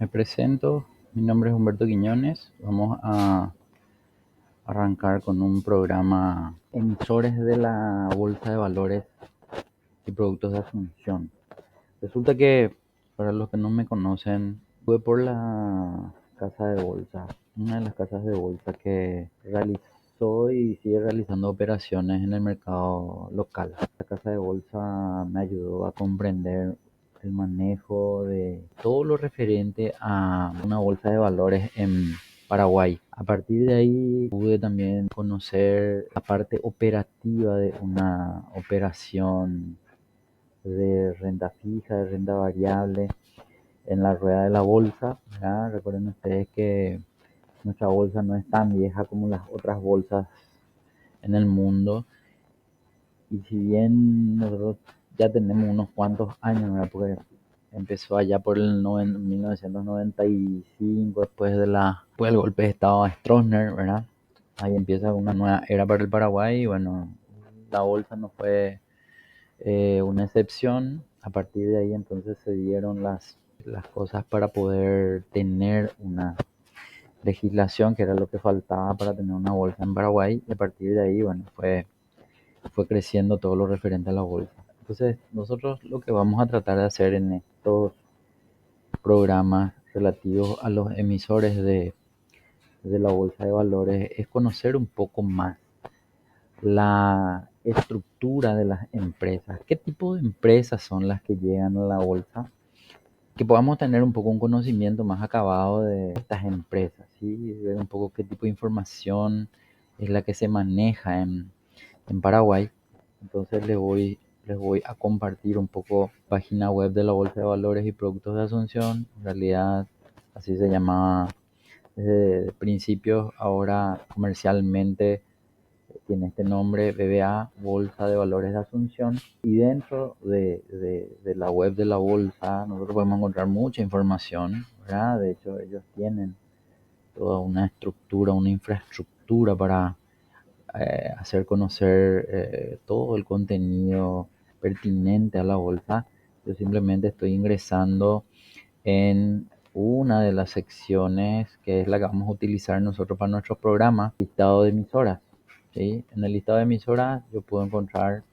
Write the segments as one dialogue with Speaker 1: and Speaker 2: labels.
Speaker 1: Me presento, mi nombre es Humberto Quiñones. Vamos a arrancar con un programa emisores de la Bolsa de Valores y Productos de Asunción. Resulta que, para los que no me conocen, fue por la casa de bolsa, una de las casas de bolsa que realizó y sigue realizando operaciones en el mercado local. La casa de bolsa me ayudó a comprender el manejo de todo lo referente a una bolsa de valores en Paraguay. A partir de ahí pude también conocer la parte operativa de una operación de renta fija, de renta variable en la rueda de la bolsa, ¿verdad? Recuerden ustedes que nuestra bolsa no es tan vieja como las otras bolsas en el mundo, y si bien nosotros ya tenemos unos cuantos años, ¿verdad? Porque empezó allá por el 1995, después del golpe de estado de Stroessner, ¿verdad? Ahí empieza una nueva era para el Paraguay y bueno, la bolsa no fue una excepción. A partir de ahí entonces se dieron las cosas para poder tener una legislación, que era lo que faltaba para tener una bolsa en Paraguay, y a partir de ahí, bueno, fue creciendo todo lo referente a la bolsa. Entonces, nosotros lo que vamos a tratar de hacer en estos programas relativos a los emisores de la bolsa de valores es conocer un poco más la estructura de las empresas, qué tipo de empresas son las que llegan a la bolsa, que podamos tener un poco un conocimiento más acabado de estas empresas, ¿sí? Ver un poco qué tipo de información es la que se maneja en Paraguay. Entonces les voy a compartir un poco página web de la Bolsa de Valores y Productos de Asunción. En realidad así se llamaba desde principios, ahora comercialmente tiene este nombre: BBA, Bolsa de Valores de Asunción. Y dentro de la web de la bolsa nosotros podemos encontrar mucha información, ¿verdad? De hecho, ellos tienen toda una estructura, una infraestructura para hacer conocer todo el contenido pertinente a la bolsa. Yo simplemente estoy ingresando en una de las secciones que es la que vamos a utilizar nosotros para nuestros programas, listado de emisoras. ¿Sí? En el listado de emisoras yo puedo encontrar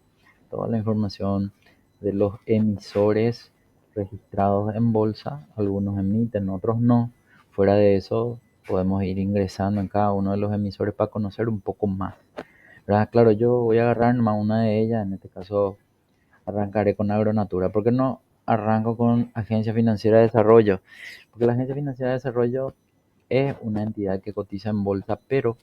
Speaker 1: toda la información de los emisores registrados en bolsa. Algunos emiten, otros no. Fuera de eso, podemos ir ingresando en cada uno de los emisores para conocer un poco más, ¿verdad? Claro, yo voy a agarrar más una de ellas. En este caso arrancaré con Agronatura. ¿Por qué no arranco con Agencia Financiera de Desarrollo? Porque la Agencia Financiera de Desarrollo es una entidad que cotiza en bolsa, pero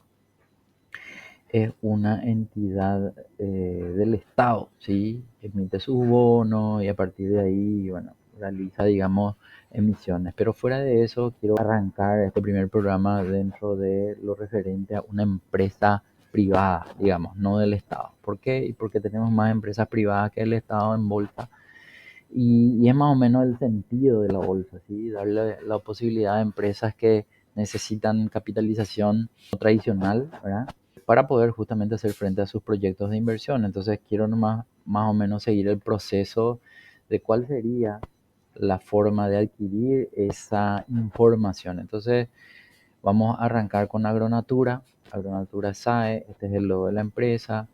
Speaker 1: es una entidad del Estado, ¿sí? Emite sus bonos y a partir de ahí, bueno, realiza, digamos, emisiones. Pero fuera de eso, quiero arrancar este primer programa dentro de lo referente a una empresa privada, digamos, no del Estado. ¿Por qué? Y porque tenemos más empresas privadas que el Estado en bolsa. Y es más o menos el sentido de la bolsa, ¿sí? Darle la posibilidad a empresas que necesitan capitalización no tradicional, ¿verdad? Para poder justamente hacer frente a sus proyectos de inversión. Entonces quiero nomás, más o menos seguir el proceso de cuál sería la forma de adquirir esa información. Entonces vamos a arrancar con Agronatura. Agronatura SAE, este es el logo de la empresa.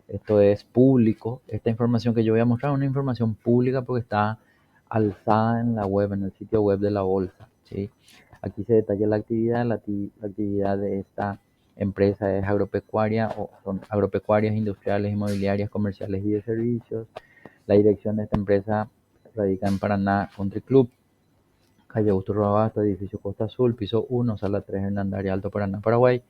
Speaker 1: Esto es público. Esta información que yo voy a mostrar es una información pública porque está alzada en la web, en el sitio web de la bolsa, ¿sí? Aquí se detalla la actividad. La actividad de esta empresa es agropecuaria, o son agropecuarias, industriales, inmobiliarias, comerciales y de servicios. La dirección de esta empresa radica en Paraná Country Club, calle Augusto Roabasto, edificio Costa Azul, piso 1, sala 3, Hernandaria Alto, Paraná, Paraguay.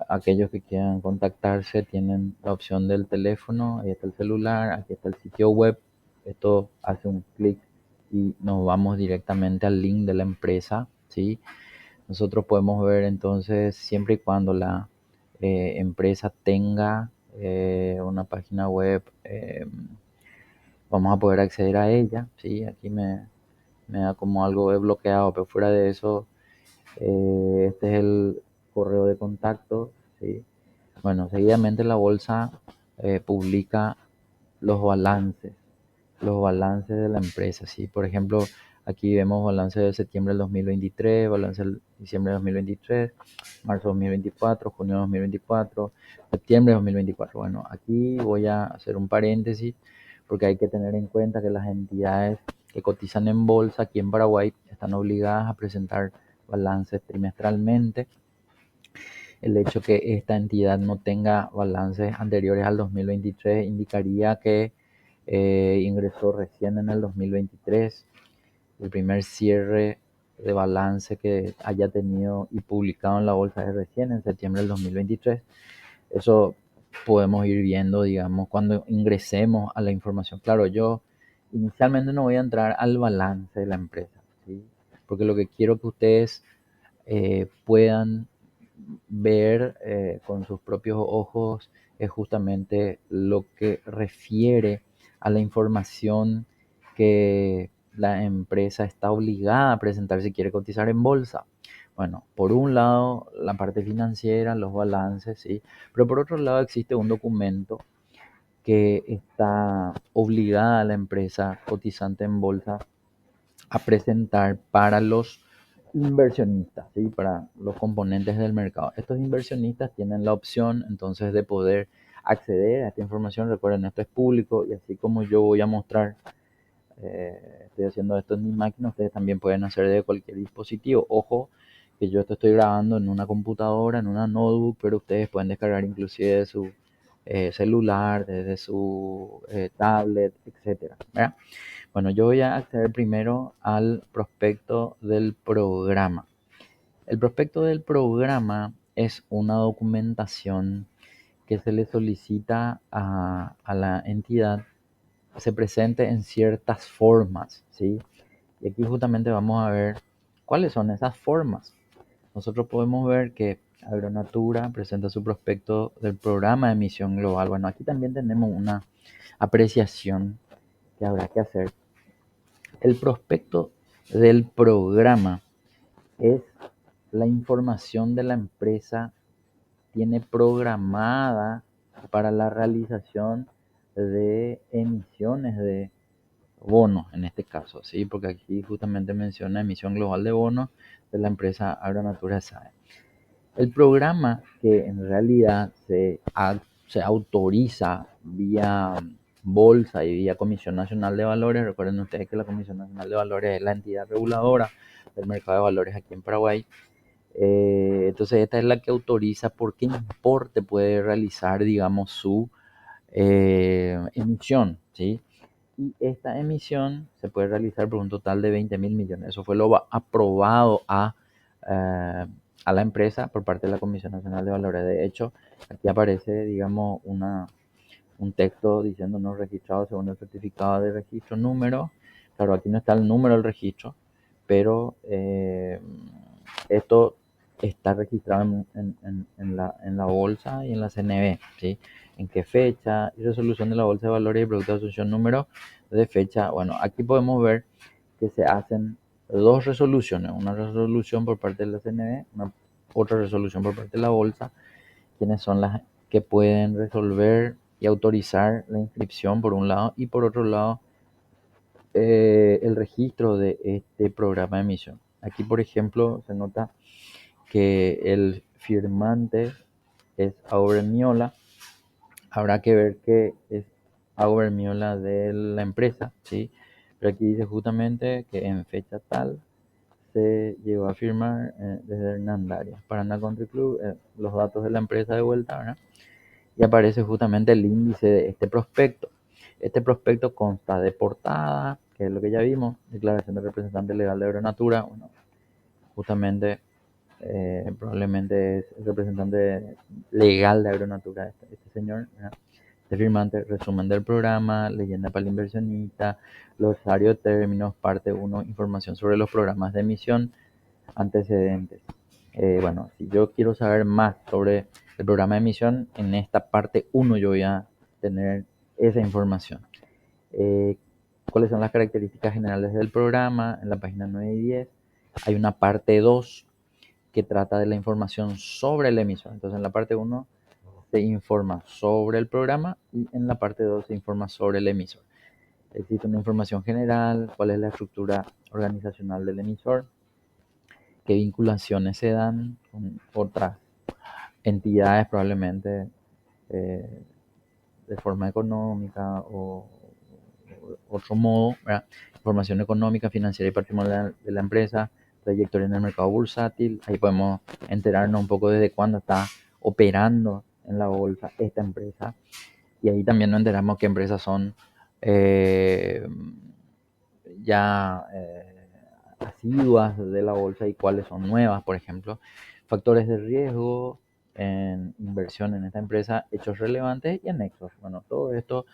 Speaker 1: Aquellos que quieran contactarse tienen la opción del teléfono, ahí está el celular, aquí está el sitio web. Esto hace un clic y nos vamos directamente al link de la empresa, ¿sí? Nosotros podemos ver entonces, siempre y cuando la empresa tenga una página web, vamos a poder acceder a ella, ¿sí? Aquí me da como algo bloqueado, pero fuera de eso, este es el correo de contacto, ¿sí? Bueno, seguidamente la bolsa publica los balances, los balances de la empresa, ¿sí? Por ejemplo, Aquí vemos balance de septiembre del 2023, balance de diciembre del 2023, marzo 2024, junio 2024, septiembre 2024. Bueno, aquí voy a hacer un paréntesis porque hay que tener en cuenta que las entidades que cotizan en bolsa aquí en Paraguay están obligadas a presentar balances trimestralmente. El hecho que esta entidad no tenga balances anteriores al 2023 indicaría que ingresó recién en el 2023. El primer cierre de balance que haya tenido y publicado en la bolsa es recién en septiembre del 2023. Eso podemos ir viendo, digamos, cuando ingresemos a la información. Claro, yo inicialmente no voy a entrar al balance de la empresa, ¿sí? Porque lo que quiero que ustedes puedan ver con sus propios ojos es justamente lo que refiere a la información que la empresa está obligada a presentar si quiere cotizar en bolsa. Bueno, por un lado, la parte financiera, los balances, ¿sí? Pero por otro lado existe un documento que está obligada a la empresa cotizante en bolsa a presentar para los inversionistas, ¿sí? Para los componentes del mercado. Estos inversionistas tienen la opción entonces de poder acceder a esta información. Recuerden, esto es público y así como yo voy a mostrar, estoy haciendo esto en mi máquina, ustedes también pueden hacer de cualquier dispositivo. Ojo, que yo esto estoy grabando en una computadora, en una notebook, pero ustedes pueden descargar inclusive de su celular, desde su tablet, etcétera, ¿verdad? Bueno, yo voy a acceder primero al prospecto del programa. El prospecto del programa es una documentación que se le solicita a la entidad que se presente en ciertas formas, ¿sí? Y aquí justamente vamos a ver cuáles son esas formas. Nosotros podemos ver que Agronatura presenta su prospecto del programa de emisión global. Bueno, aquí también tenemos una apreciación que habrá que hacer. El prospecto del programa es la información de la empresa, tiene programada para la realización de emisiones de bonos, en este caso, ¿sí? Porque aquí justamente menciona emisión global de bonos de la empresa Agronatura SAE. El programa que en realidad se autoriza vía bolsa y vía Comisión Nacional de Valores. Recuerden ustedes que la Comisión Nacional de Valores es la entidad reguladora del mercado de valores aquí en Paraguay. Entonces esta es la que autoriza por qué importe puede realizar, digamos, su emisión, ¿sí? Y esta emisión se puede realizar por un total de 20.000 millones. Eso fue lo aprobado a la empresa por parte de la Comisión Nacional de Valores. De hecho, aquí aparece, digamos, un texto diciendo no registrado según el certificado de registro número. Claro, aquí no está el número del registro, pero esto está registrado en la bolsa y en la CNB, ¿sí? En qué fecha y resolución de la bolsa de valores y productos de asociación número de fecha. Bueno, aquí podemos ver que se hacen dos resoluciones, una resolución por parte de la CNB, otra resolución por parte de la bolsa, quienes son las que pueden resolver y autorizar la inscripción por un lado y por otro lado el registro de este programa de emisión. Aquí, por ejemplo, se nota que el firmante es Auber Miola. Habrá que ver que es Auber Miola de la empresa, ¿sí? Pero aquí dice justamente que en fecha tal se llegó a firmar desde Hernandarias, Paraná Country Club, los datos de la empresa de vuelta, ¿verdad? Y aparece justamente el índice de este prospecto. Este prospecto consta de portada, que es lo que ya vimos, declaración de representante legal de Agronatura, bueno, justamente probablemente es el representante legal de Agronatura, este señor, ¿verdad? Este firmante, resumen del programa, leyenda para el inversionista, glosario de términos, parte 1, información sobre los programas de emisión, antecedentes. Bueno, si yo quiero saber más sobre el programa de emisión, en esta parte 1 yo voy a tener esa información. Eh, ¿Cuáles son las características generales del programa? En la página 9 y 10 hay una parte 2 que trata de la información sobre la emisión. Entonces en la parte 1 se informa sobre el programa y en la parte 2 se informa sobre el emisor. existe una información general, cuál es la estructura organizacional del emisor, qué vinculaciones se dan con otras entidades probablemente eh, de forma económica o otro modo, ¿verdad? Información económica, financiera y patrimonial de la empresa, trayectoria en el mercado bursátil. Ahí podemos enterarnos un poco desde cuándo está operando en la bolsa esta empresa. Y ahí también nos enteramos qué empresas son eh, ya asiduas de la bolsa y cuáles son nuevas, por ejemplo. Factores de riesgo en inversión en esta empresa, hechos relevantes y anexos. Bueno, todo esto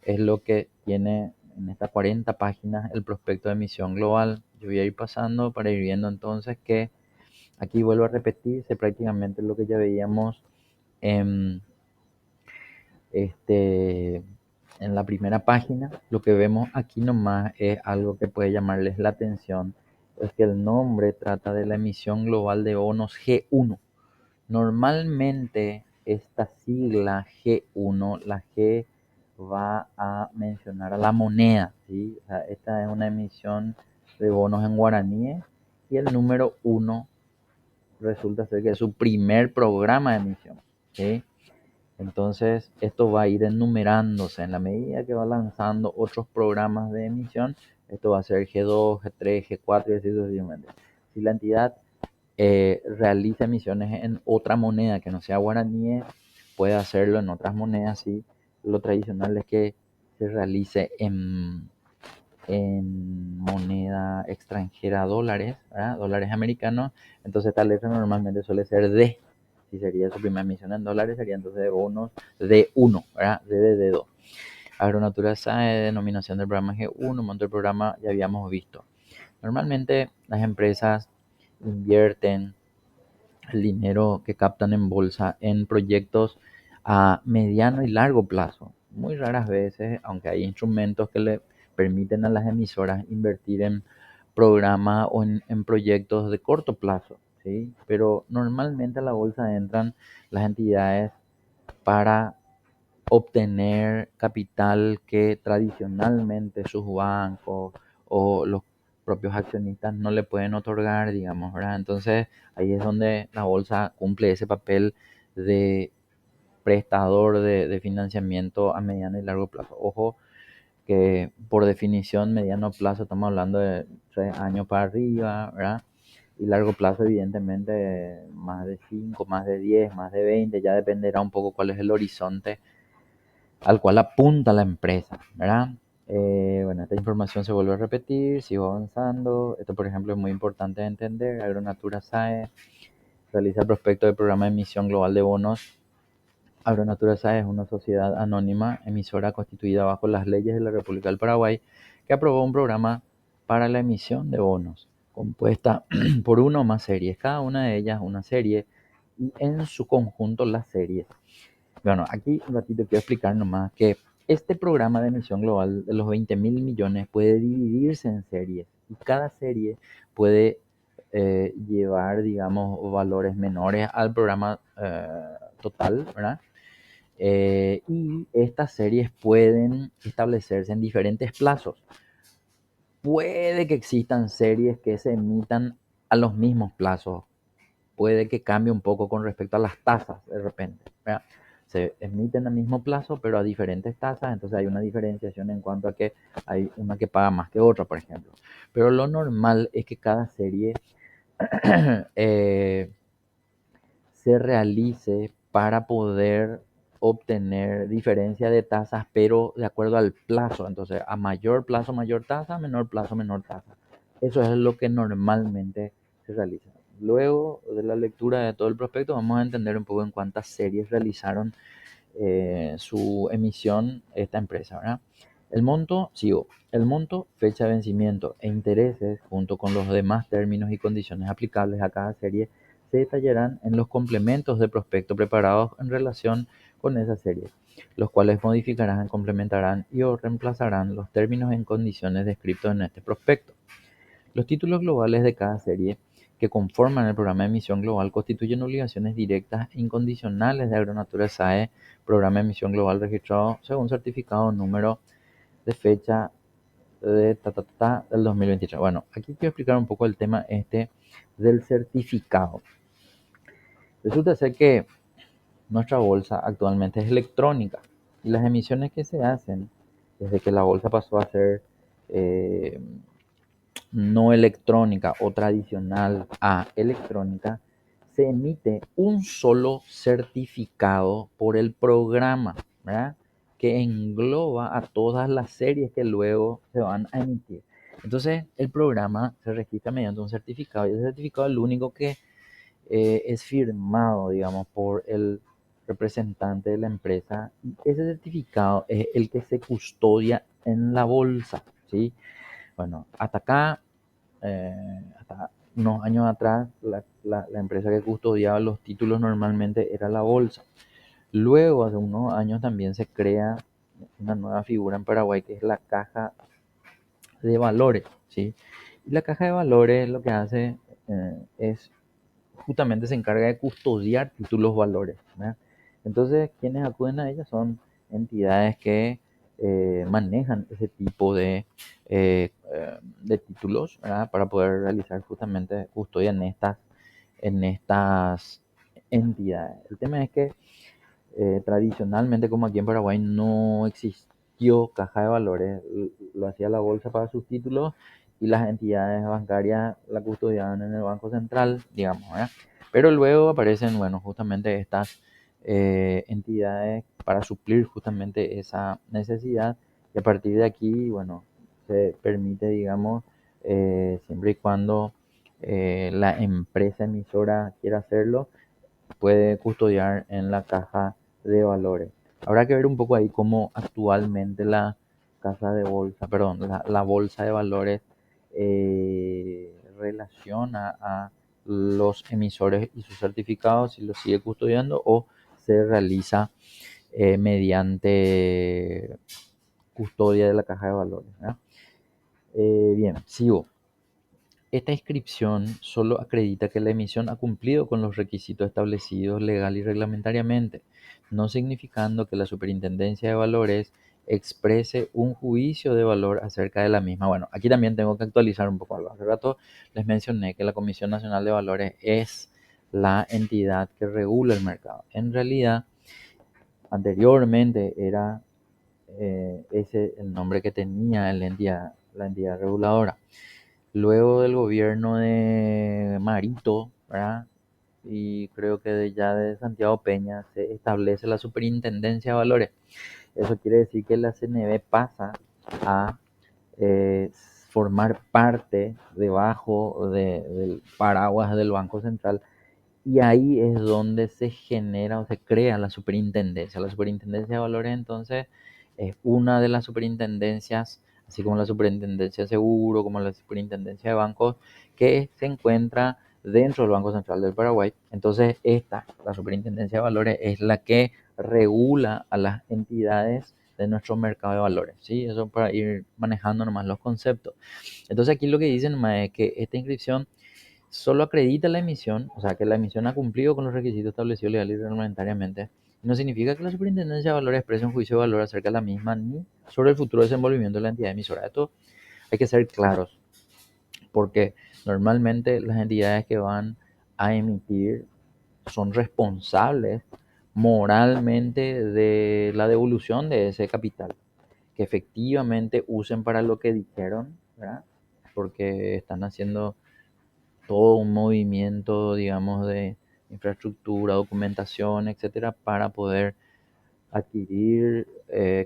Speaker 1: es lo que tiene en estas 40 páginas el prospecto de emisión global. Yo voy a ir pasando para ir viendo entonces que aquí vuelvo a repetirse prácticamente lo que ya veíamos en, este, en la primera página. Lo que vemos aquí nomás es algo que puede llamarles la atención. Es que el nombre trata de la emisión global de bonos G1. Normalmente esta sigla G1, la G va a mencionar a la moneda, ¿sí? O sea, esta es una emisión de bonos en guaraníes y el número 1 resulta ser que es su primer programa de emisión, ¿sí? Entonces, esto va a ir enumerándose en la medida que va lanzando otros programas de emisión. Esto va a ser G2, G3, G4 y así sucesivamente. Si la entidad realiza emisiones en otra moneda que no sea guaraníes, puede hacerlo en otras monedas, sí. Lo tradicional es que se realice en moneda extranjera, dólares, ¿verdad? Dólares americanos. Entonces esta letra normalmente suele ser D. Si sería su primera emisión en dólares, sería entonces de bonos D1, ¿verdad? D de D2. Agronatura SAE, denominación del programa G1, monto del programa ya habíamos visto. Normalmente las empresas invierten el dinero que captan en bolsa en proyectos a mediano y largo plazo. Muy raras veces, aunque hay instrumentos que le permiten a las emisoras invertir en programas o en proyectos de corto plazo, ¿sí? Pero normalmente a la bolsa entran las entidades para obtener capital que tradicionalmente sus bancos o los propios accionistas no le pueden otorgar, digamos, ¿verdad? Entonces ahí es donde la bolsa cumple ese papel de prestador de financiamiento a mediano y largo plazo. Ojo que por definición mediano plazo estamos hablando de 3 años para arriba, ¿verdad? Y largo plazo evidentemente más de 5, más de 10, más de 20, ya dependerá un poco cuál es el horizonte al cual apunta la empresa, ¿verdad? Bueno, esta información se vuelve a repetir, sigo avanzando. Esto, por ejemplo, es muy importante de entender. Agronatura SAE realiza el prospecto del programa de emisión global de bonos. Agronatura SAE es una sociedad anónima emisora constituida bajo las leyes de la República del Paraguay que aprobó un programa para la emisión de bonos, compuesta por una o más series, cada una de ellas una serie y en su conjunto las series. Bueno, aquí un ratito quiero explicar nomás que este programa de emisión global de los 20.000 millones puede dividirse en series y cada serie puede llevar, digamos, valores menores al programa total, ¿verdad? Y estas series pueden establecerse en diferentes plazos. Puede que existan series que se emitan a los mismos plazos, puede que cambie un poco con respecto a las tasas de repente, ¿verdad? Se emiten al mismo plazo, pero a diferentes tasas, entonces hay una diferenciación en cuanto a que hay una que paga más que otra, por ejemplo. Pero lo normal es que cada serie eh, se realice para poder obtener diferencia de tasas, pero de acuerdo al plazo. Entonces, a mayor plazo, mayor tasa, a menor plazo, menor tasa. Eso es lo que normalmente se realiza. Luego de la lectura de todo el prospecto, vamos a entender un poco en cuántas series realizaron su emisión esta empresa, ¿verdad? El monto, sigo. El monto, fecha de vencimiento e intereses, junto con los demás términos y condiciones aplicables a cada serie, se detallarán en los complementos de prospecto preparados en relación con esa serie, los cuales modificarán, complementarán y o reemplazarán los términos y condiciones descritos en este prospecto. Los títulos globales de cada serie que conforman el programa de emisión global constituyen obligaciones directas e incondicionales de Agronatura SAE, programa de emisión global registrado según certificado número de fecha de del 2023. Bueno, aquí quiero explicar un poco el tema este del certificado. Resulta ser que nuestra bolsa actualmente es electrónica y las emisiones que se hacen desde que la bolsa pasó a ser eh, no electrónica o tradicional a electrónica, se emite un solo certificado por el programa, ¿verdad? Que engloba a todas las series que luego se van a emitir. Entonces, el programa se registra mediante un certificado y ese certificado es el único que es firmado, digamos, por el representante de la empresa. Y ese certificado es el que se custodia en la bolsa, ¿sí? Bueno, hasta unos años atrás, la empresa que custodiaba los títulos normalmente era la bolsa. Luego, hace unos años también se crea una nueva figura en Paraguay que es la caja de valores, ¿sí? Y la caja de valores lo que hace es justamente se encarga de custodiar títulos valores, ¿verdad? Entonces, quienes acuden a ella son entidades que manejan ese tipo de títulos, ¿verdad? Para poder realizar justamente custodia en estas entidades. El tema es que tradicionalmente, como aquí en Paraguay, no existió caja de valores, lo hacía la bolsa para sus títulos y las entidades bancarias la custodiaban en el Banco Central, digamos, ¿verdad? Pero luego aparecen, bueno, justamente estas entidades para suplir justamente esa necesidad y a partir de aquí, bueno, se permite, digamos, siempre y cuando la empresa emisora quiera hacerlo, puede custodiar en la caja de valores. Habrá que ver un poco ahí cómo actualmente la casa de bolsa, perdón, la bolsa de valores relaciona a los emisores y sus certificados, si los sigue custodiando o se realiza mediante custodia de la caja de valores, ¿verdad? Bien, sigo. Esta inscripción solo acredita que la emisión ha cumplido con los requisitos establecidos legal y reglamentariamente, no significando que la Superintendencia de Valores exprese un juicio de valor acerca de la misma. Bueno, aquí también tengo que actualizar un poco algo. Hace rato les mencioné que la Comisión Nacional de Valores es la entidad que regula el mercado. En realidad, anteriormente era ese el nombre que tenía la entidad reguladora. Luego del gobierno de Marito, ¿verdad? Y creo que ya de Santiago Peña se establece la Superintendencia de Valores. Eso quiere decir que la CNV pasa a eh, formar parte debajo del paraguas del Banco Central y ahí es donde se genera o se crea la superintendencia. La superintendencia de valores entonces es una de las superintendencias, así como la superintendencia de seguro, como la superintendencia de bancos, que se encuentra dentro del Banco Central del Paraguay. Entonces la superintendencia de valores, es la que regula a las entidades de nuestro mercado de valores, ¿sí? Eso para ir manejando nomás los conceptos. Entonces aquí lo que dicen nomás es que esta inscripción solo acredita la emisión, o sea, que la emisión ha cumplido con los requisitos establecidos legal y reglamentariamente. No significa que la Superintendencia de Valores exprese un juicio de valor acerca de la misma ni sobre el futuro desenvolvimiento de la entidad emisora. Esto hay que ser claros, porque normalmente las entidades que van a emitir son responsables moralmente de la devolución de ese capital, que efectivamente usen para lo que dijeron, ¿verdad? Porque están haciendo todo un movimiento, digamos, de infraestructura, documentación, etcétera, para poder adquirir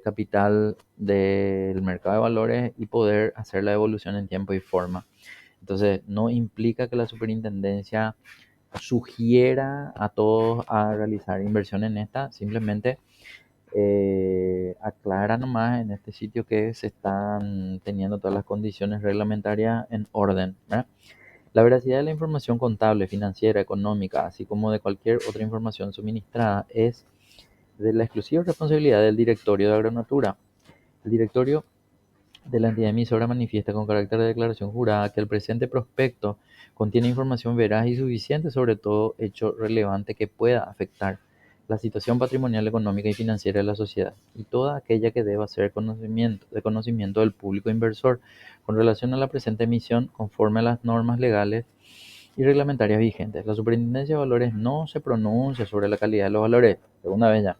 Speaker 1: capital del mercado de valores y poder hacer la devolución en tiempo y forma. Entonces, no implica que la superintendencia sugiera a todos a realizar inversión en esta, simplemente aclara nomás en este sitio que se están teniendo todas las condiciones reglamentarias en orden, ¿verdad? La veracidad de la información contable, financiera, económica, así como de cualquier otra información suministrada, es de la exclusiva responsabilidad del directorio de Agronatura. El directorio de la entidad emisora manifiesta con carácter de declaración jurada que el presente prospecto contiene información veraz y suficiente sobre todo hecho relevante que pueda afectar la situación patrimonial, económica y financiera de la sociedad, y toda aquella que deba ser de conocimiento del público inversor con relación a la presente emisión conforme a las normas legales y reglamentarias vigentes. La Superintendencia de Valores no se pronuncia sobre la calidad de los valores, segunda vez ya,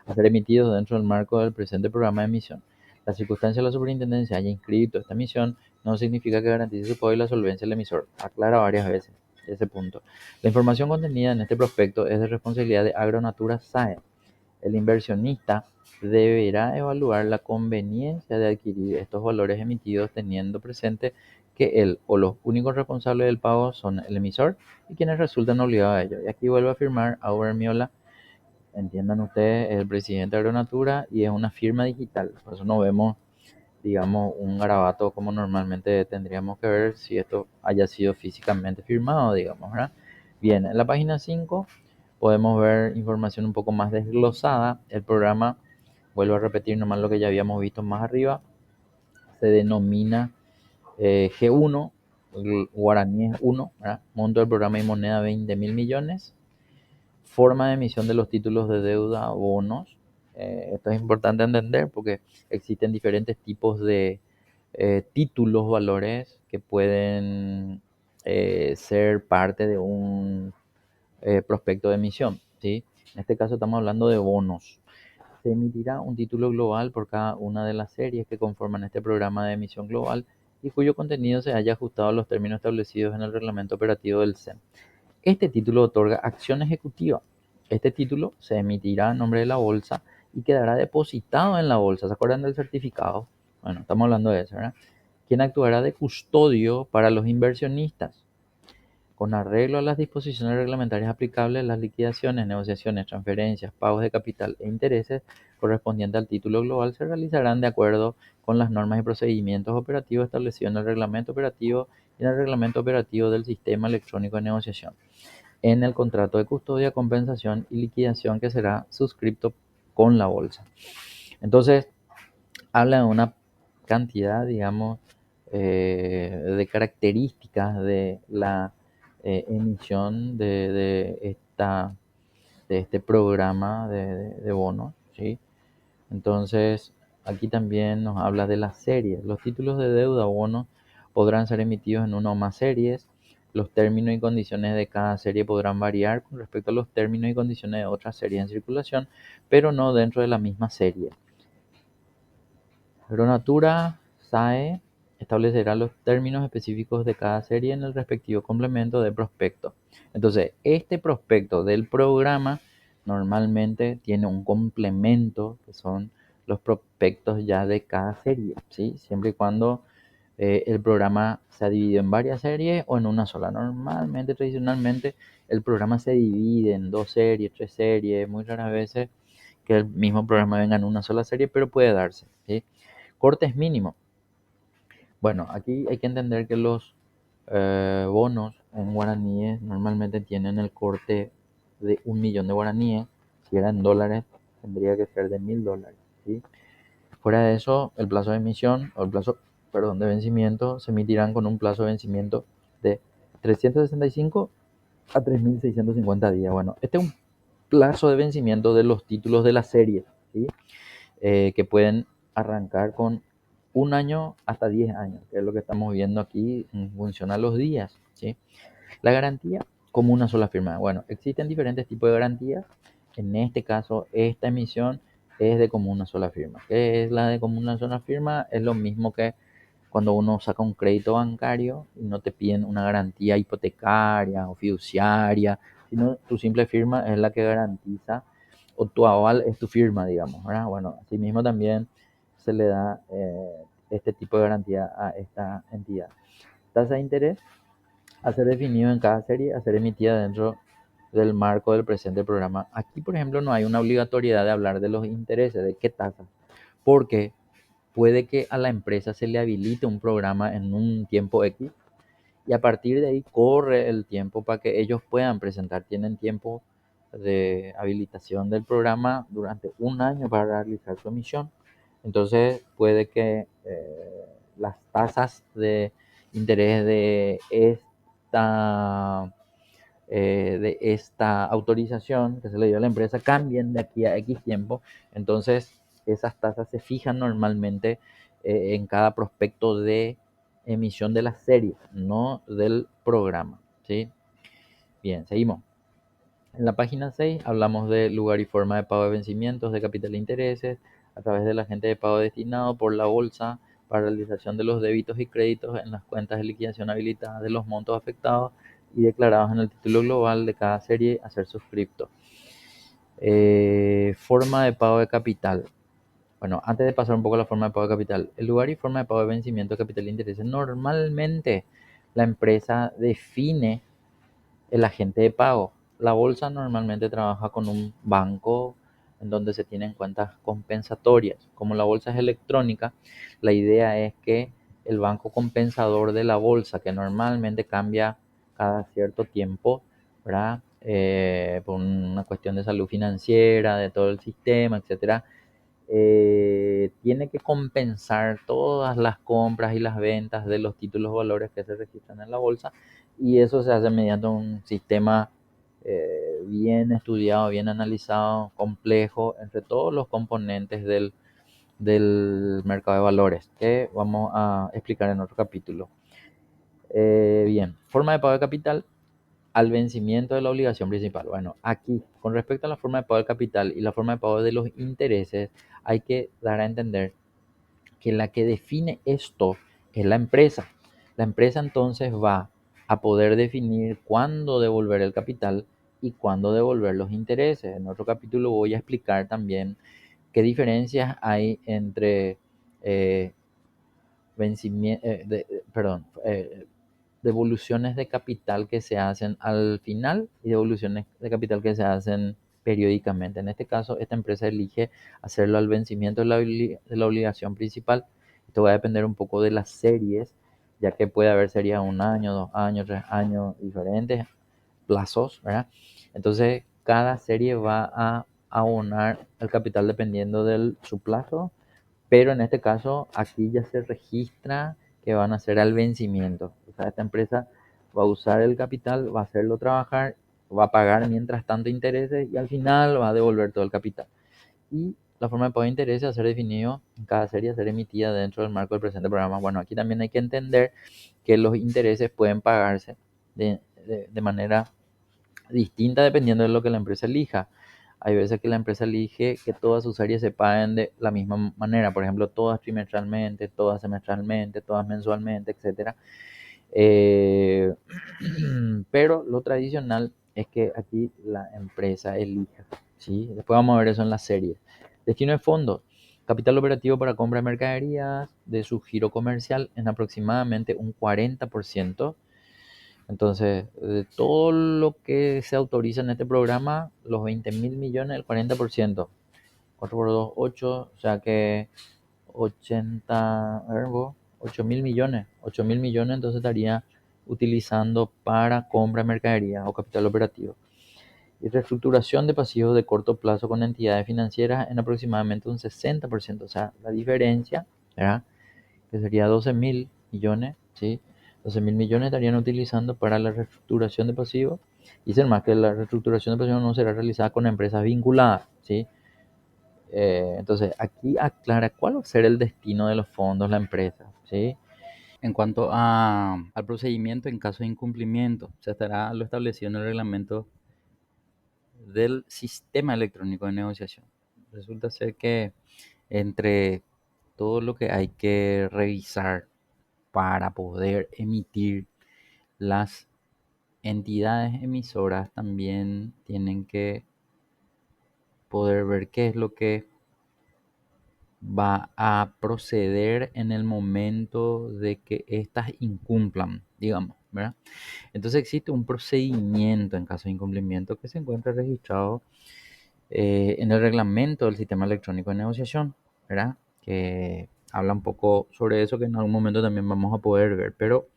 Speaker 1: a ser emitidos dentro del marco del presente programa de emisión. La circunstancia de la superintendencia haya inscrito esta emisión no significa que garantice su pago y la solvencia del emisor. Aclara varias veces ese punto. La información contenida en este prospecto es de responsabilidad de Agronatura SAE. El inversionista deberá evaluar la conveniencia de adquirir estos valores emitidos teniendo presente que él o los únicos responsables del pago son el emisor y quienes resultan obligados a ello. Y aquí vuelvo a firmar Auber Miola. Entiendan ustedes, es el presidente de Agronatura y es una firma digital. Por eso no vemos, digamos, un garabato como normalmente tendríamos que ver si esto haya sido físicamente firmado, digamos, ¿verdad? Bien, en la página 5 podemos ver información un poco más desglosada. El programa, vuelvo a repetir nomás lo que ya habíamos visto más arriba, se denomina G1, el guaraní es 1, ¿verdad? Monto del programa y moneda 20 mil millones. Forma de emisión de los títulos de deuda, bonos. Esto es importante entender porque existen diferentes tipos de títulos, valores que pueden ser parte de un prospecto de emisión, ¿sí? En este caso estamos hablando de bonos. Se emitirá un título global por cada una de las series que conforman este programa de emisión global y cuyo contenido se haya ajustado a los términos establecidos en el reglamento operativo del CEN. Este título otorga acción ejecutiva. Este título se emitirá en nombre de la bolsa y quedará depositado en la bolsa. ¿Se acuerdan del certificado? Bueno, estamos hablando de eso, ¿verdad? Quien actuará de custodio para los inversionistas. Con arreglo a las disposiciones reglamentarias aplicables, las liquidaciones, negociaciones, transferencias, pagos de capital e intereses correspondientes al título global se realizarán de acuerdo con las normas y procedimientos operativos establecidos en el reglamento operativo y en el reglamento operativo del sistema electrónico de negociación, en el contrato de custodia, compensación y liquidación que será suscrito con la bolsa. Entonces, habla de una cantidad, digamos, de características de la emisión de este programa de bonos, ¿sí? Entonces, aquí también nos habla de las series. Los títulos de deuda o bonos podrán ser emitidos en una o más series. Los términos y condiciones de cada serie podrán variar con respecto a los términos y condiciones de otras series en circulación, pero no dentro de la misma serie. Agronatura SAE establecerá los términos específicos de cada serie en el respectivo complemento de prospecto. Entonces, este prospecto del programa normalmente tiene un complemento que son los prospectos ya de cada serie, ¿sí? Siempre y cuando el programa se ha dividido en varias series o en una sola. Normalmente, tradicionalmente, el programa se divide en 2 series, 3 series, muy raras veces que el mismo programa venga en una sola serie, pero puede darse, ¿sí? Cortes mínimos. Bueno, aquí hay que entender que los bonos en guaraníes normalmente tienen el corte de 1 millón de guaraníes. Si eran dólares, tendría que ser de 1000 dólares, ¿sí? Fuera de eso, el plazo de emisión o el plazo, perdón, de vencimiento se emitirán con un plazo de vencimiento de 365 a 3650 días. Bueno, este es un plazo de vencimiento de los títulos de la serie, ¿sí? Que pueden arrancar con 1 año hasta 10 años, que es lo que estamos viendo aquí en función a los días, ¿sí? La garantía como una sola firma. Bueno, existen diferentes tipos de garantías. En este caso, esta emisión es de como una sola firma. ¿Qué es la de como una sola firma? Es lo mismo que cuando uno saca un crédito bancario y no te piden una garantía hipotecaria o fiduciaria, sino tu simple firma es la que garantiza o tu aval es tu firma, digamos, ¿verdad? Bueno, asimismo también se le da este tipo de garantía a esta entidad. Tasa de interés a ser definido en cada serie, a ser emitida dentro del marco del presente programa. Aquí, por ejemplo, no hay una obligatoriedad de hablar de los intereses, de qué tasa, porque puede que a la empresa se le habilite un programa en un tiempo X y a partir de ahí corre el tiempo para que ellos puedan presentar. Tienen tiempo de habilitación del programa durante 1 año para realizar su emisión. Entonces puede que las tasas de interés de esta de esta autorización que se le dio a la empresa cambien de aquí a X tiempo. Entonces, esas tasas se fijan normalmente en cada prospecto de emisión de la serie, no del programa, ¿sí? Bien, seguimos. En la página 6 hablamos de lugar y forma de pago de vencimientos de capital e intereses a través del agente de pago destinado por la bolsa para realización de los débitos y créditos en las cuentas de liquidación habilitadas de los montos afectados y declarados en el título global de cada serie a ser suscripto. Forma de pago de capital. Bueno, antes de pasar un poco a la forma de pago de capital, el lugar y forma de pago de vencimiento de capital e intereses. Normalmente la empresa define el agente de pago. La bolsa normalmente trabaja con un banco en donde se tienen cuentas compensatorias. Como la bolsa es electrónica, la idea es que el banco compensador de la bolsa, que normalmente cambia cada cierto tiempo, ¿verdad? Por una cuestión de salud financiera, de todo el sistema, etcétera, tiene que compensar todas las compras y las ventas de los títulos valores que se registran en la bolsa, y eso se hace mediante un sistema bien estudiado, bien analizado, complejo entre todos los componentes del mercado de valores, que vamos a explicar en otro capítulo. Bien, forma de pago de capital al vencimiento de la obligación principal. Bueno, aquí, con respecto a la forma de pago del capital y la forma de pago de los intereses, hay que dar a entender que la que define esto es la empresa. La empresa entonces va a poder definir cuándo devolver el capital y cuándo devolver los intereses. En otro capítulo voy a explicar también qué diferencias hay entre eh, vencimiento, perdón, devoluciones de capital que se hacen al final y devoluciones de capital que se hacen periódicamente. En este caso, esta empresa elige hacerlo al vencimiento de la obligación principal. Esto va a depender un poco de las series, ya que puede haber series a 1 año, 2 años, 3 años, diferentes plazos, ¿verdad? Entonces, cada serie va a abonar el capital dependiendo de su plazo, pero en este caso aquí ya se registra que van a ser al vencimiento. O sea, esta empresa va a usar el capital, va a hacerlo trabajar, va a pagar mientras tanto intereses y al final va a devolver todo el capital. Y la forma de pago de intereses va a ser definido en cada serie, a ser emitida dentro del marco del presente programa. Bueno, aquí también hay que entender que los intereses pueden pagarse de manera distinta dependiendo de lo que la empresa elija. Hay veces que la empresa elige que todas sus series se paguen de la misma manera, por ejemplo, todas trimestralmente, todas semestralmente, todas mensualmente, etcétera. Eh, pero lo tradicional es que aquí la empresa elija, ¿sí? Después vamos a ver eso en la serie. Destino de fondos. Capital operativo para compra de mercaderías de su giro comercial en aproximadamente un 40%. Entonces, de todo lo que se autoriza en este programa, los 20.000 millones, el 40%. 4 por 2, 8, o sea que 80, a ver vos, 8.000 millones. 8.000 millones entonces estaría utilizando para compra de mercadería o capital operativo. Y reestructuración de pasivos de corto plazo con entidades financieras en aproximadamente un 60%. O sea, la diferencia, ¿verdad? Que sería 12.000 millones, ¿sí? 12.000 millones estarían utilizando para la reestructuración de pasivos. Y ser más que la reestructuración de pasivos no será realizada con empresas vinculadas, ¿sí? Entonces, aquí aclara cuál va a ser el destino de los fondos, la empresa, ¿sí? En cuanto al procedimiento en caso de incumplimiento, se estará lo establecido en el reglamento del sistema electrónico de negociación. Resulta ser que entre todo lo que hay que revisar para poder emitir, las entidades emisoras también tienen que poder ver qué es lo que va a proceder en el momento de que éstas incumplan, digamos, ¿verdad? Entonces existe un procedimiento en caso de incumplimiento que se encuentra registrado en el reglamento del sistema electrónico de negociación, ¿verdad? Que habla un poco sobre eso que en algún momento también vamos a poder ver, pero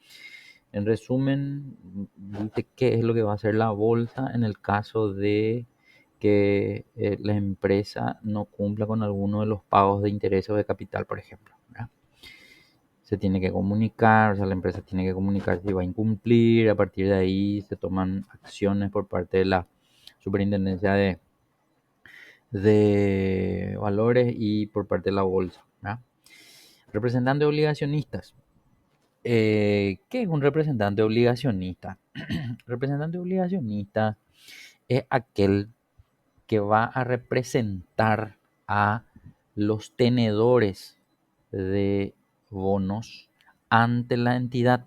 Speaker 1: en resumen, dice qué es lo que va a hacer la bolsa en el caso de que la empresa no cumpla con alguno de los pagos de interés o de capital, por ejemplo, ¿verdad? se tiene que comunicar, o sea, la empresa tiene que comunicar si va a incumplir, a partir de ahí se toman acciones por parte de la Superintendencia de Valores y por parte de la bolsa, ¿verdad? Representantes obligacionistas. ¿Qué es un representante obligacionista? Representante obligacionista es aquel que va a representar a los tenedores de bonos ante la entidad,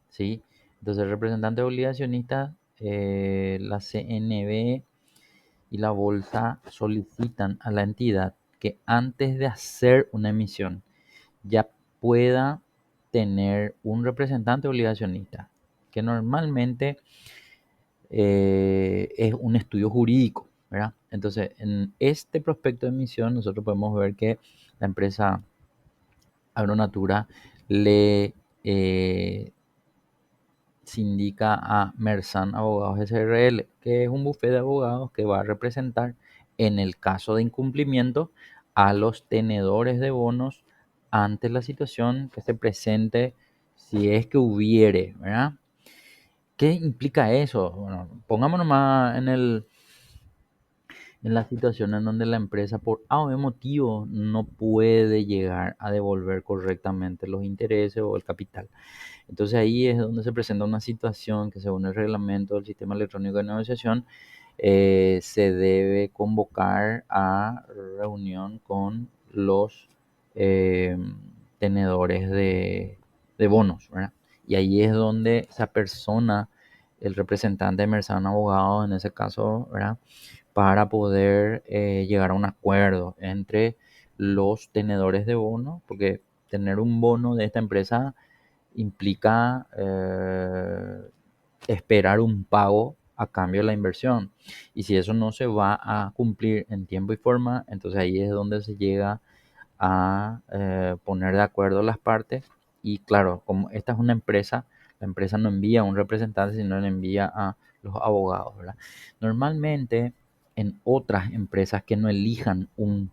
Speaker 1: ¿sí? Entonces, el representante obligacionista, la CNB y la bolsa solicitan a la entidad que antes de hacer una emisión ya pueda tener un representante obligacionista, que normalmente es un estudio jurídico, ¿verdad? Entonces, en este prospecto de emisión nosotros podemos ver que la empresa Agronatura le sindica a Mersan Abogados SRL, que es un bufete de abogados que va a representar en el caso de incumplimiento a los tenedores de bonos ante la situación que se presente si es que hubiere, ¿verdad? ¿Qué implica eso? Bueno, pongámonos más en la situación en donde la empresa por A o B motivo no puede llegar a devolver correctamente los intereses o el capital. Entonces ahí es donde se presenta una situación que según el reglamento del sistema electrónico de negociación se debe convocar a reunión con los eh, tenedores de bonos, ¿verdad? Y ahí es donde esa persona, el representante de Mersan Abogado, en ese caso, ¿verdad? Para poder llegar a un acuerdo entre los tenedores de bonos, porque tener un bono de esta empresa implica esperar un pago a cambio de la inversión. Y si eso no se va a cumplir en tiempo y forma, entonces ahí es donde se llega a poner de acuerdo las partes. Y claro, como esta es una empresa, la empresa no envía a un representante, sino le envía a los abogados, ¿verdad? Normalmente en otras empresas que no elijan un,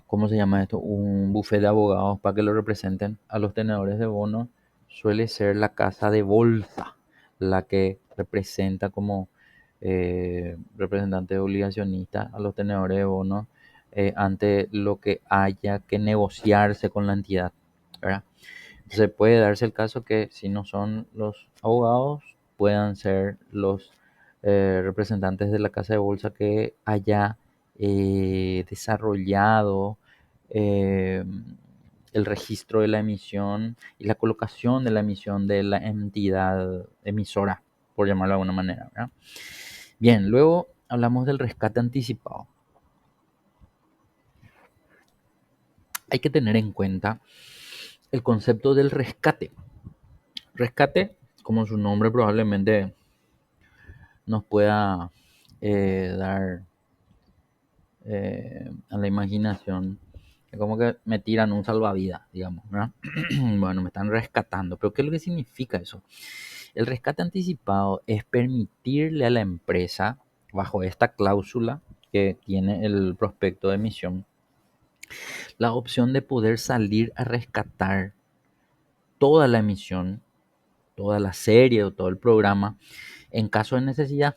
Speaker 1: ¿cómo se llama esto? Un buffet de abogados para que lo representen a los tenedores de bonos, suele ser la casa de bolsa la que representa como representante obligacionista a los tenedores de bonos ante lo que haya que negociarse con la entidad, ¿verdad? Entonces puede darse el caso que si no son los abogados, puedan ser los representantes de la casa de bolsa que haya desarrollado eh, el registro de la emisión y la colocación de la emisión de la entidad emisora, por llamarlo de alguna manera, ¿verdad? Bien, luego hablamos del rescate anticipado. Hay que tener en cuenta el concepto del rescate. Rescate, como su nombre probablemente nos pueda dar a la imaginación, es como que me tiran un salvavidas, digamos, ¿verdad? Bueno, me están rescatando, pero ¿qué es lo que significa eso? El rescate anticipado es permitirle a la empresa, bajo esta cláusula que tiene el prospecto de emisión, la opción de poder salir a rescatar toda la emisión, toda la serie o todo el programa en caso de necesidad.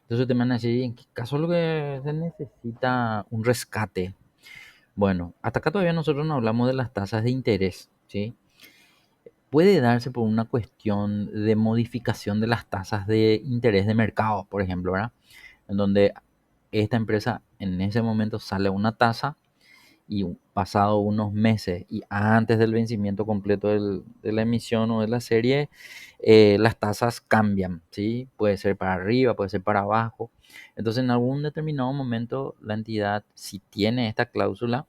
Speaker 1: Entonces te van a decir, ¿en qué caso lo que se necesita un rescate? Bueno, hasta acá todavía nosotros no hablamos de las tasas de interés, ¿sí? Puede darse por una cuestión de modificación de las tasas de interés de mercado, por ejemplo, ¿verdad? En donde esta empresa en ese momento sale una tasa y pasado unos meses y antes del vencimiento completo de la emisión o de la serie, las tasas cambian, ¿sí? Puede ser para arriba, puede ser para abajo. Entonces, en algún determinado momento, la entidad, si tiene esta cláusula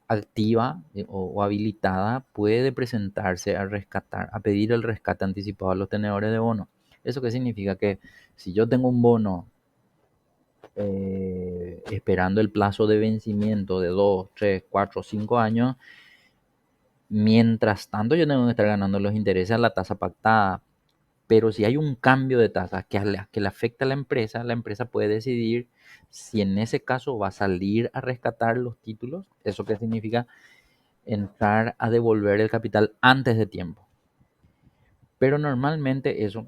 Speaker 1: activa o habilitada, puede presentarse a rescatar, a pedir el rescate anticipado a los tenedores de bono. ¿Eso qué significa? Que si yo tengo un bono esperando el plazo de vencimiento de 2, 3, 4, 5 años, mientras tanto yo tengo que estar ganando los intereses a la tasa pactada. Pero si hay un cambio de tasa que le afecta a la empresa puede decidir si en ese caso va a salir a rescatar los títulos. ¿Eso qué significa? entrar a devolver el capital antes de tiempo. Pero normalmente eso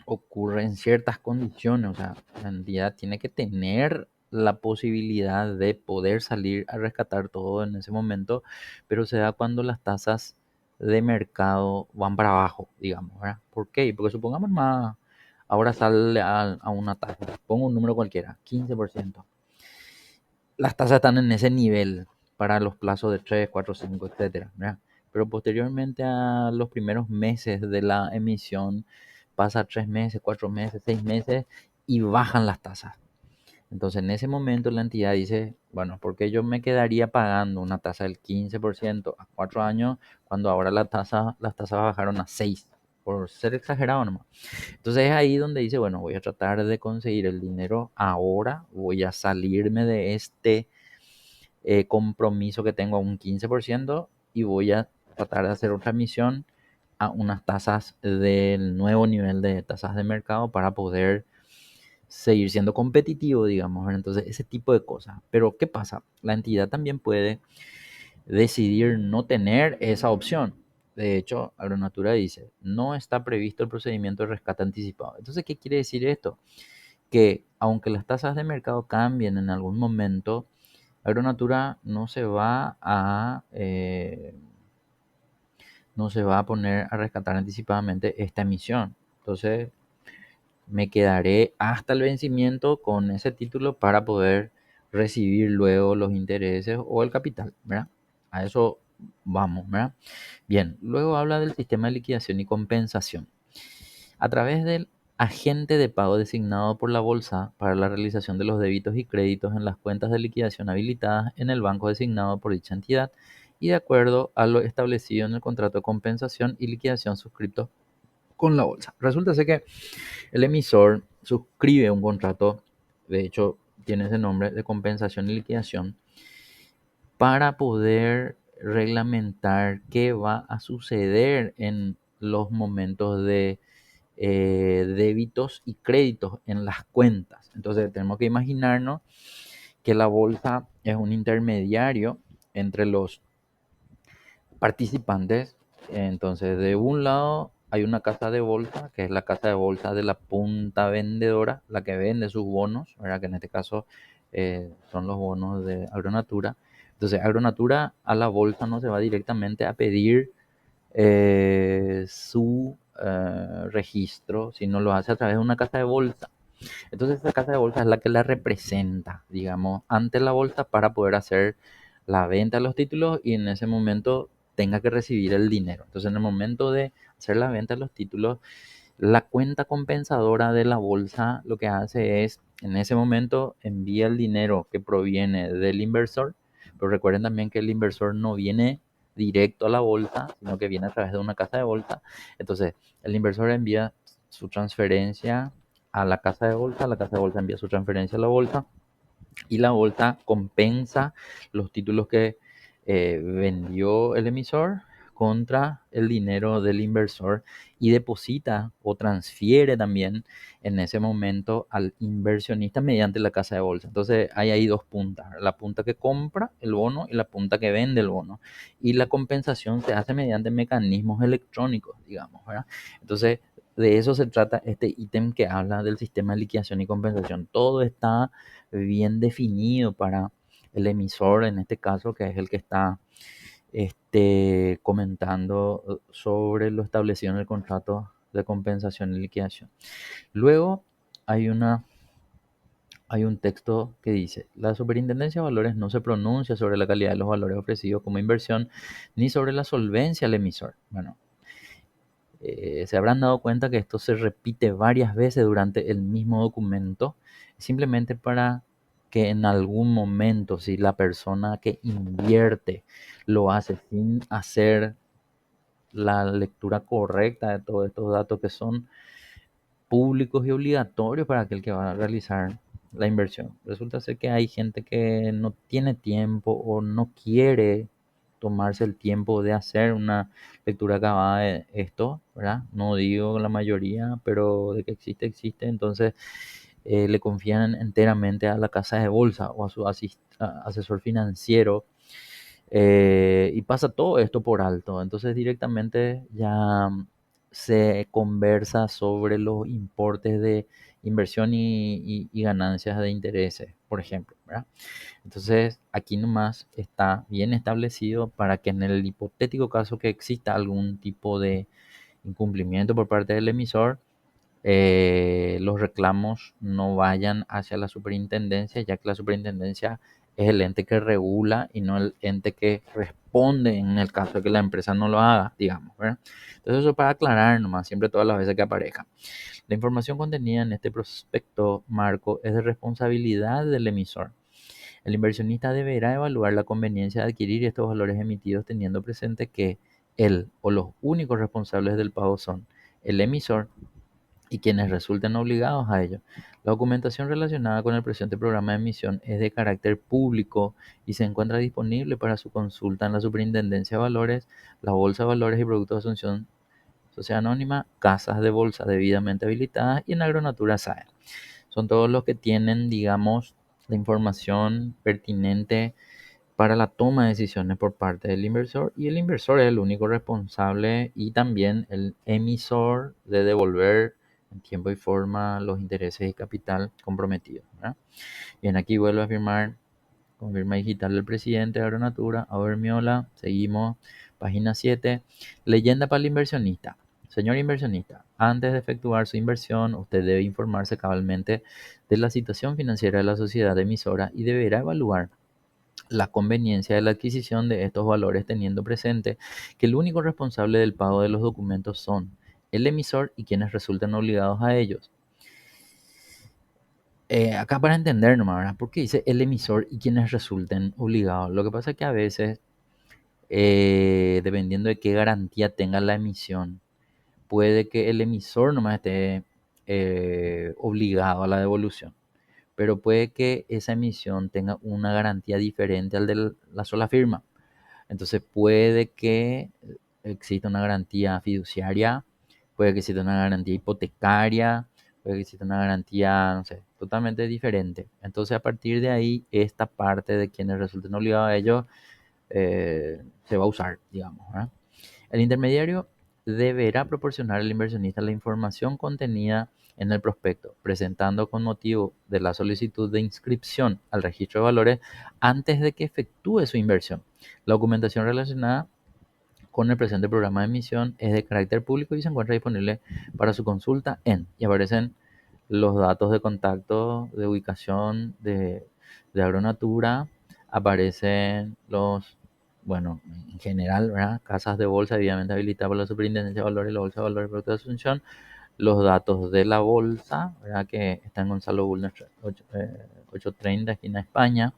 Speaker 1: ocurre en ciertas condiciones, o sea, la entidad tiene que tener la posibilidad de poder salir a rescatar todo en ese momento, pero se da cuando las tasas de mercado van para abajo, digamos, ¿verdad? ¿Por qué? Porque supongamos más, ahora sale a una tasa, pongo un número cualquiera, 15%. Las tasas están en ese nivel para los plazos de 3, 4, 5, etcétera, ¿verdad? Pero posteriormente a los primeros meses de la emisión, pasa 3 meses, 4 meses, 6 meses y bajan las tasas. Entonces en ese momento la entidad dice, bueno, ¿por qué yo me quedaría pagando una tasa del 15% a 4 años cuando ahora las tasas bajaron a 6? Por ser exagerado nomás. Entonces es ahí donde dice, bueno, voy a tratar de conseguir el dinero ahora, voy a salirme de este compromiso que tengo a un 15% y voy a tratar de hacer otra emisión a unas tasas del nuevo nivel de tasas de mercado para poder seguir siendo competitivo, digamos, ¿verdad? Entonces, ese tipo de cosas. Pero, ¿qué pasa? La entidad también puede decidir no tener esa opción. De hecho, Agronatura dice, no está previsto el procedimiento de rescate anticipado. Entonces, ¿qué quiere decir esto? Que aunque las tasas de mercado cambien en algún momento, Agronatura no se va a poner a rescatar anticipadamente esta emisión. Entonces, me quedaré hasta el vencimiento con ese título para poder recibir luego los intereses o el capital, ¿verdad? A eso vamos, ¿verdad? Bien, luego habla del sistema de liquidación y compensación. A través del agente de pago designado por la bolsa para la realización de los débitos y créditos en las cuentas de liquidación habilitadas en el banco designado por dicha entidad y de acuerdo a lo establecido en el contrato de compensación y liquidación suscrito con la bolsa. Resulta ser que el emisor suscribe un contrato, de hecho tiene ese nombre, de compensación y liquidación, para poder reglamentar qué va a suceder en los momentos de débitos y créditos en las cuentas. Entonces tenemos que imaginarnos que la bolsa es un intermediario entre los participantes. Entonces, de un lado hay una casa de bolsa, que es la casa de bolsa de la punta vendedora, la que vende sus bonos, ¿verdad? Que en este caso son los bonos de Agronatura. Entonces, Agronatura a la bolsa no se va directamente a pedir su registro, sino lo hace a través de una casa de bolsa. Entonces esa casa de bolsa es la que la representa, digamos, ante la bolsa para poder hacer la venta de los títulos y en ese momento tenga que recibir el dinero. Entonces en el momento de hacer la venta de los títulos, la cuenta compensadora de la bolsa lo que hace es, en ese momento, envía el dinero que proviene del inversor, pero recuerden también que el inversor no viene directo a la bolsa, sino que viene a través de una casa de bolsa. Entonces, el inversor envía su transferencia a la casa de bolsa envía su transferencia a la bolsa y la bolsa compensa los títulos que vendió el emisor contra el dinero del inversor y deposita o transfiere también en ese momento al inversionista mediante la casa de bolsa. Entonces hay ahí dos puntas, la punta que compra el bono y la punta que vende el bono. Y la compensación se hace mediante mecanismos electrónicos, digamos, ¿verdad? Entonces de eso se trata este ítem que habla del sistema de liquidación y compensación. Todo está bien definido para el emisor, en este caso, que es el que está comentando sobre lo establecido en el contrato de compensación y liquidación. Luego hay hay un texto que dice, la Superintendencia de Valores no se pronuncia sobre la calidad de los valores ofrecidos como inversión ni sobre la solvencia del emisor. Bueno, se habrán dado cuenta que esto se repite varias veces durante el mismo documento, simplemente para que en algún momento, si la persona que invierte lo hace sin hacer la lectura correcta de todos estos datos que son públicos y obligatorios para aquel que va a realizar la inversión. Resulta ser que hay gente que no tiene tiempo o no quiere tomarse el tiempo de hacer una lectura acabada de esto, ¿verdad? No digo la mayoría, pero de que existe, existe. Entonces le confían enteramente a la casa de bolsa o a su asesor financiero Y pasa todo esto por alto. Entonces directamente ya se conversa sobre los importes de inversión y ganancias de intereses, por ejemplo, ¿verdad? Entonces aquí nomás está bien establecido para que en el hipotético caso que exista algún tipo de incumplimiento por parte del emisor, los reclamos no vayan hacia la superintendencia, ya que la superintendencia es el ente que regula y no el ente que responde en el caso de que la empresa no lo haga, digamos, ¿verdad? Entonces eso para aclarar nomás, siempre todas las veces que aparezca. La información contenida en este prospecto marco es de responsabilidad del emisor. El inversionista deberá evaluar la conveniencia de adquirir estos valores emitidos teniendo presente que él o los únicos responsables del pago son el emisor y quienes resulten obligados a ello. La documentación relacionada con el presente programa de emisión es de carácter público y se encuentra disponible para su consulta en la Superintendencia de Valores, la Bolsa de Valores y Productos de Asunción Sociedad Anónima, casas de bolsa debidamente habilitadas y en Agronatura SAE. Son todos los que tienen, digamos, la información pertinente para la toma de decisiones por parte del inversor y el inversor es el único responsable y también el emisor de devolver en tiempo y forma los intereses y capital comprometidos, ¿verdad? Bien, aquí vuelvo a firmar con firma digital del presidente de Agronatura, Miola. Seguimos, página 7. Leyenda para el inversionista. Señor inversionista, antes de efectuar su inversión, usted debe informarse cabalmente de la situación financiera de la sociedad emisora y deberá evaluar la conveniencia de la adquisición de estos valores teniendo presente que el único responsable del pago de los documentos son el emisor y quienes resulten obligados a ellos. Acá para entender nomás, ¿verdad? ¿Por qué dice el emisor y quienes resulten obligados? Lo que pasa es que a veces, dependiendo de qué garantía tenga la emisión, puede que el emisor nomás esté obligado a la devolución, pero puede que esa emisión tenga una garantía diferente al de la sola firma. Entonces puede que exista una garantía fiduciaria, puede que exista una garantía hipotecaria, puede que exista una garantía, no sé, totalmente diferente. Entonces a partir de ahí, esta parte de quienes resulten obligados a ello se va a usar, digamos, ¿verdad? El intermediario deberá proporcionar al inversionista la información contenida en el prospecto, presentando con motivo de la solicitud de inscripción al registro de valores antes de que efectúe su inversión. La documentación relacionada con el presente programa de emisión es de carácter público y se encuentra disponible para su consulta y aparecen los datos de contacto, de ubicación de Agronatura, aparecen los, bueno, en general, ¿verdad? Casas de bolsa debidamente habilitadas por la Superintendencia de Valores y la Bolsa de Valores de Productos de Asunción, los datos de la bolsa, ¿verdad? Que está en Gonzalo Bulnes 830, esquina España,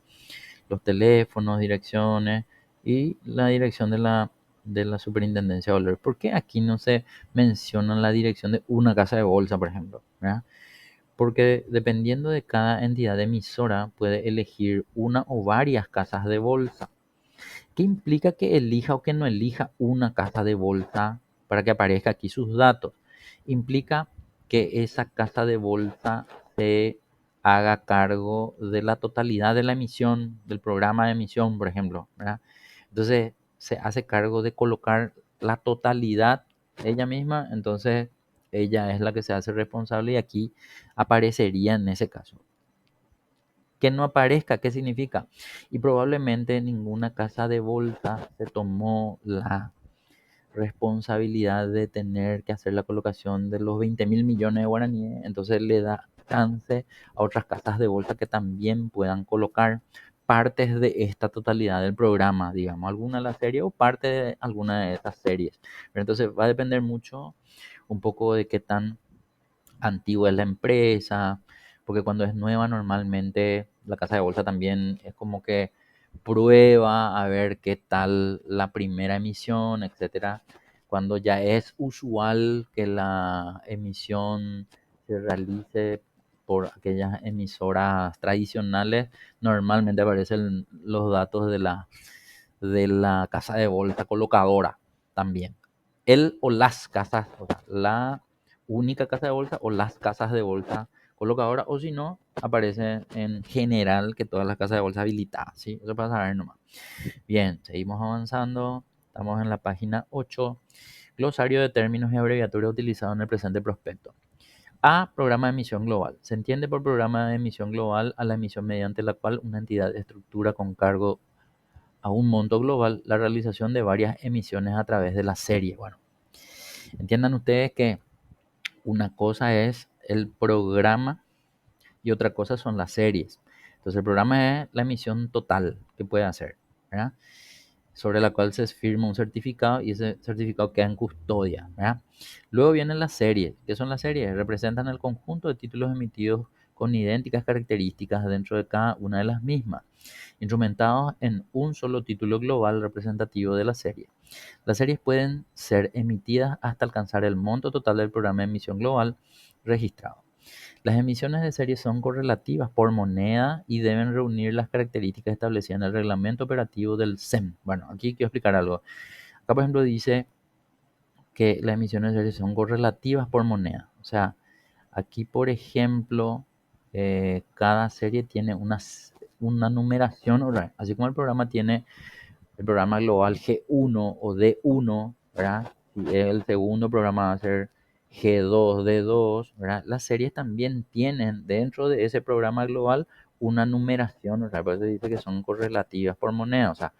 Speaker 1: los teléfonos, direcciones y la dirección de la Superintendencia de Valores. ¿Por qué aquí no se menciona la dirección de una casa de bolsa, por ejemplo? ¿Verdad? Porque dependiendo de cada entidad emisora puede elegir una o varias casas de bolsa. ¿Qué implica que elija o que no elija una casa de bolsa para que aparezca aquí sus datos? Implica que esa casa de bolsa se haga cargo de la totalidad de la emisión, del programa de emisión, por ejemplo, ¿verdad? Entonces se hace cargo de colocar la totalidad ella misma, entonces ella es la que se hace responsable y aquí aparecería en ese caso. Que no aparezca, ¿qué significa? Y probablemente ninguna casa de bolsa se tomó la responsabilidad de tener que hacer la colocación de los 20.000 millones de guaraníes, entonces le da chance a otras casas de bolsa que también puedan colocar partes de esta totalidad del programa, digamos, alguna de la serie o parte de alguna de estas series. Pero entonces va a depender mucho un poco de qué tan antigua es la empresa, porque cuando es nueva normalmente la casa de bolsa también es como que prueba a ver qué tal la primera emisión, etcétera. Cuando ya es usual que la emisión se realice por aquellas emisoras tradicionales, normalmente aparecen los datos de la casa de bolsa colocadora también. El o las casas, o sea, la única casa de bolsa o las casas de bolsa colocadora, o si no, aparece en general que todas las casas de bolsa habilitadas, ¿sí? Eso para saber nomás. Bien, seguimos avanzando. Estamos en la página 8. Glosario de términos y abreviaturas utilizados en el presente prospecto. A. Programa de emisión global. Se entiende por programa de emisión global a la emisión mediante la cual una entidad estructura con cargo a un monto global la realización de varias emisiones a través de la serie. Bueno, entiendan ustedes que una cosa es el programa y otra cosa son las series. Entonces el programa es la emisión total que puede hacer, ¿verdad? Sobre la cual se firma un certificado y ese certificado queda en custodia, ¿verdad? Luego vienen las series. ¿Qué son las series? Representan el conjunto de títulos emitidos con idénticas características dentro de cada una de las mismas, instrumentados en un solo título global representativo de la serie. Las series pueden ser emitidas hasta alcanzar el monto total del programa de emisión global registrado. Las emisiones de serie son correlativas por moneda y deben reunir las características establecidas en el reglamento operativo del SEM. Bueno, aquí quiero explicar algo. Acá, por ejemplo, dice que las emisiones de serie son correlativas por moneda. O sea, aquí, por ejemplo, cada serie tiene una numeración, ¿verdad? Así como el programa tiene el programa global G1 o D1, ¿verdad? Y el segundo programa va a ser G2, D2, ¿verdad? Las series también tienen dentro de ese programa global una numeración, ¿verdad? Por eso dice que son correlativas por moneda, o sea,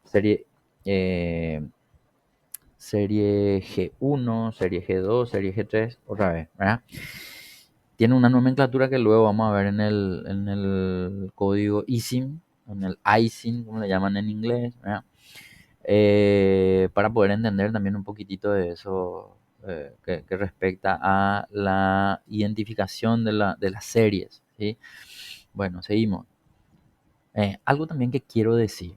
Speaker 1: serie, eh, serie G1, serie G2, serie G3, otra vez, ¿verdad? Tiene una nomenclatura que luego vamos a ver en el código ISIN, en el ISIN, como le llaman en inglés, ¿verdad? Para poder entender también un poquitito de eso que respecta a la identificación de las series, ¿sí? Bueno, seguimos. Algo también que quiero decir.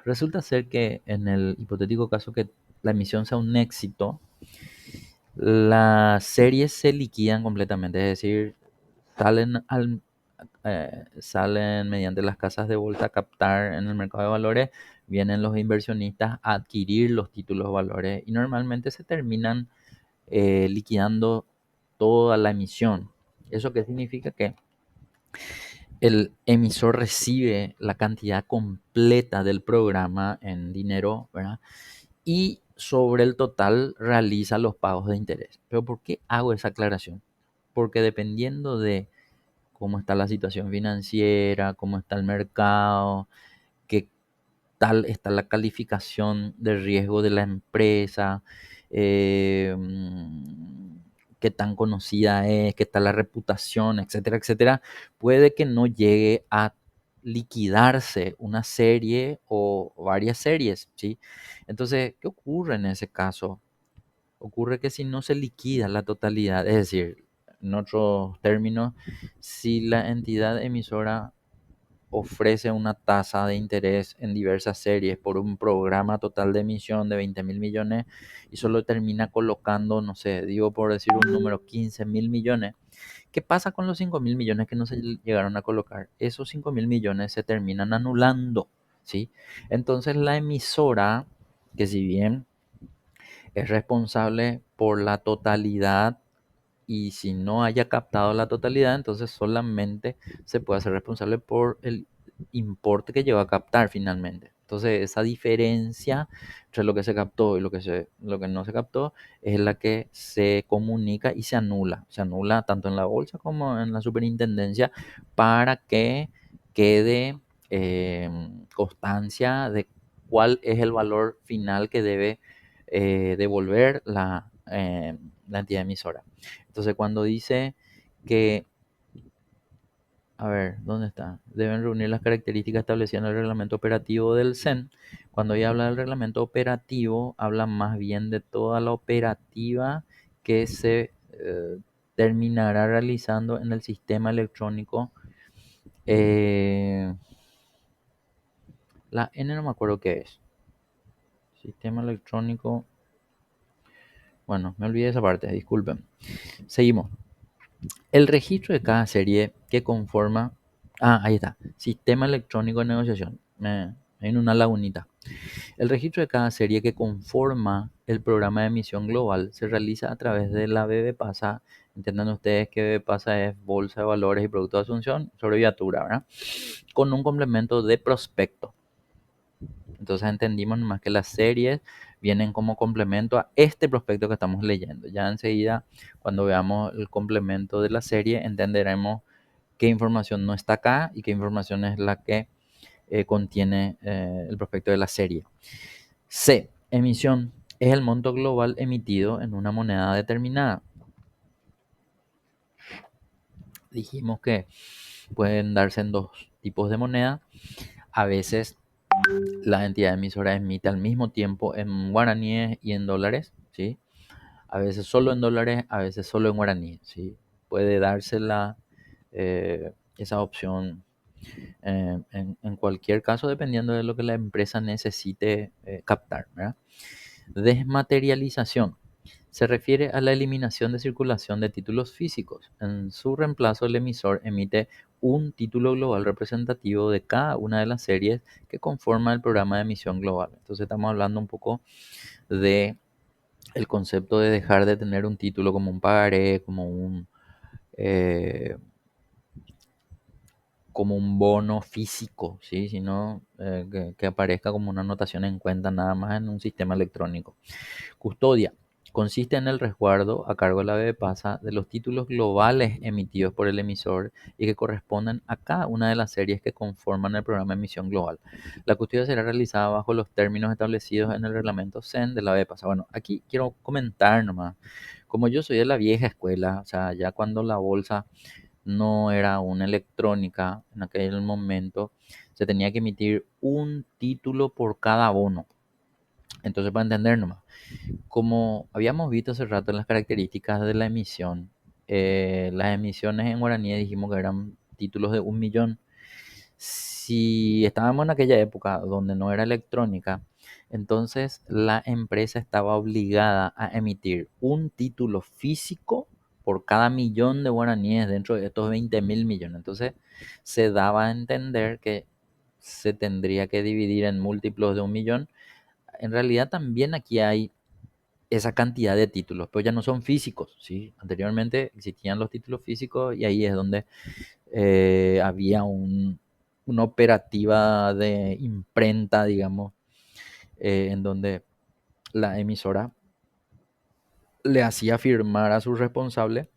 Speaker 1: Resulta ser que en el hipotético caso que la emisión sea un éxito, las series se liquidan completamente, es decir, salen mediante las casas de bolsa a captar en el mercado de valores, vienen los inversionistas a adquirir los títulos de valores y normalmente se terminan liquidando toda la emisión. ¿Eso qué significa? Que el emisor recibe la cantidad completa del programa en dinero, ¿verdad? Y sobre el total realiza los pagos de interés. ¿Pero por qué hago esa aclaración? Porque dependiendo de cómo está la situación financiera, cómo está el mercado, qué tal está la calificación de riesgo de la empresa, eh, qué tan conocida es, qué tal la reputación, etcétera, etcétera, puede que no llegue a liquidarse una serie o varias series, ¿sí? Entonces, ¿qué ocurre en ese caso? Ocurre que si no se liquida la totalidad, es decir, en otros términos, si la entidad emisora ofrece una tasa de interés en diversas series por un programa total de emisión de 20 mil millones y solo termina colocando, no sé, digo por decir un número, 15 mil millones, ¿qué pasa con los 5 mil millones que no se llegaron a colocar? Esos 5 mil millones se terminan anulando, ¿sí? Entonces la emisora, que si bien es responsable por la totalidad y si no haya captado la totalidad, entonces solamente se puede hacer responsable por el importe que llegó a captar finalmente. Entonces, esa diferencia entre lo que se captó y lo que no se captó es la que se comunica y se anula. Se anula tanto en la bolsa como en la superintendencia para que quede eh, constancia de cuál es el valor final que debe devolver la entidad emisora. Entonces, cuando dice que, a ver, ¿dónde está? Deben reunir las características establecidas en el reglamento operativo del CEN. Cuando ella habla del reglamento operativo, habla más bien de toda la operativa que se terminará realizando en el sistema electrónico. eh, la N no me acuerdo qué es. Sistema electrónico. Bueno, me olvidé esa parte, disculpen. Seguimos. El registro de cada serie que conforma. Ah, ahí está. Sistema electrónico de negociación. Hay una lagunita. El registro de cada serie que conforma el programa de emisión global se realiza a través de la BBPASA. Entiendan ustedes que BBPASA es Bolsa de Valores y Productos de Asunción, abreviatura, ¿verdad? Con un complemento de prospecto. Entonces entendimos nomás que las series vienen como complemento a este prospecto que estamos leyendo. Ya enseguida, cuando veamos el complemento de la serie, entenderemos qué información no está acá y qué información es la que contiene el prospecto de la serie. C. Emisión. Es el monto global emitido en una moneda determinada. Dijimos que pueden darse en dos tipos de moneda. A veces la entidad emisora emite al mismo tiempo en guaraníes y en dólares, ¿sí? A veces solo en dólares, a veces solo en guaraníes, ¿sí? Puede dársela esa opción en cualquier caso, dependiendo de lo que la empresa necesite captar, ¿verdad? Desmaterialización. Se refiere a la eliminación de circulación de títulos físicos. En su reemplazo, el emisor emite un título global representativo de cada una de las series que conforman el programa de emisión global. Entonces estamos hablando un poco de el concepto de dejar de tener un título como un pagaré, eh, como un bono físico, ¿sí? Sino que aparezca como una anotación en cuenta nada más en un sistema electrónico. Custodia. Consiste en el resguardo a cargo de la BBPASA de los títulos globales emitidos por el emisor y que corresponden a cada una de las series que conforman el programa de emisión global. La custodia será realizada bajo los términos establecidos en el reglamento CEN de la BBPASA. Bueno, aquí quiero comentar nomás. Como yo soy de la vieja escuela, o sea, ya cuando la bolsa no era una electrónica, en aquel momento se tenía que emitir un título por cada bono. Entonces, para entender nomás, como habíamos visto hace rato en las características de la emisión, las emisiones en guaraní dijimos que eran títulos de 1 millón. Si estábamos en aquella época donde no era electrónica, entonces la empresa estaba obligada a emitir un título físico por cada millón de guaraníes dentro de estos 20.000 millones. Entonces se daba a entender que se tendría que dividir en múltiplos de 1 millón. En realidad también aquí hay esa cantidad de títulos, pero ya no son físicos, ¿sí? Anteriormente existían los títulos físicos y ahí es donde había una operativa de imprenta, digamos, en donde la emisora le hacía firmar a su responsable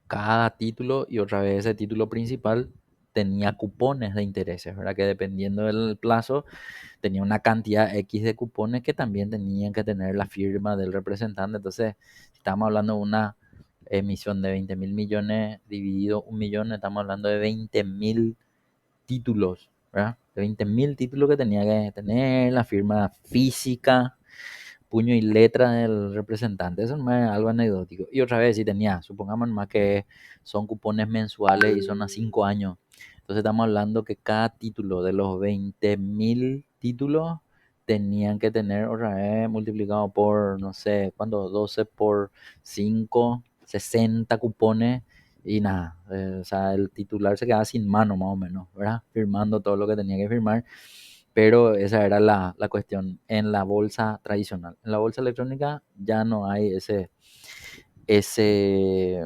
Speaker 1: cada título y otra vez ese título principal tenía cupones de intereses, ¿verdad? Que dependiendo del plazo tenía una cantidad X de cupones que también tenían que tener la firma del representante. Entonces, si estamos hablando de una emisión de 20.000 millones dividido 1 millón, estamos hablando de 20.000 títulos, ¿verdad? De 20.000 títulos que tenía que tener la firma física, puño y letra del representante. Eso no es algo anecdótico. Y otra vez, si tenía, supongamos más que son cupones mensuales y son a 5 años. Entonces estamos hablando que cada título de los 20.000 títulos tenían que tener otra vez multiplicado por, no sé, ¿cuánto? 12 por 5, 60 cupones y nada. O sea, el titular se quedaba sin mano más o menos, ¿verdad? Firmando todo lo que tenía que firmar, pero esa era la cuestión en la bolsa tradicional. En la bolsa electrónica ya no hay ese, ese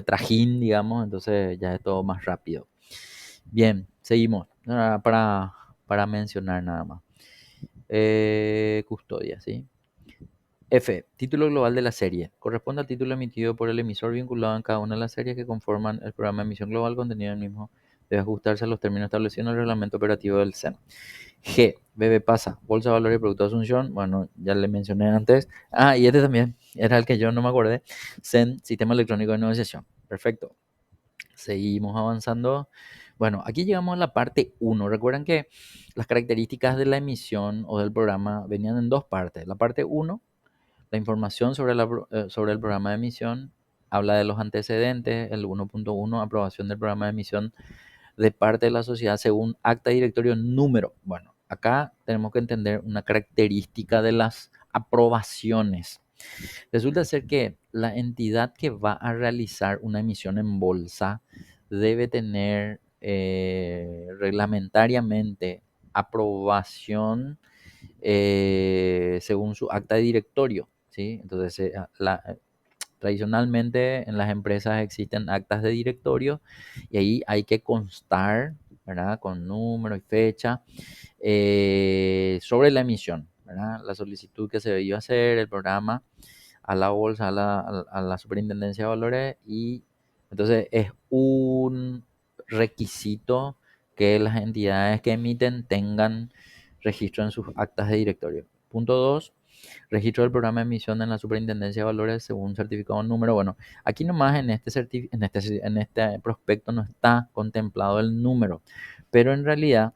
Speaker 1: trajín, digamos, entonces ya es todo más rápido. Bien, seguimos. Ahora para mencionar nada más. Custodia, ¿sí? F. Título global de la serie. Corresponde al título emitido por el emisor vinculado en cada una de las series que conforman el programa de emisión global. Contenido del mismo debe ajustarse a los términos establecidos en el reglamento operativo del CEN. G. BBPASA. Bolsa de Valores y Productos de Asunción. Bueno, ya le mencioné antes. Ah, y este también. Era el que yo no me acordé. CEN. Sistema Electrónico de Negociación. Perfecto. Seguimos avanzando. Bueno, aquí llegamos a la parte uno. Recuerden que las características de la emisión o del programa venían en dos partes. La parte uno, la información sobre el programa de emisión, habla de los antecedentes. El 1.1, aprobación del programa de emisión de parte de la sociedad según acta directorio número. Bueno, acá tenemos que entender una característica de las aprobaciones. Resulta ser que la entidad que va a realizar una emisión en bolsa debe tener reglamentariamente aprobación según su acta de directorio, ¿sí? Entonces, tradicionalmente en las empresas existen actas de directorio y ahí hay que constar, ¿verdad? Con número y fecha sobre la emisión, ¿verdad? La solicitud que se debió hacer, el programa a la bolsa, a la Superintendencia de Valores y entonces es un requisito que las entidades que emiten tengan registro en sus actas de directorio. Punto 2, registro del programa de emisión en la Superintendencia de Valores según certificado número. Bueno, aquí nomás en este prospecto no está contemplado el número, pero en realidad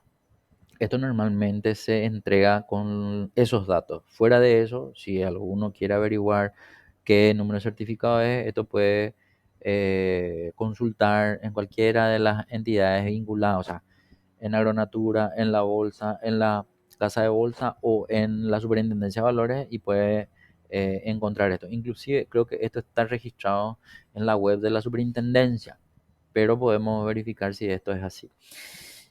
Speaker 1: esto normalmente se entrega con esos datos. Fuera de eso, si alguno quiere averiguar qué número de certificado es, esto puede consultar en cualquiera de las entidades vinculadas, o sea, en Agronatura, en la bolsa, en la casa de bolsa o en la Superintendencia de Valores y puede encontrar esto. Inclusive creo que esto está registrado en la web de la Superintendencia, pero podemos verificar si esto es así.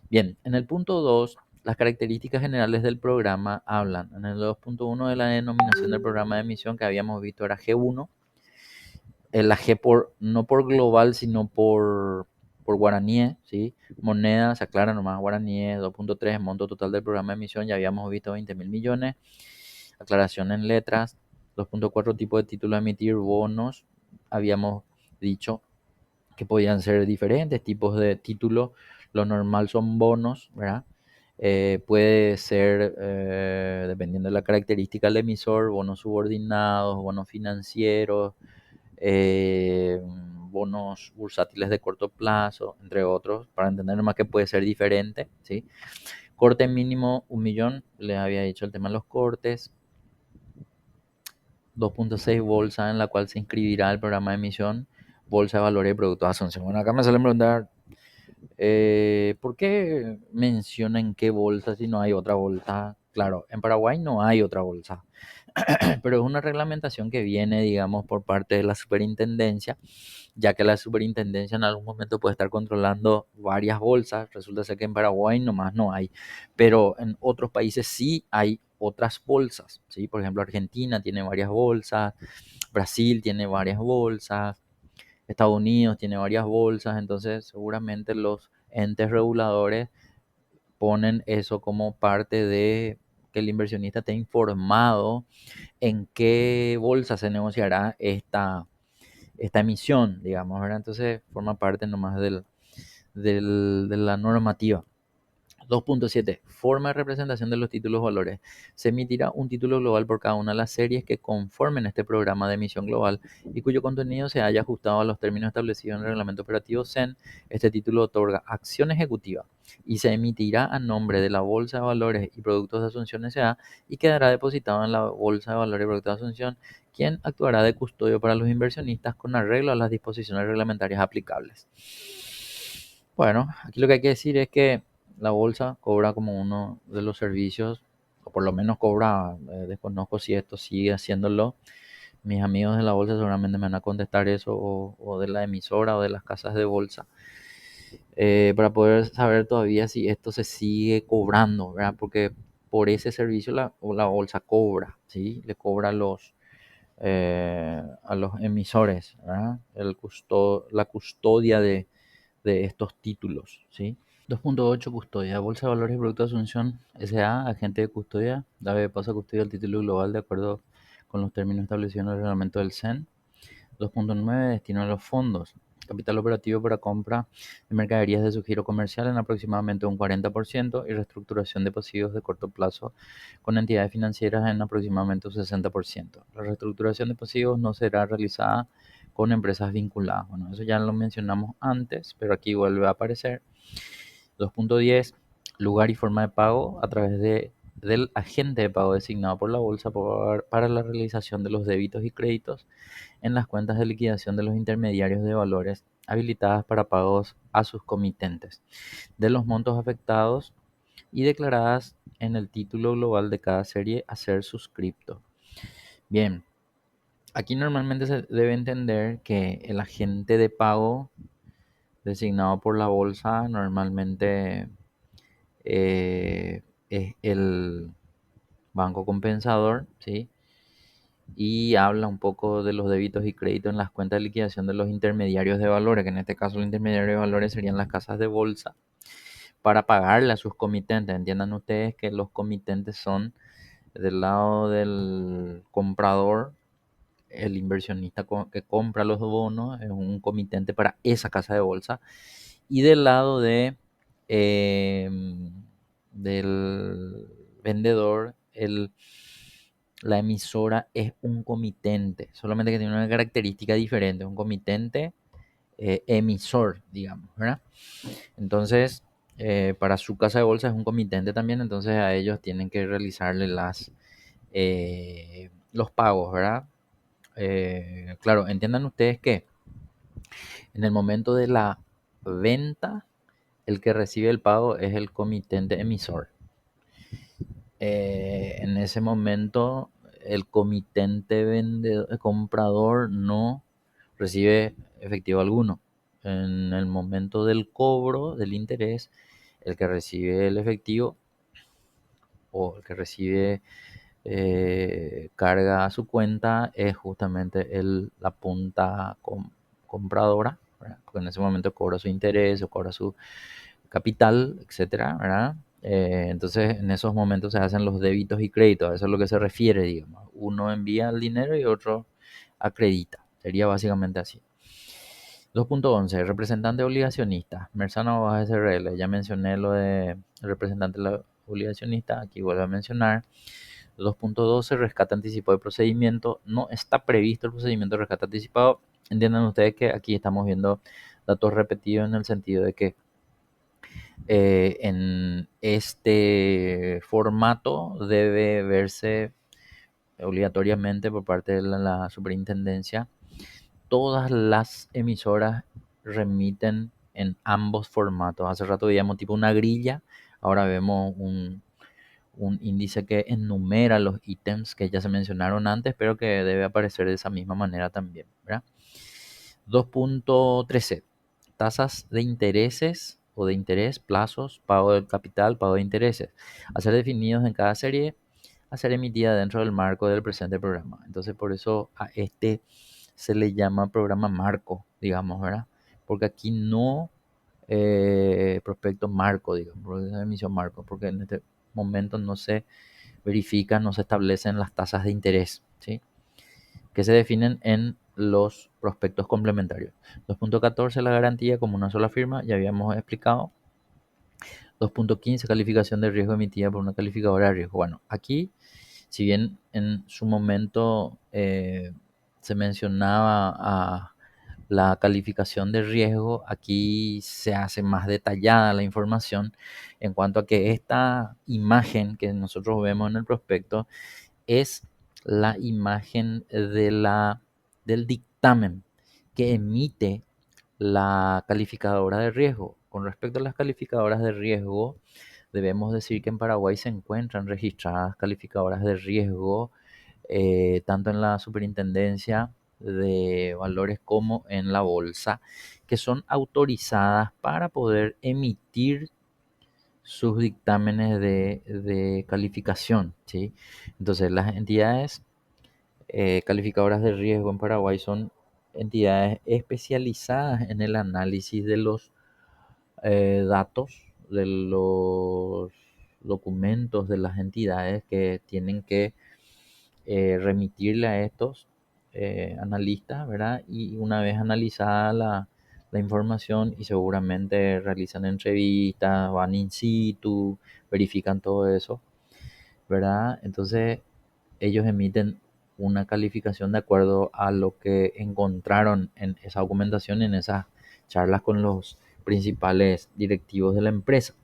Speaker 1: Bien, en el punto 2, las características generales del programa hablan. En el 2.1 de la denominación del programa de emisión que habíamos visto era G1, la G no por global, sino por guaraníes, ¿sí? Moneda, se aclara nomás, guaraníes, 2.3, monto total del programa de emisión, ya habíamos visto 20.000 millones. Aclaración en letras, 2.4, tipo de título a emitir, bonos, habíamos dicho que podían ser diferentes tipos de títulos. Lo normal son bonos, ¿verdad? Puede ser, dependiendo de la característica del emisor, bonos subordinados, bonos financieros, eh, bonos bursátiles de corto plazo, entre otros, para entender más que puede ser diferente, ¿sí? Corte mínimo 1 millón, les había dicho el tema de los cortes. 2.6, bolsa en la cual se inscribirá el programa de emisión, bolsa de valores y productos de Asunción. Bueno, acá me suelen preguntar, ¿por qué mencionan qué bolsa si no hay otra bolsa? Claro, en Paraguay no hay otra bolsa, pero es una reglamentación que viene, digamos, por parte de la superintendencia, ya que la superintendencia en algún momento puede estar controlando varias bolsas. Resulta ser que en Paraguay nomás no hay, pero en otros países sí hay otras bolsas, ¿sí? Por ejemplo, Argentina tiene varias bolsas, Brasil tiene varias bolsas, Estados Unidos tiene varias bolsas, entonces seguramente los entes reguladores ponen eso como parte de que el inversionista esté informado en qué bolsa se negociará esta emisión, digamos, ¿verdad? Entonces forma parte nomás de la normativa. 2.7. Forma de representación de los títulos valores. Se emitirá un título global por cada una de las series que conformen este programa de emisión global y cuyo contenido se haya ajustado a los términos establecidos en el reglamento operativo CEN. Este título otorga acción ejecutiva y se emitirá a nombre de la Bolsa de Valores y Productos de Asunción S.A. y quedará depositado en la Bolsa de Valores y Productos de Asunción, quien actuará de custodio para los inversionistas con arreglo a las disposiciones reglamentarias aplicables. Bueno, aquí lo que hay que decir es que la bolsa cobra como uno de los servicios, o por lo menos cobra, desconozco si esto sigue haciéndolo. Mis amigos de la bolsa seguramente me van a contestar eso, o de la emisora o de las casas de bolsa, para poder saber todavía si esto se sigue cobrando, ¿verdad? Porque por ese servicio la bolsa cobra, ¿sí? Le cobra a los emisores, ¿verdad? La custodia de estos títulos, ¿sí? 2.8, custodia. Bolsa de Valores y Productos de Asunción S.A., agente de custodia, da de paso a custodia del título global de acuerdo con los términos establecidos en el reglamento del CEN. 2.9, destino a los fondos. Capital operativo para compra de mercaderías de su giro comercial en aproximadamente un 40% y reestructuración de pasivos de corto plazo con entidades financieras en aproximadamente un 60%. La reestructuración de pasivos no será realizada con empresas vinculadas. Bueno, eso ya lo mencionamos antes, pero aquí vuelve a aparecer. 2.10, lugar y forma de pago a través del agente de pago designado por la bolsa para la realización de los débitos y créditos en las cuentas de liquidación de los intermediarios de valores habilitadas para pagos a sus comitentes, de los montos afectados y declaradas en el título global de cada serie a ser suscripto. Bien, aquí normalmente se debe entender que el agente de pago designado por la bolsa normalmente es el banco compensador, ¿sí? Y habla un poco de los débitos y créditos en las cuentas de liquidación de los intermediarios de valores, que en este caso los intermediarios de valores serían las casas de bolsa, para pagarle a sus comitentes. Entiendan ustedes que los comitentes son del lado del comprador, el inversionista que compra los bonos es un comitente para esa casa de bolsa, y del lado eh, del vendedor, la emisora es un comitente, solamente que tiene una característica diferente, un comitente emisor, digamos, ¿verdad? Entonces, para su casa de bolsa es un comitente también, entonces a ellos tienen que realizarle los pagos, ¿verdad? Claro, entiendan ustedes que en el momento de la venta, el que recibe el pago es el comitente emisor. En ese momento, el comitente comprador no recibe efectivo alguno. En el momento del cobro del interés, el que recibe el efectivo o el que recibe carga a su cuenta es justamente la punta compradora, ¿verdad? Porque en ese momento cobra su interés o cobra su capital, etcétera, ¿verdad? Entonces en esos momentos se hacen los débitos y créditos, a eso es lo que se refiere, digamos. Uno envía el dinero y otro acredita. Sería básicamente así. 2.11. Representante obligacionista. Mersana Hojas SRL. Ya mencioné lo de representante obligacionista. Aquí vuelvo a mencionar. 2.12. Rescate anticipado de procedimiento. No está previsto el procedimiento de rescate anticipado. Entiendan ustedes que aquí estamos viendo datos repetidos en el sentido de que en este formato debe verse obligatoriamente por parte de la superintendencia. Todas las emisoras remiten en ambos formatos. Hace rato veíamos tipo una grilla, ahora vemos un índice que enumera los ítems que ya se mencionaron antes, pero que debe aparecer de esa misma manera también, ¿verdad? 2.13. Tasas de intereses o de interés, plazos, pago del capital, pago de intereses, a ser definidos en cada serie, a ser emitida dentro del marco del presente programa. Entonces, por eso a este se le llama programa marco, digamos, ¿verdad? Porque aquí no prospecto marco, digamos, porque es emisión marco, porque en este momento no se verifican, no se establecen las tasas de interés, ¿sí? Que se definen en los prospectos complementarios. 2.14, la garantía como una sola firma, ya habíamos explicado. 2.15, calificación de riesgo emitida por una calificadora de riesgo. Bueno, aquí, si bien en su momento se mencionaba a la calificación de riesgo, aquí se hace más detallada la información en cuanto a que esta imagen que nosotros vemos en el prospecto es la imagen del dictamen que emite la calificadora de riesgo. Con respecto a las calificadoras de riesgo, debemos decir que en Paraguay se encuentran registradas calificadoras de riesgo tanto en la Superintendencia de Valores como en la Bolsa, que son autorizadas para poder emitir sus dictámenes de calificación, ¿sí? Entonces, las entidades calificadoras de riesgo en Paraguay son entidades especializadas en el análisis de los datos, de los documentos de las entidades que tienen que remitirle a estos analistas, ¿verdad? Y una vez analizada la información y seguramente realizan entrevistas, van in situ, verifican todo eso, ¿verdad? Entonces ellos emiten una calificación de acuerdo a lo que encontraron en esa documentación, en esas charlas con los principales directivos de la empresa.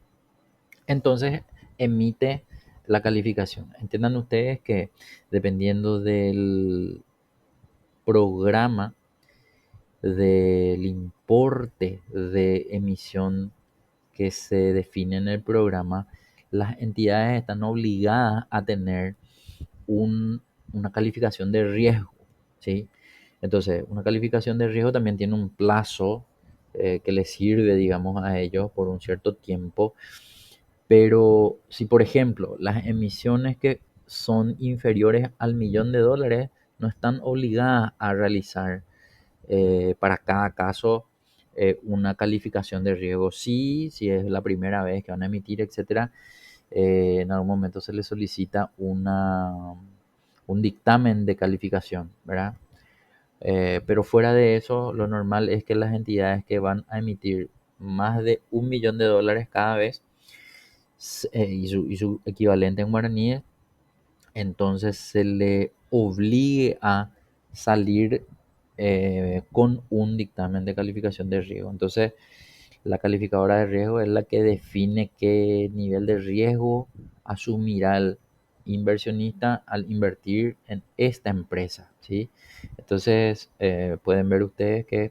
Speaker 1: Entonces emite la calificación. Entiendan ustedes que dependiendo del programa, del importe de emisión que se define en el programa, las entidades están obligadas a tener una calificación de riesgo, ¿sí? Entonces, una calificación de riesgo también tiene un plazo que les sirve, digamos, a ellos por un cierto tiempo, Pero si, por ejemplo, las emisiones que son inferiores al $1.000.000 no están obligadas a realizar para cada caso una calificación de riesgo. Sí, si es la primera vez que van a emitir, etcétera, en algún momento se les solicita un dictamen de calificación, ¿verdad? Pero fuera de eso, lo normal es que las entidades que van a emitir más de $1.000.000 cada vez y su equivalente en guaraníes, entonces se le obligue a salir con un dictamen de calificación de riesgo. Entonces, la calificadora de riesgo es la que define qué nivel de riesgo asumirá el inversionista al invertir en esta empresa, ¿sí? Entonces, pueden ver ustedes que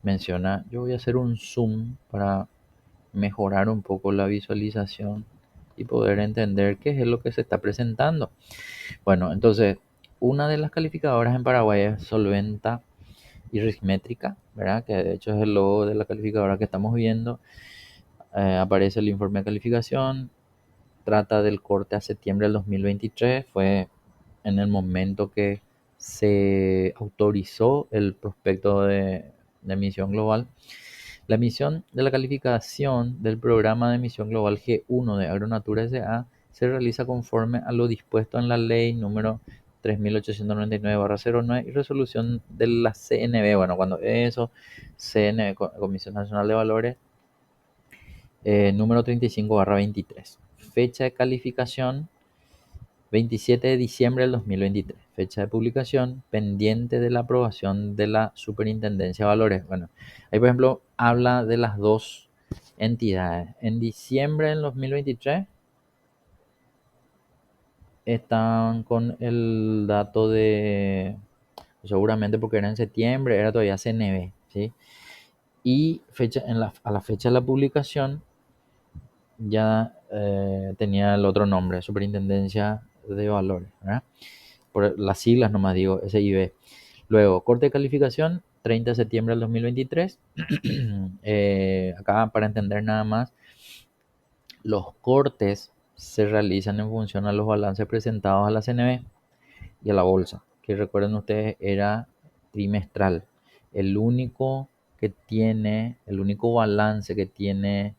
Speaker 1: menciona, yo voy a hacer un zoom para mejorar un poco la visualización y poder entender qué es lo que se está presentando. Bueno, entonces, una de las calificadoras en Paraguay es Solventa y Rismétrica, ¿verdad? Que de hecho es el logo de la calificadora que estamos viendo. Aparece el informe de calificación, trata del corte a septiembre del 2023, fue en el momento que se autorizó el prospecto de emisión global. La emisión de la calificación del programa de emisión global G1 de Agronatura S.A. se realiza conforme a lo dispuesto en la ley número 3899/09 y resolución de la CNV. Bueno, cuando eso, CNV, Comisión Nacional de Valores, número 35/23. Fecha de calificación 27 de diciembre del 2023. Fecha de publicación pendiente de la aprobación de la Superintendencia de Valores. Bueno, ahí por ejemplo habla de las dos entidades. En diciembre del 2023 están con el dato de, seguramente porque era en septiembre, era todavía CNB, ¿sí? Y a la fecha de la publicación ya tenía el otro nombre, Superintendencia de Valores, ¿verdad? Por las siglas nomás digo, SIB. Luego, corte de calificación, 30 de septiembre del 2023. Acá para entender nada más, los cortes se realizan en función a los balances presentados a la CNB y a la bolsa, que recuerden ustedes era trimestral. El único balance que tiene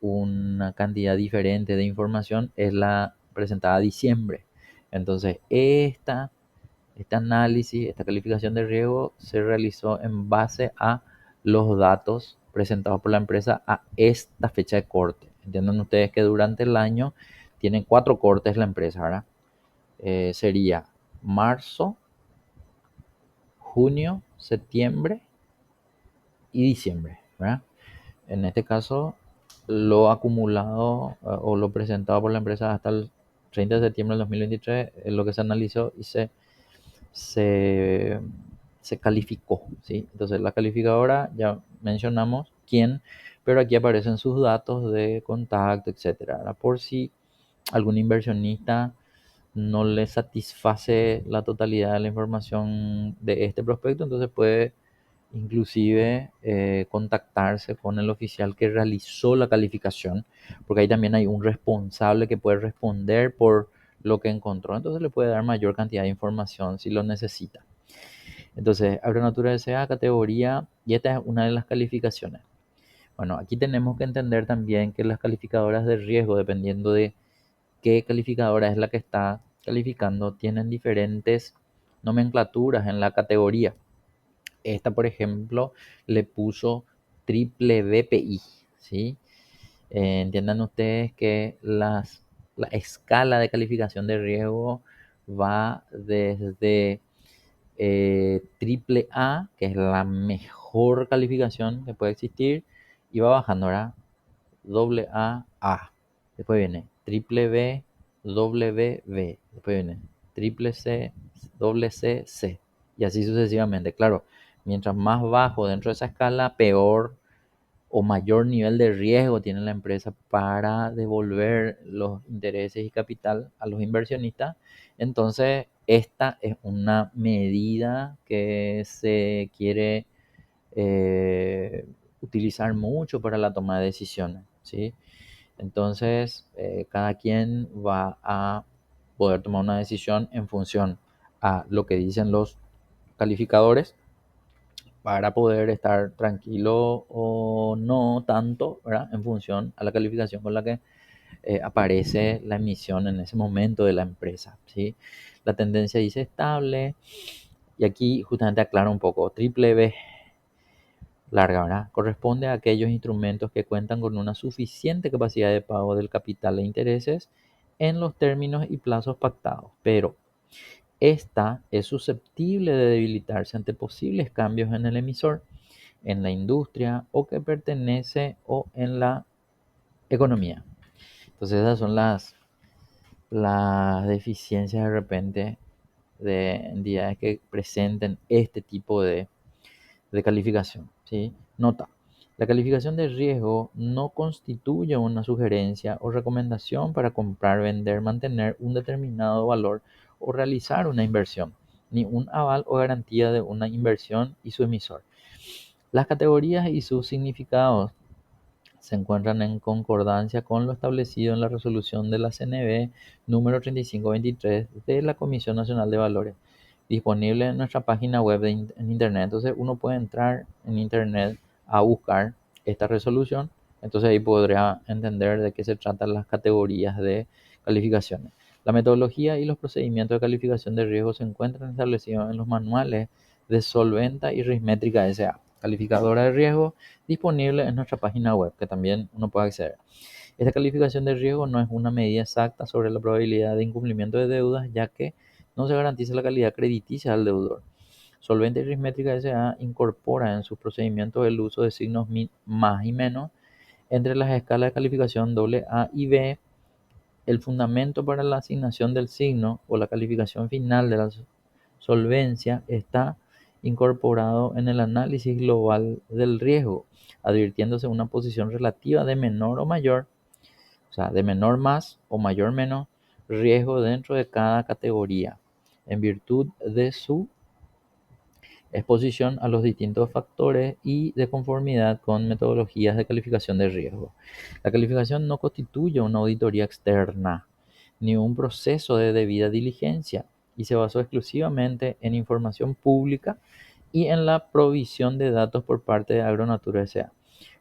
Speaker 1: una cantidad diferente de información es la presentada a diciembre. Entonces, este análisis, esta calificación de riesgo se realizó en base a los datos presentados por la empresa a esta fecha de corte. Entiendan ustedes que durante el año tienen 4 cortes la empresa, ¿verdad? Sería marzo, junio, septiembre y diciembre, ¿verdad? En este caso, lo acumulado o lo presentado por la empresa hasta el 30 de septiembre del 2023 es lo que se analizó y se, se calificó, ¿sí? Entonces, la calificadora, ya mencionamos quién, pero aquí aparecen sus datos de contacto, etcétera, ¿verdad? Por si algún inversionista no le satisface la totalidad de la información de este prospecto, entonces puede inclusive contactarse con el oficial que realizó la calificación, porque ahí también hay un responsable que puede responder por lo que encontró, entonces le puede dar mayor cantidad de información si lo necesita. Entonces, Agronatura S.A. categoría, y esta es una de las calificaciones. Bueno, aquí tenemos que entender también que las calificadoras de riesgo, dependiendo de qué calificadora es la que está calificando, tienen diferentes nomenclaturas en la categoría. Esta, por ejemplo, le puso triple BPI, ¿sí? Entiendan ustedes que la escala de calificación de riesgo va desde triple A, que es la mejor calificación que puede existir, y va bajando, ¿verdad? Doble A, A. Después viene triple B, doble B, B. Después viene triple C, doble C, C. Y así sucesivamente. Claro, mientras más bajo dentro de esa escala, peor o mayor nivel de riesgo tiene la empresa para devolver los intereses y capital a los inversionistas. Entonces, esta es una medida que se quiere utilizar mucho para la toma de decisiones, ¿sí? Entonces, cada quien va a poder tomar una decisión en función a lo que dicen los calificadores para poder estar tranquilo o no tanto, ¿verdad? En función a la calificación con la que aparece la emisión en ese momento de la empresa, ¿sí? La tendencia dice estable y aquí justamente aclara un poco, triple B larga, ¿verdad? Corresponde a aquellos instrumentos que cuentan con una suficiente capacidad de pago del capital e intereses en los términos y plazos pactados, pero esta es susceptible de debilitarse ante posibles cambios en el emisor, en la industria o que pertenece o en la economía. Entonces esas son las deficiencias de repente de entidades que presenten este tipo de calificación, ¿sí? Nota, la calificación de riesgo no constituye una sugerencia o recomendación para comprar, vender, mantener un determinado valor o realizar una inversión, ni un aval o garantía de una inversión y su emisor. Las categorías y sus significados se encuentran en concordancia con lo establecido en la resolución de la CNB número 3523 de la Comisión Nacional de Valores, disponible en nuestra página web en internet. Entonces uno puede entrar en internet a buscar esta resolución, entonces ahí podrá entender de qué se tratan las categorías de calificaciones. La metodología y los procedimientos de calificación de riesgo se encuentran establecidos en los manuales de Solventa y Rismétrica S.A., calificadora de riesgo, disponible en nuestra página web, que también uno puede acceder. Esta calificación de riesgo no es una medida exacta sobre la probabilidad de incumplimiento de deudas, ya que no se garantiza la calidad crediticia del deudor. Solvente y Rismétrica S.A. incorpora en sus procedimientos el uso de signos más y menos entre las escalas de calificación AA y B. El fundamento para la asignación del signo o la calificación final de la solvencia está incorporado en el análisis global del riesgo, advirtiéndose una posición relativa de menor o mayor, o sea, de menor más o mayor menos riesgo dentro de cada categoría, en virtud de su exposición a los distintos factores y de conformidad con metodologías de calificación de riesgo. La calificación no constituye una auditoría externa ni un proceso de debida diligencia y se basó exclusivamente en información pública y en la provisión de datos por parte de Agronatura S.A.,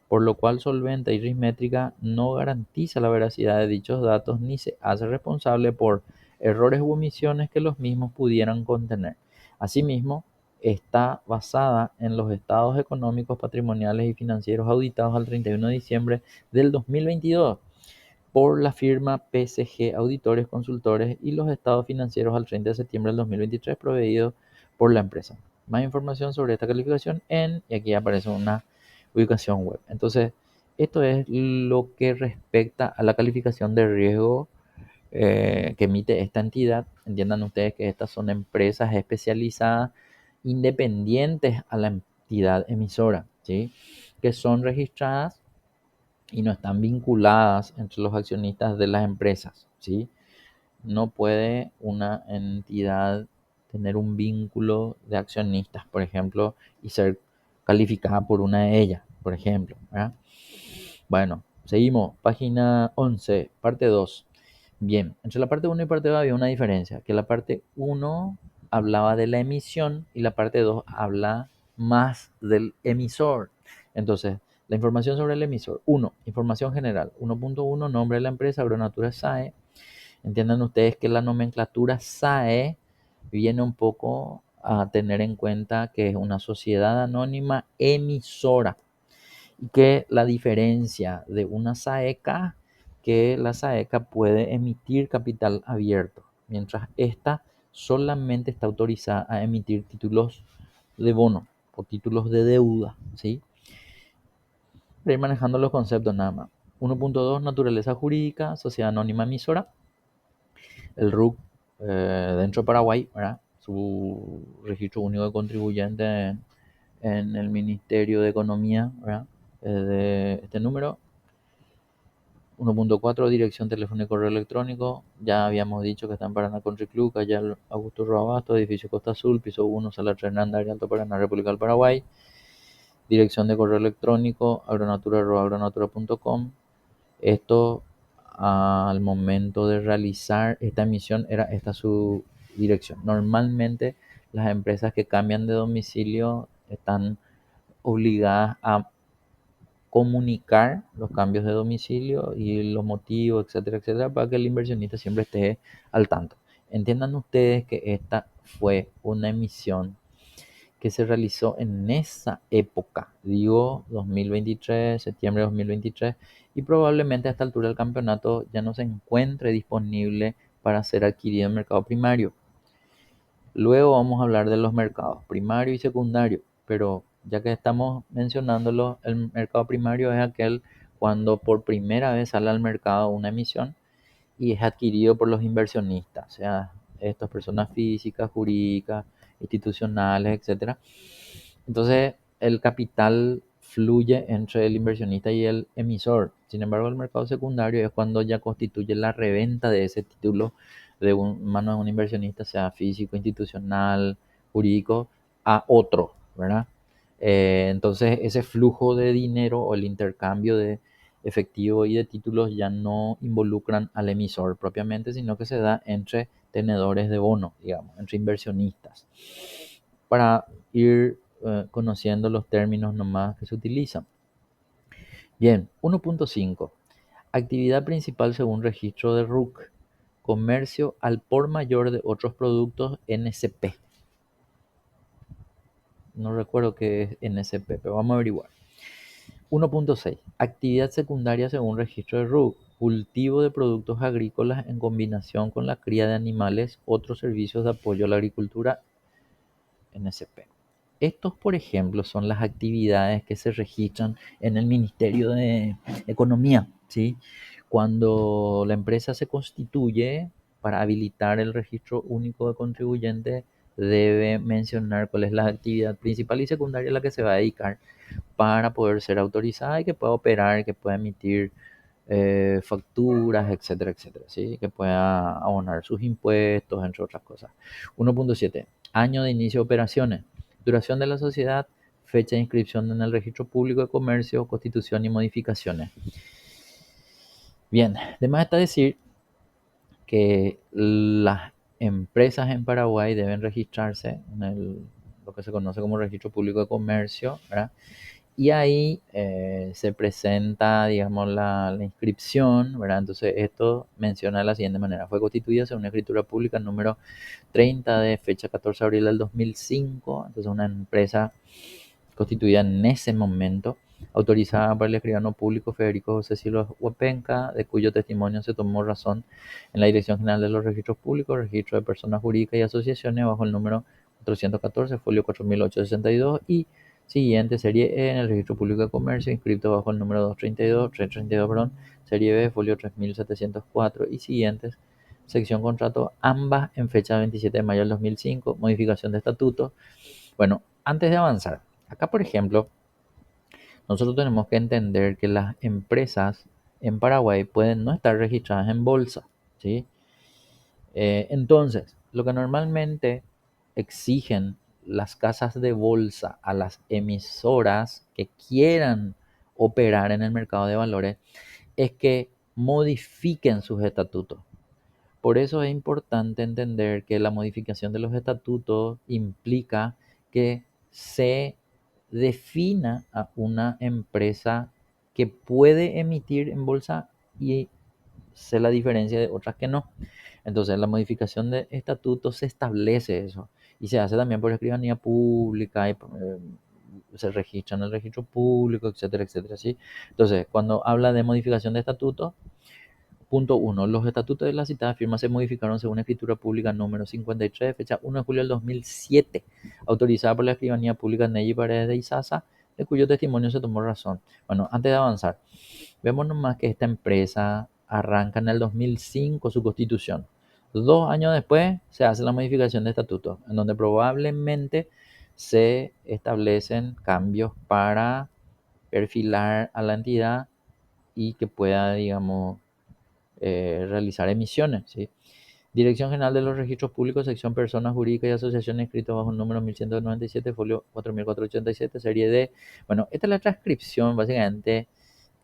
Speaker 1: por lo cual Solventa y Rismétrica no garantiza la veracidad de dichos datos ni se hace responsable por errores u omisiones que los mismos pudieran contener. Asimismo, está basada en los estados económicos, patrimoniales y financieros auditados al 31 de diciembre del 2022 por la firma PSG Auditores Consultores y los estados financieros al 30 de septiembre del 2023 proveídos por la empresa. Más información sobre esta calificación y aquí aparece una ubicación web. Entonces, esto es lo que respecta a la calificación de riesgo que emite esta entidad. Entiendan ustedes que estas son empresas especializadas independientes a la entidad emisora, ¿sí? Que son registradas y no están vinculadas entre los accionistas de las empresas, ¿sí? No puede una entidad tener un vínculo de accionistas, por ejemplo, y ser calificada por una de ellas, por ejemplo, ¿verdad? Bueno, seguimos. Página 11, parte 2. Bien, entre la parte 1 y parte 2 había una diferencia, que la parte 1 hablaba de la emisión y la parte 2 habla más del emisor. Entonces, la información sobre el emisor. 1. Información general. 1.1. Nombre de la empresa, Agronatura SAE. Entiendan ustedes que la nomenclatura SAE viene un poco a tener en cuenta que es una sociedad anónima emisora y que la diferencia de una SAECA, que la SAECA puede emitir capital abierto, mientras esta solamente está autorizada a emitir títulos de bono o títulos de deuda, ¿sí? Para ir manejando los conceptos nada más. 1.2, naturaleza jurídica, sociedad anónima emisora. El RUC dentro de Paraguay, ¿verdad? Su registro único de contribuyente en el Ministerio de Economía, ¿verdad? De este número. 1.4, dirección, teléfono y correo electrónico. Ya habíamos dicho que está en Paraná Country Club, allá Augusto Roabasto, edificio Costa Azul, piso 1, sala 3, Hernández, Alto Paraná, República del Paraguay. Dirección de correo electrónico, agronatura.com. Esto al momento de realizar esta emisión era esta su dirección. Normalmente las empresas que cambian de domicilio están obligadas a comunicar los cambios de domicilio y los motivos, etcétera, etcétera, para que el inversionista siempre esté al tanto. Entiendan ustedes que esta fue una emisión que se realizó en esa época, digo 2023, septiembre de 2023, y probablemente a esta altura del campeonato ya no se encuentre disponible para ser adquirido en mercado primario. Luego vamos a hablar de los mercados primario y secundario, pero ya que estamos mencionándolo, el mercado primario es aquel cuando por primera vez sale al mercado una emisión y es adquirido por los inversionistas, o sea, estas personas físicas, jurídicas, institucionales, etcétera. Entonces, el capital fluye entre el inversionista y el emisor. Sin embargo, el mercado secundario es cuando ya constituye la reventa de ese título de mano de un inversionista, sea físico, institucional, jurídico, a otro, ¿verdad? Entonces, ese flujo de dinero o el intercambio de efectivo y de títulos ya no involucran al emisor propiamente, sino que se da entre tenedores de bono, digamos, entre inversionistas. Para ir conociendo los términos nomás que se utilizan. Bien, 1.5. Actividad principal según registro de RUC. Comercio al por mayor de otros productos NSP. No recuerdo qué es NSP, pero vamos a averiguar. 1.6. Actividad secundaria según registro de RUC. Cultivo de productos agrícolas en combinación con la cría de animales, otros servicios de apoyo a la agricultura NSP. Estos, por ejemplo, son las actividades que se registran en el Ministerio de Economía, ¿sí? Cuando la empresa se constituye para habilitar el registro único de contribuyentes, debe mencionar cuál es la actividad principal y secundaria a la que se va a dedicar para poder ser autorizada y que pueda operar, que pueda emitir facturas, etcétera, etcétera, ¿sí? Que pueda abonar sus impuestos, entre otras cosas. 1.7. Año de inicio de operaciones. Duración de la sociedad, fecha de inscripción en el registro público de comercio, constitución y modificaciones. Bien, además está decir que las empresas en Paraguay deben registrarse en lo que se conoce como registro público de comercio, ¿verdad? Y ahí se presenta, digamos, la inscripción, ¿verdad? Entonces esto menciona de la siguiente manera. Fue constituida según una escritura pública número 30 de fecha 14 de abril del 2005. Entonces una empresa constituida en ese momento, autorizada por el escribano público Federico José Silva Huepenca, de cuyo testimonio se tomó razón en la Dirección General de los Registros Públicos, Registro de Personas Jurídicas y Asociaciones, bajo el número 414, folio 4862 y siguiente, serie E, en el Registro Público de Comercio, inscrito bajo el número 332, perdón, serie B, folio 3704 y siguientes, sección contrato, ambas en fecha 27 de mayo del 2005, modificación de estatuto. Bueno, antes de avanzar, acá por ejemplo, nosotros tenemos que entender que las empresas en Paraguay pueden no estar registradas en bolsa, ¿sí? Entonces, lo que normalmente exigen las casas de bolsa a las emisoras que quieran operar en el mercado de valores es que modifiquen sus estatutos. Por eso es importante entender que la modificación de los estatutos implica que se defina a una empresa que puede emitir en bolsa y se la diferencia de otras que no. Entonces, la modificación de estatutos se establece eso y se hace también por escribanía pública y se registra en el registro público, etcétera, etcétera, ¿sí? Entonces, cuando habla de modificación de estatutos, punto 1. Los estatutos de la citada firma se modificaron según escritura pública número 53, fecha 1 de julio del 2007, autorizada por la escribanía pública Neyi Paredes de Izaza, de cuyo testimonio se tomó razón. Bueno, antes de avanzar, vemos nomás que esta empresa arranca en el 2005 su constitución. 2 años después se hace la modificación de estatuto, en donde probablemente se establecen cambios para perfilar a la entidad y que pueda, digamos, realizar emisiones, ¿sí? Dirección General de los Registros Públicos, sección Personas Jurídicas y Asociaciones, escrito bajo el número 1197, folio 4487, serie D. Bueno, esta es la transcripción básicamente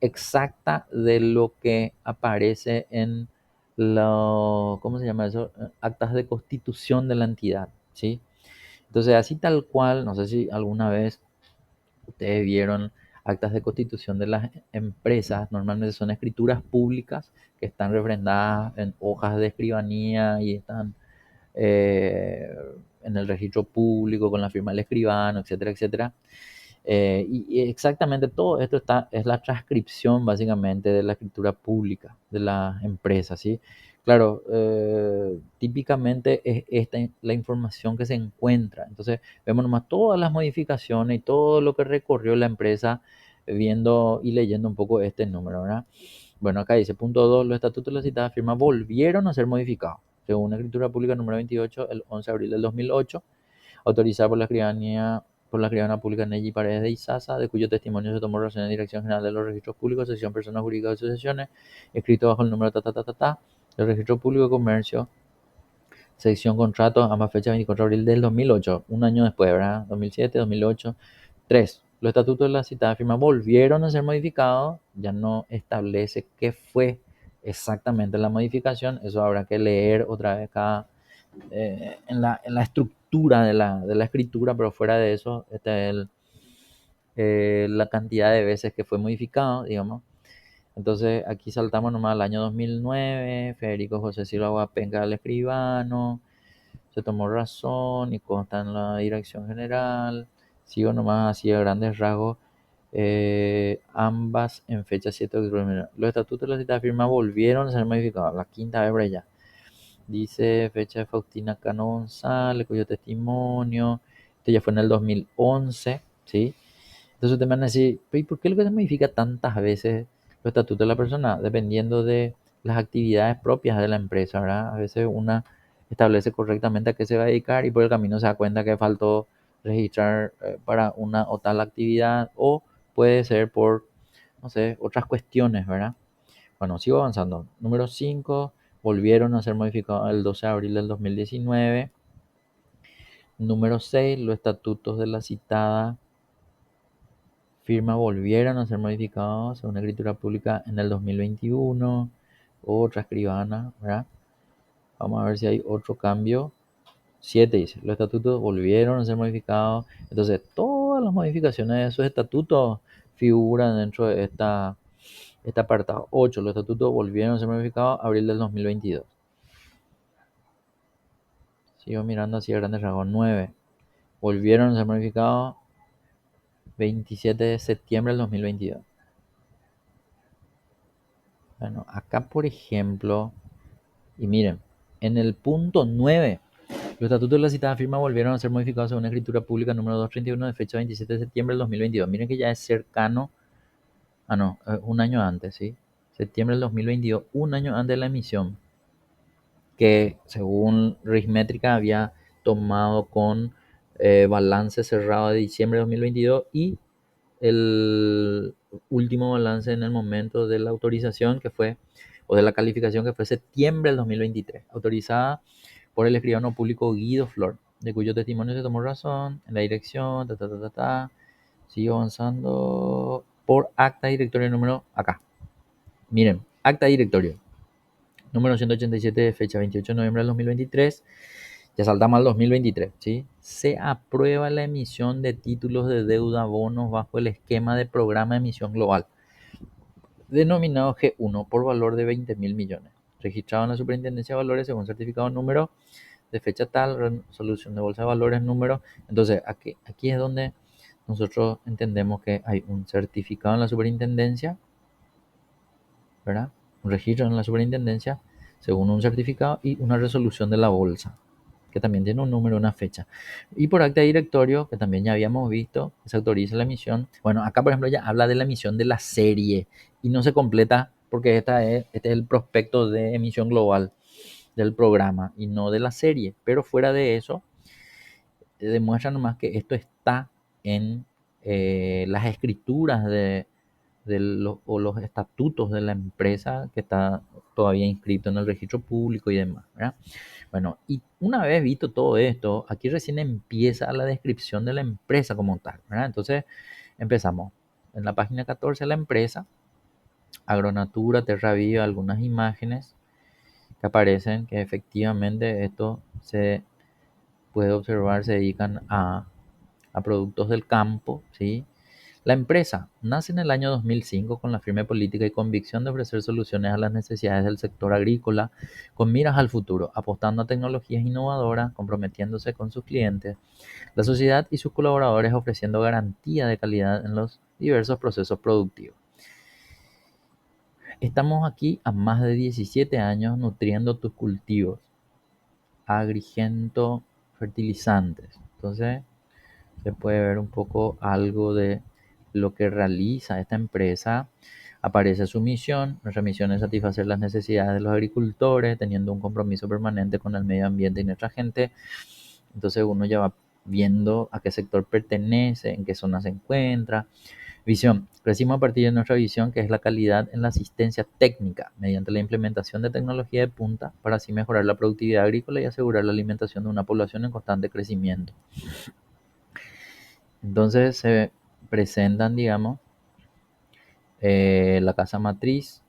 Speaker 1: exacta de lo que aparece en ¿cómo se llama eso? Actas de constitución de la entidad, ¿sí? Entonces, así tal cual, no sé si alguna vez ustedes vieron actas de constitución de las empresas, normalmente son escrituras públicas que están refrendadas en hojas de escribanía y están eh, en el registro público con la firma del escribano, etcétera, etcétera. Y exactamente todo esto es la transcripción básicamente de la escritura pública de la empresa, ¿sí? Claro, típicamente es esta la información que se encuentra. Entonces, vemos nomás todas las modificaciones y todo lo que recorrió la empresa viendo y leyendo un poco este número, ¿verdad? Bueno, acá dice, punto 2, los estatutos de la citada firma volvieron a ser modificados, según la escritura pública número 28, el 11 de abril del 2008, autorizada por la escribana pública Neji Paredes de Izaza, de cuyo testimonio se tomó relación en Dirección General de los Registros Públicos, sección Personas Jurídicas y Asociaciones, escrito bajo el número del Registro Público de Comercio, sección Contratos, ambas fechas 24 de abril del 2008, un año después, ¿verdad? 2007, 2008. 3. Los estatutos de la citada firma volvieron a ser modificados, ya no establece qué fue exactamente la modificación, eso habrá que leer otra vez en la estructura de la escritura, pero fuera de eso, esta es la cantidad de veces que fue modificado, digamos. Entonces aquí saltamos nomás al año 2009, Federico José Silva Guapenca del escribano, se tomó razón y consta en la dirección general. Sigo nomás así a grandes rasgos, ambas en fecha 7 de octubre. Los estatutos de la citada firma volvieron a ser modificados, la quinta vez por allá. Dice fecha de Faustina Cano González, cuyo testimonio, esto ya fue en el 2011, ¿sí? Entonces ustedes me van a decir, ¿y por qué lo que se modifica tantas veces los estatutos de la persona? Dependiendo de las actividades propias de la empresa, ¿verdad? A veces una establece correctamente a qué se va a dedicar y por el camino se da cuenta que faltó registrar para una o tal actividad o puede ser por, no sé, otras cuestiones, ¿verdad? Bueno, sigo avanzando. Número 5 volvieron a ser modificados el 12 de abril del 2019. Número 6 los estatutos de la citada firma volvieron a ser modificados según la escritura pública en el 2021. Otra escribana, ¿verdad? Vamos a ver si hay otro cambio. 7 dice, los estatutos volvieron a ser modificados. Entonces, todas las modificaciones de esos estatutos figuran dentro de este apartado. 8, los estatutos volvieron a ser modificados abril del 2022. Sigo mirando así a grandes rasgos. 9, volvieron a ser modificados 27 de septiembre del 2022. Bueno, acá por ejemplo, y miren, en el punto 9, los estatutos de la citada firma volvieron a ser modificados según la escritura pública número 231 de fecha 27 de septiembre del 2022. Miren que ya es cercano, no, un año antes, ¿sí? Septiembre del 2022, un año antes de la emisión, que según Ritmétrica había tomado con balance cerrado de diciembre de 2022 y el último balance en el momento de la autorización que fue, o de la calificación que fue septiembre del 2023, autorizada por el escribano público Guido Flor, de cuyo testimonio se tomó razón en la dirección, sigo avanzando por acta directorio número, acá, miren, acta directorio número 187 de fecha 28 de noviembre del 2023, ya saltamos al 2023, ¿sí? Se aprueba la emisión de títulos de deuda bonos bajo el esquema de programa de emisión global, denominado G1 por valor de 20.000 millones, registrado en la Superintendencia de Valores según certificado número de fecha tal, resolución de bolsa de valores número. Entonces, aquí es donde nosotros entendemos que hay un certificado en la superintendencia, ¿verdad? Un registro en la superintendencia según un certificado y una resolución de la bolsa, que también tiene un número, una fecha. Y por acta de directorio, que también ya habíamos visto, se autoriza la emisión. Bueno, acá por ejemplo ya habla de la emisión de la serie y no se completa porque este es el prospecto de emisión global del programa y no de la serie. Pero fuera de eso, demuestra nomás que esto está en las escrituras o los estatutos de la empresa que está todavía inscrito en el registro público y demás, ¿verdad? Bueno, y una vez visto todo esto, aquí recién empieza la descripción de la empresa como tal, ¿verdad? Entonces empezamos en la página 14 de la empresa, Agronatura, Terraviva, algunas imágenes que aparecen que efectivamente esto se puede observar, se dedican a productos del campo, ¿sí? La empresa nace en el año 2005 con la firme política y convicción de ofrecer soluciones a las necesidades del sector agrícola con miras al futuro, apostando a tecnologías innovadoras, comprometiéndose con sus clientes, la sociedad y sus colaboradores, ofreciendo garantía de calidad en los diversos procesos productivos. Estamos aquí a más de 17 años nutriendo tus cultivos, Agrigento Fertilizantes. Entonces, se puede ver un poco algo de lo que realiza esta empresa. Aparece su misión. Nuestra misión es satisfacer las necesidades de los agricultores, teniendo un compromiso permanente con el medio ambiente y nuestra gente. Entonces uno ya va viendo a qué sector pertenece, en qué zona se encuentra. Visión. Crecimos a partir de nuestra visión, que es la calidad en la asistencia técnica, mediante la implementación de tecnología de punta, para así mejorar la productividad agrícola y asegurar la alimentación de una población en constante crecimiento. Entonces se presentan, digamos, la casa matriz,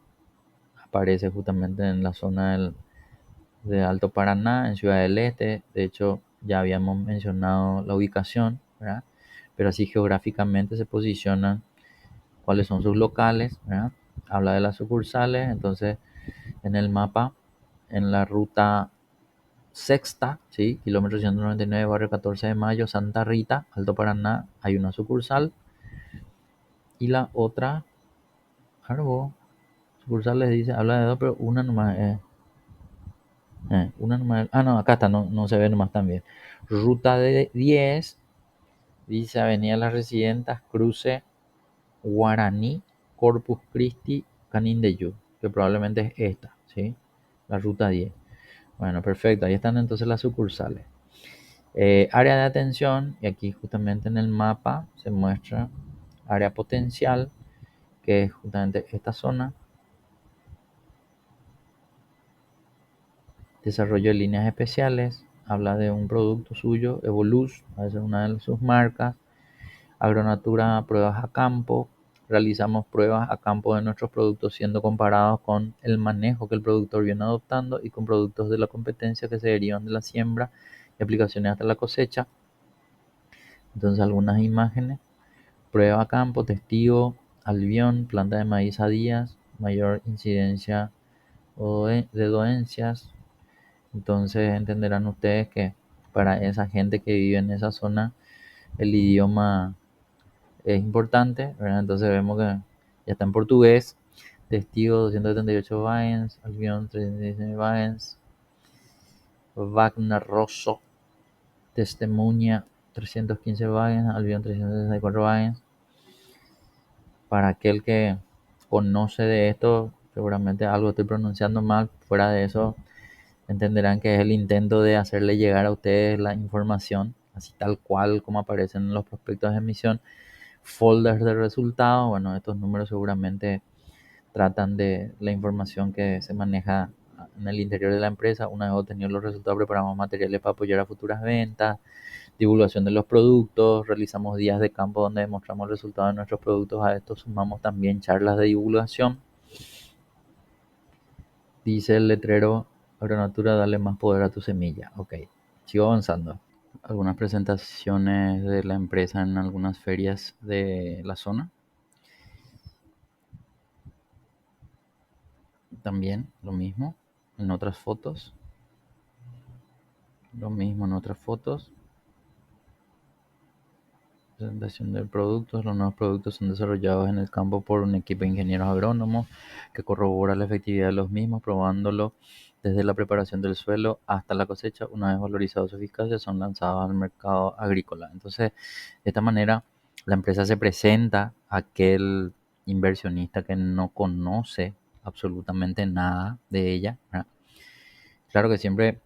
Speaker 1: aparece justamente en la zona de Alto Paraná, en Ciudad del Este. De hecho, ya habíamos mencionado la ubicación, ¿verdad? Pero así geográficamente se posicionan cuáles son sus locales, ¿verdad? Habla de las sucursales. Entonces en el mapa, en la ruta sexta, ¿sí? Kilómetro 199, barrio 14 de Mayo, Santa Rita, Alto Paraná, hay una sucursal. Y la otra, claro, sucursales dice, habla de dos, pero una nomás es. Una nomás no, acá está, no, no se ve nomás también. Ruta de 10, dice Avenida Las Residentas, cruce Guaraní, Corpus Christi, Canindeyú, que probablemente es esta, ¿sí? La ruta 10. Bueno, perfecto, ahí están entonces las sucursales. Área de atención, y aquí justamente en el mapa se muestra área potencial, que es justamente esta zona. Desarrollo de líneas especiales, habla de un producto suyo, Evolus, a veces una de sus marcas. Agronatura, pruebas a campo. Realizamos pruebas a campo de nuestros productos siendo comparados con el manejo que el productor viene adoptando y con productos de la competencia que se derivan de la siembra y aplicaciones hasta la cosecha. Entonces algunas imágenes. Prueba a campo, testigo, albión, planta de maíz a días, mayor incidencia de doencias. Entonces entenderán ustedes que para esa gente que vive en esa zona el idioma es importante, ¿verdad? Entonces vemos que ya está en portugués. Testigo 278 Baens, Albión 319 Baens, Wagner Rosso, Testemunha 315 Baens, Albión 364 Baens. Para aquel que conoce de esto, seguramente algo estoy pronunciando mal. Fuera de eso, entenderán que es el intento de hacerle llegar a ustedes la información, así tal cual como aparecen en los prospectos de emisión, folders de resultados. Bueno, estos números seguramente tratan de la información que se maneja en el interior de la empresa. Una vez obtenidos los resultados, preparamos materiales para apoyar a futuras ventas, divulgación de los productos, realizamos días de campo donde demostramos el resultado de nuestros productos. A esto sumamos también charlas de divulgación. Dice el letrero, Agronatura, dale más poder a tu semilla. Ok, sigo avanzando. Algunas presentaciones de la empresa en algunas ferias de la zona. También lo mismo en otras fotos. Lo mismo en otras fotos. Presentación de productos. Los nuevos productos son desarrollados en el campo por un equipo de ingenieros agrónomos que corrobora la efectividad de los mismos, probándolo desde la preparación del suelo hasta la cosecha. Una vez valorizado su eficacia, son lanzados al mercado agrícola. Entonces, de esta manera, la empresa se presenta a aquel inversionista que no conoce absolutamente nada de ella, ¿verdad? Claro que siempre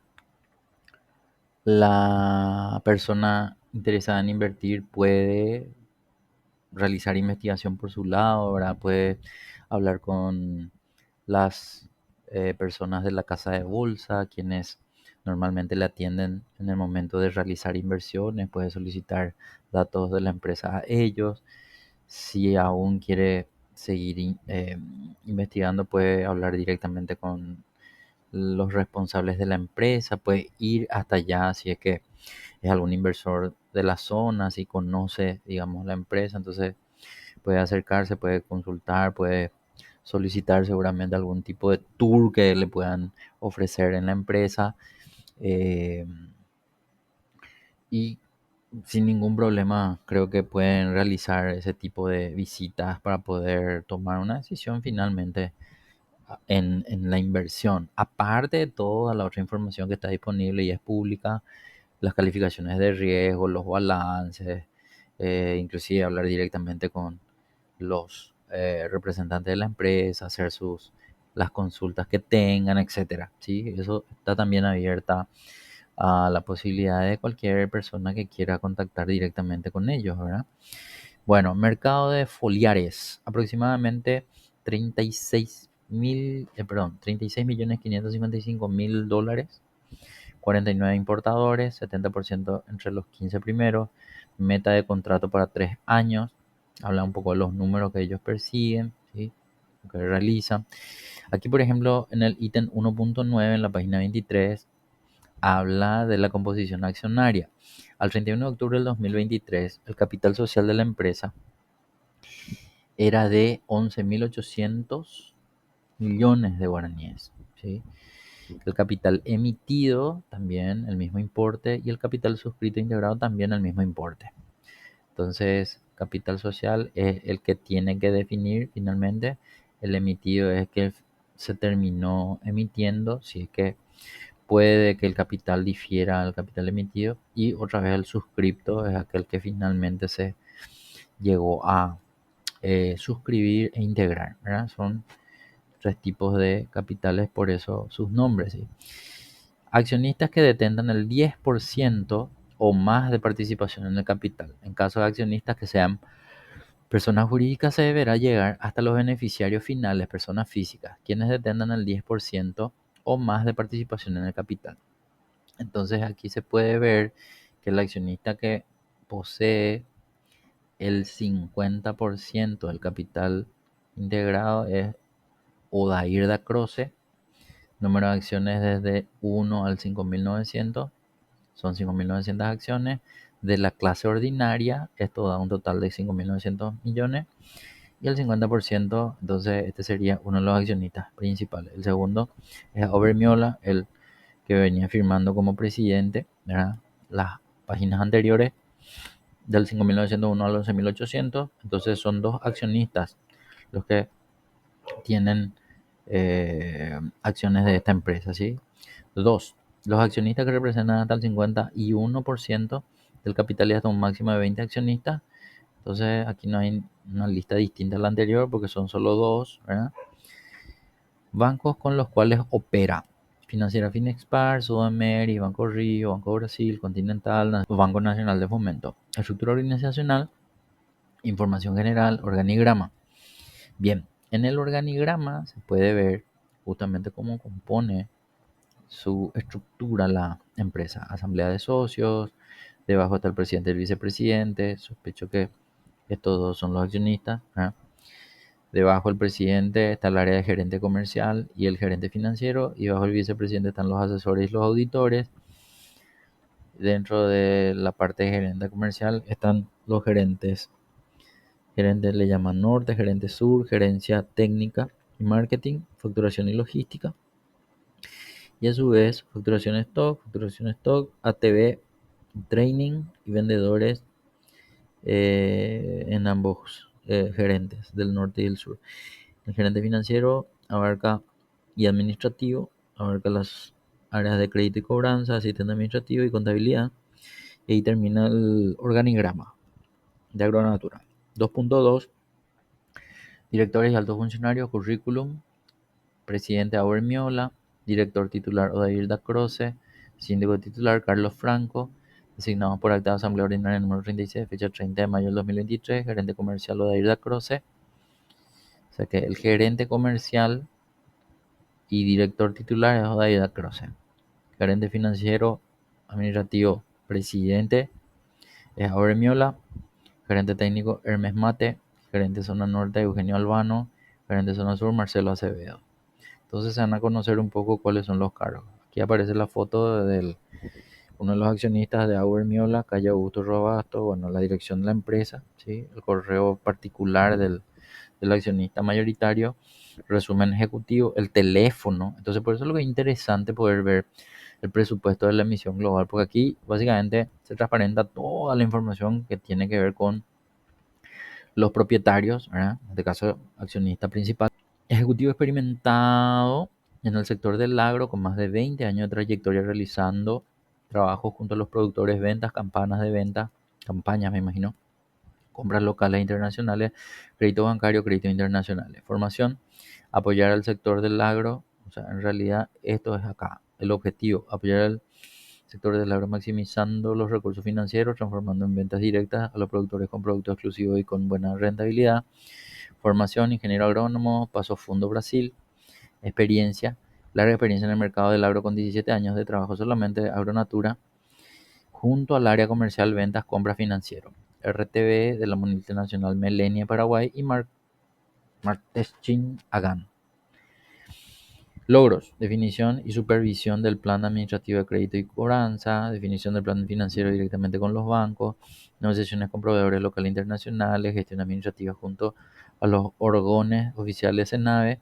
Speaker 1: la persona interesada en invertir puede realizar investigación por su lado, ¿verdad? Puede hablar con las personas de la casa de bolsa, quienes normalmente le atienden en el momento de realizar inversiones, puede solicitar datos de la empresa a ellos. Si aún quiere seguir investigando, puede hablar directamente con los responsables de la empresa, puede ir hasta allá si es que es algún inversor de la zona, si conoce, digamos, la empresa, entonces puede acercarse, puede consultar, puede solicitar seguramente algún tipo de tour que le puedan ofrecer en la empresa. eh, y sin ningún problema creo que pueden realizar ese tipo de visitas para poder tomar una decisión finalmente en la inversión. Aparte de toda la otra información que está disponible y es pública, las calificaciones de riesgo, los balances, inclusive hablar directamente con los representantes de la empresa, hacer las consultas que tengan, etcétera. ¿Sí? Eso está también abierta a la posibilidad de cualquier persona que quiera contactar directamente con ellos, ¿verdad? Bueno, mercado de foliares, aproximadamente 36.555.000 dólares, 49 importadores, 70% entre los 15 primeros, meta de contrato para 3 años, habla un poco de los números que ellos persiguen, ¿sí? Lo que realizan. Aquí, por ejemplo, en el ítem 1.9, en la página 23, habla de la composición accionaria. Al 31 de octubre del 2023, el capital social de la empresa era de 11.800 millones de guaraníes, ¿sí? El capital emitido también el mismo importe y el capital suscrito integrado también el mismo importe. Entonces, capital social es el que tiene que definir finalmente. El emitido es que se terminó emitiendo, si es que puede que el capital difiera al capital emitido, y otra vez el suscripto es aquel que finalmente se llegó a suscribir e integrar, ¿verdad? Son tres tipos de capitales, por eso sus nombres, ¿sí? Accionistas que detengan el 10% o más de participación en el capital. En caso de accionistas que sean personas jurídicas, se deberá llegar hasta los beneficiarios finales, personas físicas, quienes detengan el 10% o más de participación en el capital. Entonces aquí se puede ver que el accionista que posee el 50% del capital integrado es Odair da Croce. Número de acciones desde 1 al 5.900, son 5.900 acciones. De la clase ordinaria, esto da un total de 5.900 millones. Y el 50%, entonces este sería uno de los accionistas principales. El segundo es Obermiola, el que venía firmando como presidente, ¿verdad? Las páginas anteriores, del 5.901 al 11.800. Entonces son dos accionistas los que tienen acciones de esta empresa, ¿sí? Dos, los accionistas que representan hasta el 51% del capital y hasta un máximo de 20 accionistas. Entonces aquí no hay una lista distinta a la anterior porque son solo dos, ¿verdad? Bancos con los cuales opera: Financiera Finexpar, Sudamer, Banco Río, Banco Brasil, Continental, Banco Nacional de Fomento. Estructura organizacional, información general, organigrama. Bien, en el organigrama se puede ver justamente cómo compone su estructura la empresa. Asamblea de socios, debajo está el presidente y el vicepresidente, sospecho que estos dos son los accionistas, ¿verdad? Debajo del presidente está el área de gerente comercial y el gerente financiero, y bajo el vicepresidente están los asesores y los auditores. Dentro de la parte de gerente comercial están los gerentes. Gerentes le llaman norte, gerente sur, gerencia técnica y marketing, facturación y logística. Y a su vez, facturación stock, ATV, training y vendedores, en ambos gerentes del norte y del sur. El gerente financiero abarca y administrativo, abarca las áreas de crédito y cobranza, asistente administrativo y contabilidad. Y ahí termina el organigrama de Agronatura. 2.2, directores y altos funcionarios, currículum: presidente Auber Miola, director titular Odair da Croce, síndico titular Carlos Franco, designados por acta de asamblea ordinaria número 36, fecha 30 de mayo del 2023, gerente comercial Odair da Croce. O sea que el gerente comercial y director titular es Odair da Croce. Gerente financiero administrativo presidente es Auber Miola. Gerente técnico Hermes Mate. gerente zona norte Eugenio Albano, gerente zona sur Marcelo Acevedo. Entonces se van a conocer un poco cuáles son los cargos. Aquí aparece la foto de uno de los accionistas de Auer Miola, calle Augusto Robasto, bueno, la dirección de la empresa, ¿sí? El correo particular del accionista mayoritario, resumen ejecutivo, el teléfono. Entonces, por eso es lo que es interesante poder ver el presupuesto de la emisión global, porque aquí básicamente se transparenta toda la información que tiene que ver con los propietarios, ¿verdad? En este caso, accionista principal. Ejecutivo experimentado en el sector del agro con más de 20 años de trayectoria realizando trabajos junto a los productores, ventas, campanas de venta, campañas me imagino, compras locales e internacionales, crédito bancario, crédito internacionales. Formación, apoyar al sector del agro, o sea, en realidad esto es acá, el objetivo, apoyar al sector del agro maximizando los recursos financieros, transformando en ventas directas a los productores con productos exclusivos y con buena rentabilidad. Formación, ingeniero agrónomo, Paso Fundo Brasil. Experiencia, larga experiencia en el mercado del agro con 17 años de trabajo solamente de Agronatura, junto al área comercial, ventas, compras financiero. RTV de la multinacional Melenia Paraguay y Marteschin Agan. Logros, definición y supervisión del plan administrativo de crédito y cobranza, definición del plan financiero directamente con los bancos, negociaciones con proveedores locales e internacionales, gestión administrativa junto a los órganos oficiales SENAVE,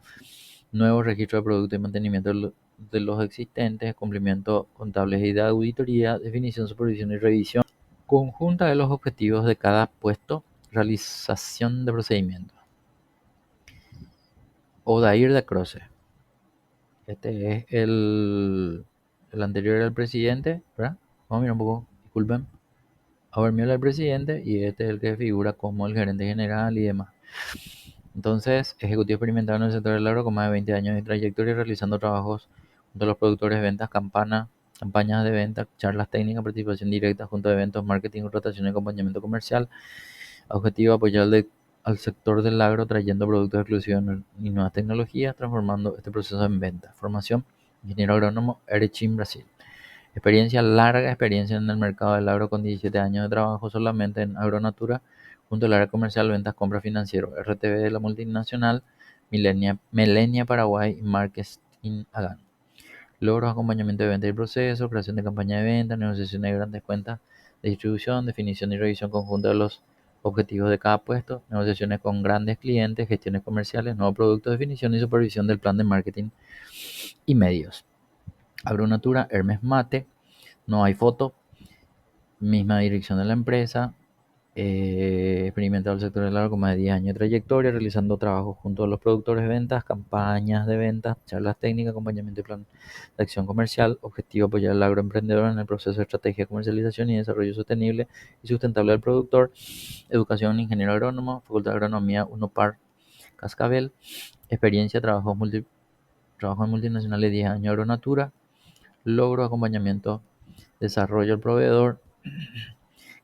Speaker 1: nuevos registros de productos y mantenimiento de los existentes, cumplimiento contables y de auditoría, definición, supervisión y revisión conjunta de los objetivos de cada puesto, realización de procedimientos. Odair de Croce. Este es el anterior era el presidente, ¿verdad? Vamos a mirar un poco, disculpen. Abermiola era el presidente y este es el que figura como el gerente general y demás. Entonces, ejecutivo experimentado en el sector del agro con más de 20 años de trayectoria realizando trabajos junto a los productores, ventas, campañas de venta, charlas técnicas, participación directa junto a eventos, marketing, rotación y acompañamiento comercial. Objetivo apoyar al sector del agro trayendo productos exclusivos y nuevas tecnologías, transformando este proceso en venta. Formación, ingeniero agrónomo, Erechim, Brasil. Experiencia, larga experiencia en el mercado del agro con 17 años de trabajo solamente en Agronatura, junto al área comercial, ventas, compras financiero, RTV de la multinacional, Melenia Paraguay y Marketing Agan. Logros, acompañamiento de venta y proceso, creación de campaña de venta, negociación de grandes cuentas de distribución, definición y revisión conjunta de los objetivos de cada puesto, negociaciones con grandes clientes, gestiones comerciales, nuevos productos, definición y supervisión del plan de marketing y medios. Agronatura, Hermes Mate, no hay foto, misma dirección de la empresa, experimentado el sector del agro con más de 10 años de trayectoria, realizando trabajos junto a los productores de ventas, campañas de ventas, charlas técnicas, acompañamiento y plan de acción comercial. Objetivo apoyar al agroemprendedor en el proceso de estrategia de comercialización y desarrollo sostenible y sustentable del productor. Educación, ingeniero agrónomo, Facultad de Agronomía, UNOPAR, Cascabel. Experiencia, trabajo en multinacionales, 10 años, Agronatura. Logro, acompañamiento, desarrollo al proveedor,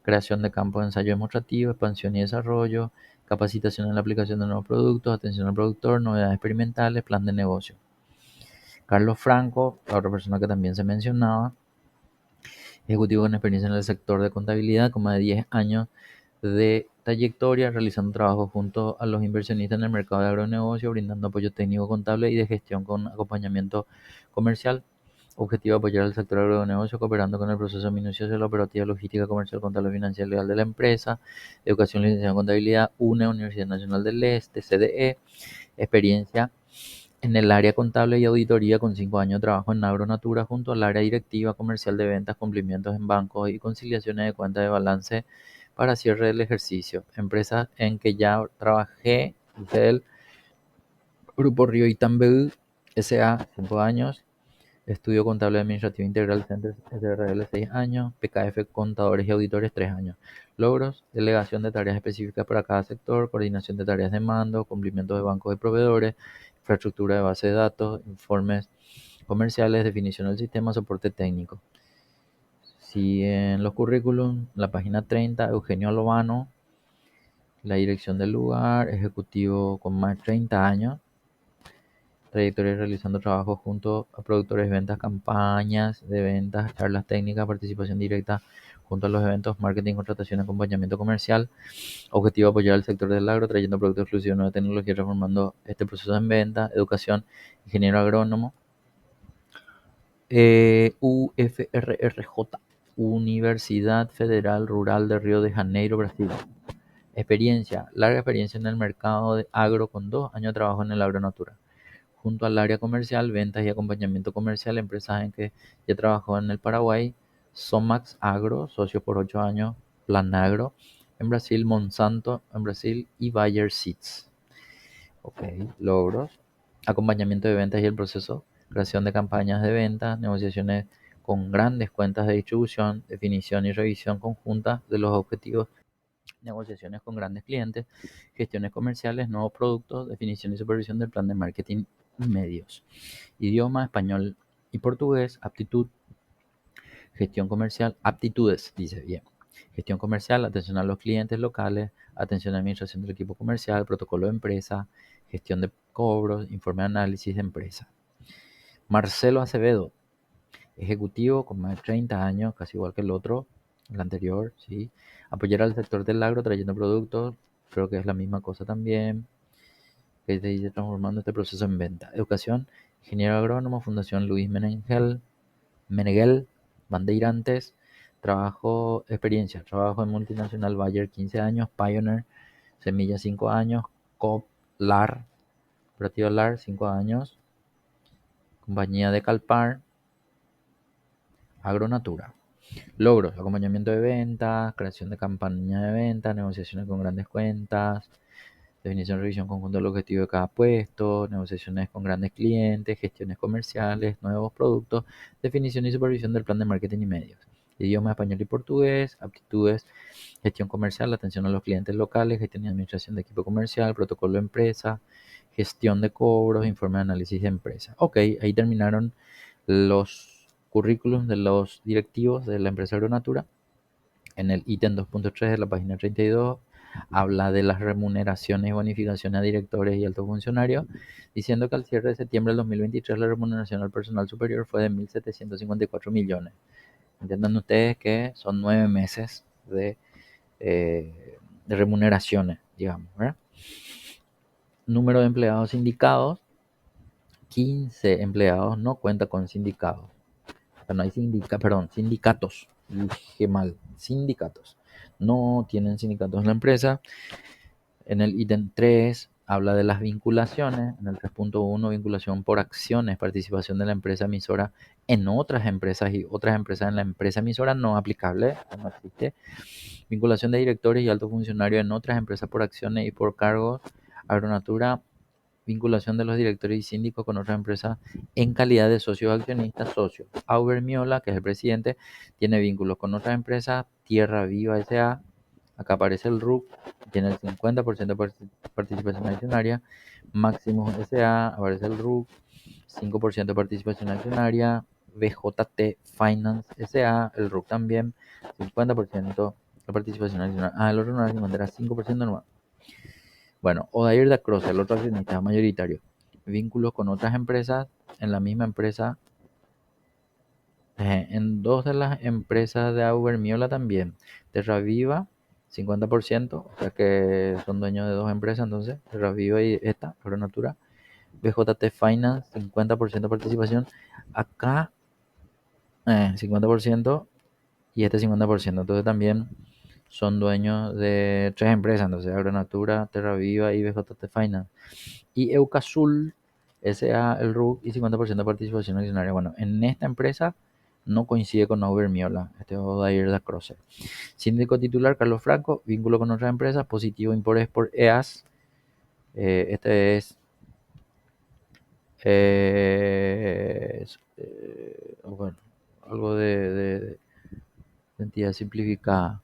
Speaker 1: creación de campos de ensayo demostrativo, expansión y desarrollo, capacitación en la aplicación de nuevos productos, atención al productor, novedades experimentales, plan de negocio. Carlos Franco, la otra persona que también se mencionaba, ejecutivo con experiencia en el sector de contabilidad, con más de 10 años de trayectoria, realizando trabajo junto a los inversionistas en el mercado de agronegocio, brindando apoyo técnico contable y de gestión con acompañamiento comercial. Objetivo, apoyar al sector agronegocio, cooperando con el proceso minucioso de la operativa logística comercial, contable, financiera y legal de la empresa. Educación, licenciado en contabilidad, UNE, Universidad Nacional del Este, CDE. Experiencia en el área contable y auditoría con 5 años de trabajo en Agronatura junto al área directiva comercial de ventas, cumplimientos en bancos y conciliaciones de cuentas de balance para cierre del ejercicio. Empresas en que ya trabajé, el Grupo Río Itambú S.A. 5 años, Estudio Contable Administrativo Integral Center SRL 6 años, PKF Contadores y Auditores 3 años. Logros, delegación de tareas específicas para cada sector, coordinación de tareas de mando, cumplimiento de bancos de proveedores, infraestructura de base de datos, informes comerciales, definición del sistema, soporte técnico. Si en los currículum, la página 30, Eugenio Albano, la dirección del lugar, ejecutivo con más de 30 años, trayectoria realizando trabajos junto a productores de ventas, campañas de ventas, charlas técnicas, participación directa junto a los eventos, marketing, contratación, acompañamiento comercial. Objetivo: apoyar al sector del agro, trayendo productos exclusivos, nueva tecnología, transformando este proceso en venta. Educación: ingeniero agrónomo. UFRRJ, Universidad Federal Rural de Río de Janeiro, Brasil. Experiencia: larga experiencia en el mercado de agro con 2 años de trabajo en el agronatura. Junto al área comercial, ventas y acompañamiento comercial, empresas en que ya trabajó en el Paraguay: Somax Agro, socio por 8 años, Plan Agro en Brasil, Monsanto en Brasil y Bayer Seeds. Ok, logros: acompañamiento de ventas y el proceso, creación de campañas de ventas, negociaciones con grandes cuentas de distribución, definición y revisión conjunta de los objetivos, negociaciones con grandes clientes, gestiones comerciales, nuevos productos, definición y supervisión del plan de marketing y medios. Idioma: español y portugués. Aptitud: gestión comercial, aptitudes, dice bien. Gestión comercial: atención a los clientes locales, atención a administración del equipo comercial, protocolo de empresa, gestión de cobros, informe de análisis de empresa. Marcelo Acevedo, ejecutivo con más de 30 años, casi igual que el otro, el anterior, ¿sí? Apoyar al sector del agro trayendo productos, creo que es la misma cosa también, que se dice transformando este proceso en venta. Educación: ingeniero agrónomo, Fundación Luis Meneghel, Bandeirantes. Trabajo en multinacional Bayer 15 años, Pioneer Semilla 5 años, Coop LAR, Operativa LAR 5 años, Compañía de Calpar, Agronatura. Logros: acompañamiento de ventas, creación de campaña de ventas, negociaciones con grandes cuentas, definición y revisión conjunta del objetivo de cada puesto, negociaciones con grandes clientes, gestiones comerciales, nuevos productos, definición y supervisión del plan de marketing y medios. Idioma: español y portugués. Aptitudes: gestión comercial, atención a los clientes locales, gestión y administración de equipo comercial, protocolo de empresa, gestión de cobros, informe de análisis de empresa. Ok, ahí terminaron los currículums de los directivos de la empresa Agronatura. En el ítem 2.3 de la página 32 habla de las remuneraciones y bonificaciones a directores y altos funcionarios, diciendo que al cierre de septiembre del 2023 la remuneración al personal superior fue de 1.754 millones. Entiendan ustedes que son 9 meses de remuneraciones, digamos, ¿verdad? Número de empleados sindicados: 15 empleados, no cuenta con sindicados. No hay sindicatos. Dije mal, sindicatos. No tienen sindicatos en la empresa. En el ítem 3 habla de las vinculaciones. En el 3.1, vinculación por acciones, participación de la empresa emisora en otras empresas y otras empresas en la empresa emisora no aplicable, no existe. Vinculación de directores y altos funcionarios en otras empresas por acciones y por cargos. Agronatura: vinculación de los directores y síndicos con otras empresas en calidad de socios accionistas, socios. Auber Miola, que es el presidente, tiene vínculos con otras empresas. Tierra Viva S.A., acá aparece el RUC, tiene el 50% de participación accionaria. Máximos S.A., aparece el RUC, 5% de participación accionaria. BJT Finance S.A., el RUC también, 50% de participación accionaria. El otro no era 50, era 5% nomás. Bueno, Odair da Croce, el otro accionista mayoritario. Vínculos con otras empresas en la misma empresa. En 2 de las empresas de Auber Miola también. Terra Viva, 50%, o sea que son dueños de 2 empresas, entonces, Terra Viva y esta, Agronatura. BJT Finance, 50% de participación. Acá, 50% y este 50%. Entonces también son dueños de 3 empresas, entonces Agronatura, Terra Viva y BJT Finance. Y Eucasul S.A., el RUC y 50% de participación accionaria. Bueno, en esta empresa no coincide con Auber Miola, este es Odair da Croce. Síndico titular: Carlos Franco. Vínculo con otras empresas: Positivo Import por EAS. Este es bueno, algo de entidad simplificada.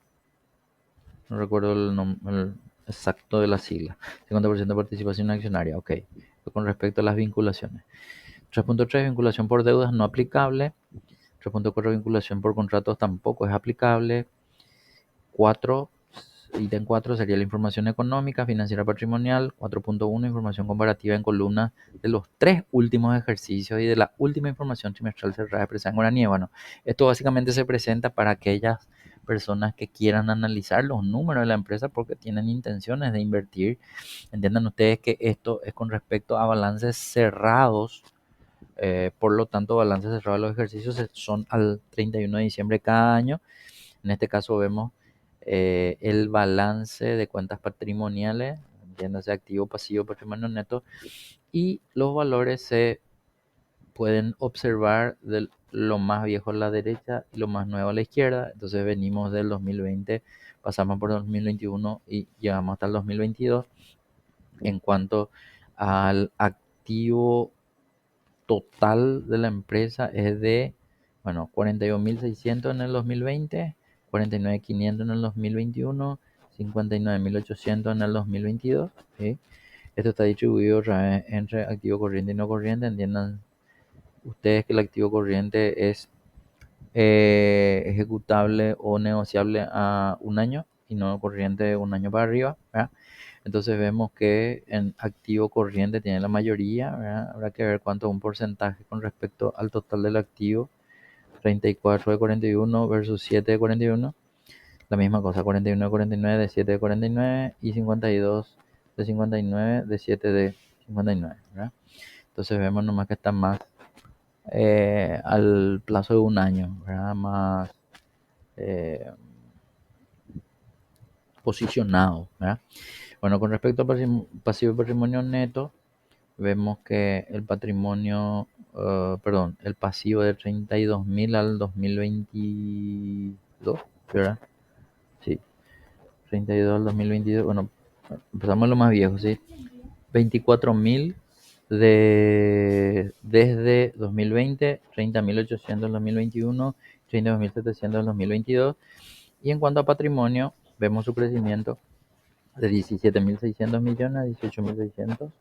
Speaker 1: No recuerdo el exacto de la sigla. 50% de participación accionaria, ok. Con respecto a las vinculaciones. 3.3, vinculación por deudas no aplicable. 3.4, vinculación por contratos tampoco es aplicable. 4, ítem 4 sería la información económica, financiera, patrimonial. 4.1, información comparativa en columnas de los 3 últimos ejercicios y de la última información trimestral cerrada expresada en guaraní. Bueno, esto básicamente se presenta para aquellas personas que quieran analizar los números de la empresa porque tienen intenciones de invertir. Entiendan ustedes que esto es con respecto a balances cerrados. Por lo tanto, balances cerrados de los ejercicios son al 31 de diciembre de cada año. En este caso vemos el balance de cuentas patrimoniales, entiéndase activo, pasivo, patrimonio neto, y los valores se pueden observar de lo más viejo a la derecha y lo más nuevo a la izquierda. Entonces venimos del 2020, pasamos por 2021 y llegamos hasta el 2022. En cuanto al activo total de la empresa es de, bueno, 41.600 en el 2020, 49.500 en el 2021, 59.800 en el 2022. ¿Sí? Esto está distribuido entre activo corriente y no corriente. Entiendan ustedes que el activo corriente es ejecutable o negociable a un año y no corriente un año para arriba, ¿verdad? Entonces vemos que en activo corriente tiene la mayoría, ¿verdad? Habrá que ver cuánto es un porcentaje con respecto al total del activo. 34 de 41 versus 7 de 41. La misma cosa, 41 de 49 de 7 de 49 y 52 de 59 de 7 de 59, ¿verdad? Entonces vemos nomás que está más al plazo de un año, ¿verdad? Más eh, posicionado, ¿verdad? Bueno, con respecto a pasivo y patrimonio neto, vemos que el patrimonio, perdón, el pasivo de 32.000 al 2022, ¿verdad? Sí, 32 al 2022, bueno, empezamos lo más viejo, ¿sí? 24.000 desde 2020, 30.800 en 2021, 32.700 en 2022. Y en cuanto a patrimonio, vemos su crecimiento de 17.600 millones a 18.600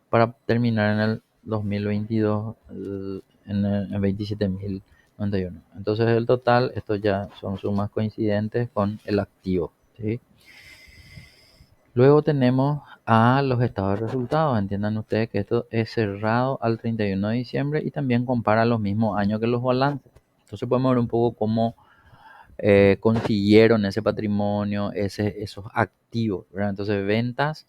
Speaker 1: para terminar en el 2022 en 27.091. Entonces el total, estos ya son sumas coincidentes con el activo, ¿sí? Luego tenemos a los estados de resultados. Entiendan ustedes que esto es cerrado al 31 de diciembre y también compara los mismos años que los balances. Entonces podemos ver un poco cómo consiguieron ese patrimonio, esos activos, ¿verdad? Entonces ventas,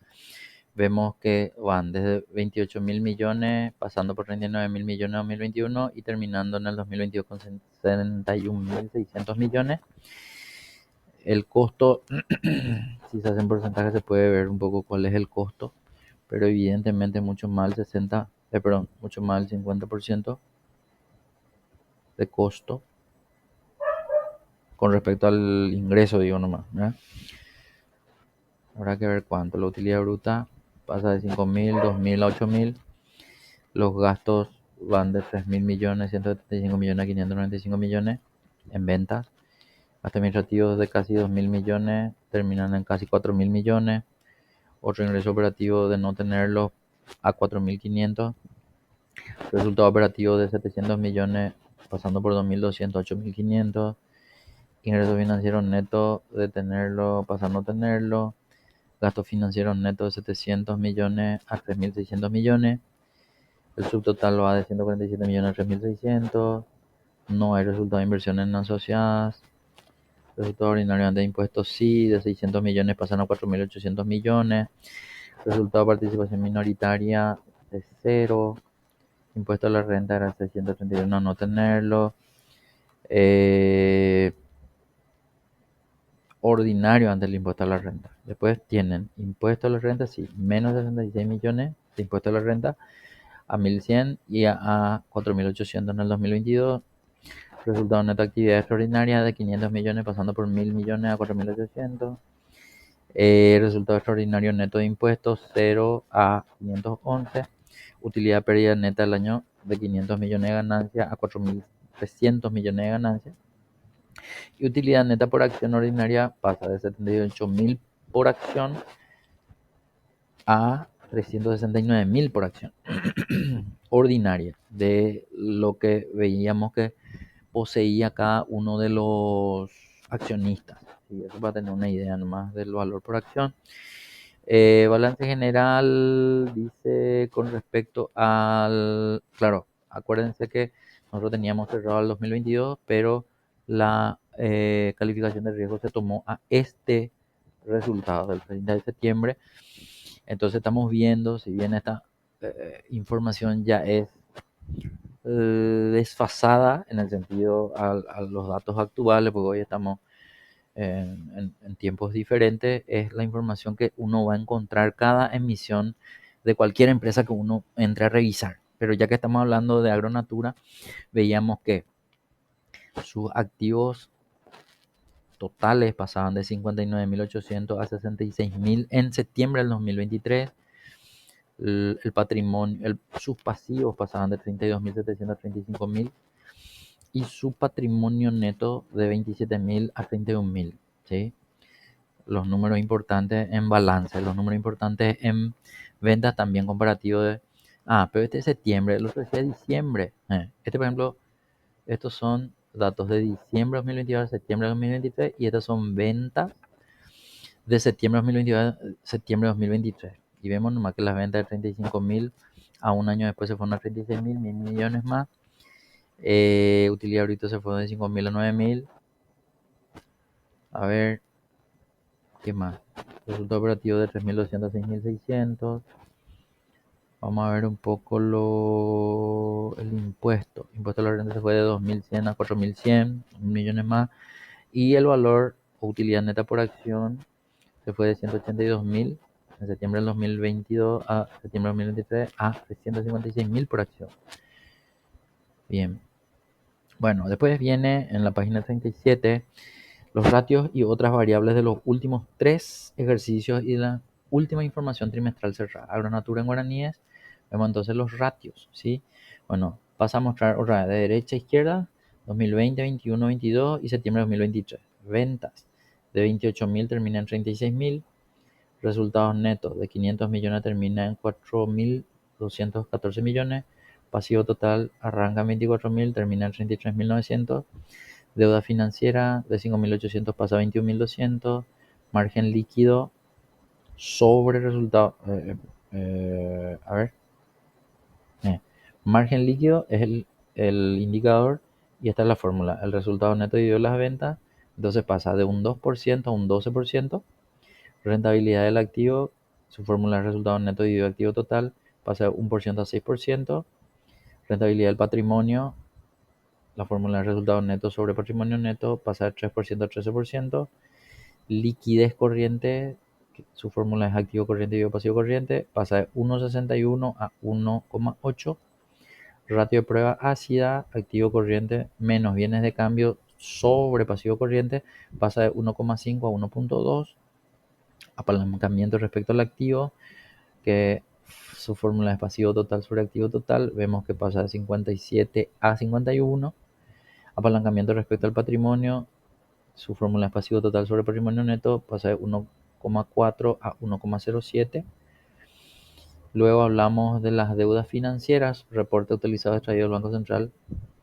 Speaker 1: vemos que van desde 28.000 millones, pasando por 39.000 millones en 2021 y terminando en el 2022 con 71.600 millones. El costo, si se hacen porcentajes se puede ver un poco cuál es el costo, pero evidentemente mucho más del 60, perdón, mucho más del 50% de costo con respecto al ingreso, digo nomás, ¿verdad? Habrá que ver cuánto. La utilidad bruta pasa de 5.000, 2.000 a 8.000. Los gastos van de 3.000 millones, 175 millones a 595 millones en ventas. Gastos administrativos de casi 2.000 millones terminan en casi 4.000 millones. Otro ingreso operativo de no tenerlo a 4.500. Resultado operativo de 700 millones pasando por 2.200 a 8.500. Ingresos financieros netos de tenerlo pasando a no tenerlo. Gastos financieros netos de 700 millones a 3.600 millones. El subtotal va de 147 millones a 3.600. No hay resultado de inversiones no asociadas. Resultado ordinario de impuestos sí, de 600 millones pasan a 4.800 millones. Resultado de participación minoritaria de cero. Impuesto a la renta era 631 no tenerlo. Ordinario ante el impuesto a la renta. Después tienen impuesto a la renta, sí, menos de 66 millones de impuesto a la renta a 1.100 y a 4.800 en el 2022. Resultado neto de actividad extraordinaria de 500 millones pasando por 1.000 millones a 4.800. Resultado extraordinario neto de impuestos 0 a 511. Utilidad pérdida neta del año de 500 millones de ganancia a 4.300 millones de ganancia. Y utilidad neta por acción ordinaria pasa de 78.000 por acción a 369.000 por acción ordinaria, de lo que veíamos que poseía cada uno de los accionistas. Y eso para tener una idea nomás del valor por acción. Balance general dice con respecto al, claro, acuérdense que nosotros teníamos cerrado el 2022, pero calificación de riesgo se tomó a este resultado del 30 de septiembre. Entonces estamos viendo si bien esta información ya es desfasada en el sentido a los datos actuales, porque hoy estamos en tiempos diferentes, es la información que uno va a encontrar cada emisión de cualquier empresa que uno entre a revisar. Pero ya que estamos hablando de Agronatura, veíamos que sus activos totales pasaban de 59.800 a 66.000 en septiembre del 2023. El patrimonio, sus pasivos pasaban de 32.700 a 35.000 y su patrimonio neto de 27.000 a 31.000, ¿sí? Los números importantes en balance, los números importantes en ventas también comparativos de... Ah, pero este es septiembre, el otro es de diciembre. Este, por ejemplo, estos son datos de diciembre de 2022 a septiembre de 2023 y estas son ventas de septiembre de 2022 a septiembre de 2023. Y vemos nomás que las ventas de 35.000 a un año después se fueron a 36.000, 1.000 millones más. Utilidad ahorita se fue de 5.000 a 9.000. A ver, ¿qué más? Resultado operativo de 3.200 a 6.600. Vamos a ver un poco el impuesto. El impuesto a la renta se fue de 2.100 a 4.100, millones más. Y el valor o utilidad neta por acción se fue de 182.000 en septiembre del 2022 a septiembre del 2023 a 356.000 por acción. Bien. Bueno, después viene en la página 37 los ratios y otras variables de los últimos 3 ejercicios y la última información trimestral cerrada. Agronatura en guaraníes. Vemos entonces los ratios, ¿sí? Bueno, pasa a mostrar otra vez de derecha a izquierda, 2020, 21, 22 y septiembre de 2023. Ventas de 28.000 termina en 36.000. Resultados netos de 500 millones termina en 4.214 millones. Pasivo total arranca en 24.000, termina en 33.900. Deuda financiera de 5.800 pasa a 21.200. Margen líquido sobre resultado. A ver. Margen líquido es el indicador y esta es la fórmula. El resultado neto dividido las ventas. Entonces pasa de un 2% a un 12%. Rentabilidad del activo, su fórmula es resultado neto dividido activo total, pasa de 1% a 6%. Rentabilidad del patrimonio, la fórmula es resultado neto sobre patrimonio neto, pasa de 3% a 13%. Liquidez corriente, su fórmula es activo corriente dividido pasivo corriente, pasa de 1,61 a 1,8. Ratio de prueba ácida, activo corriente menos bienes de cambio sobre pasivo corriente, pasa de 1,5 a 1,2. Apalancamiento respecto al activo, que su fórmula es pasivo total sobre activo total, vemos que pasa de 57 a 51. Apalancamiento respecto al patrimonio, su fórmula es pasivo total sobre patrimonio neto, pasa de 1,4 a 1,07. Luego hablamos de las deudas financieras, reporte utilizado extraído del Banco Central,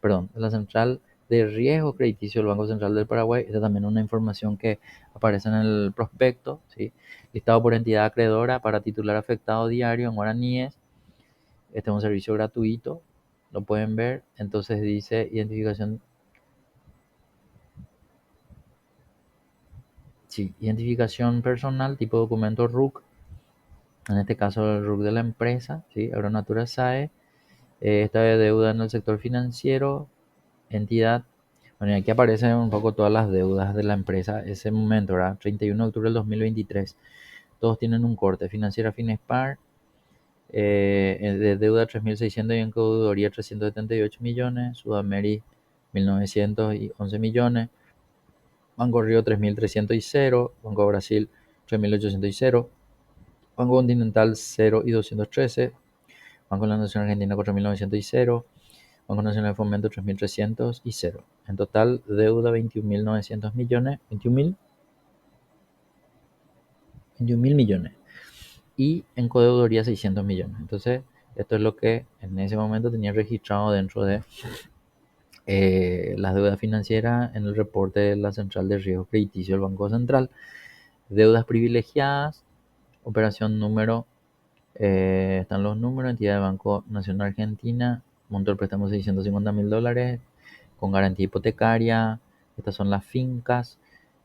Speaker 1: perdón, de la Central de Riesgo Crediticio del Banco Central del Paraguay. Esta también es una información que aparece en el prospecto, ¿sí? Listado por entidad acreedora para titular afectado diario en guaraníes. Este es un servicio gratuito, lo pueden ver. Entonces dice identificación, sí, identificación personal, tipo documento RUC, en este caso el RUC de la empresa, ¿sí? Agronatura SAE. Esta de deuda en el sector financiero, entidad. Bueno, y aquí aparecen un poco todas las deudas de la empresa ese momento, ¿verdad? 31 de octubre del 2023. Todos tienen un corte. Financiera Finespar, de deuda 3.600 y en caudoría 378 millones. Sudamérica 1.911 millones. Banco Río 3.300 y 0. Banco Brasil 3.800 y 0. Banco Continental 0 y 213. Banco de la Nación Argentina 4.900 y 0. Banco Nacional de Fomento 3.300 y 0. En total, deuda 21.900 millones. 21.000 millones. Y en codeudoría 600 millones. Entonces, esto es lo que en ese momento tenía registrado dentro de las deudas financieras en el reporte de la Central de Riesgo Crediticio del Banco Central. Deudas privilegiadas, operación número, están los números, entidad de Banco Nacional Argentina, monto del préstamo $650.000, con garantía hipotecaria, Estas son las fincas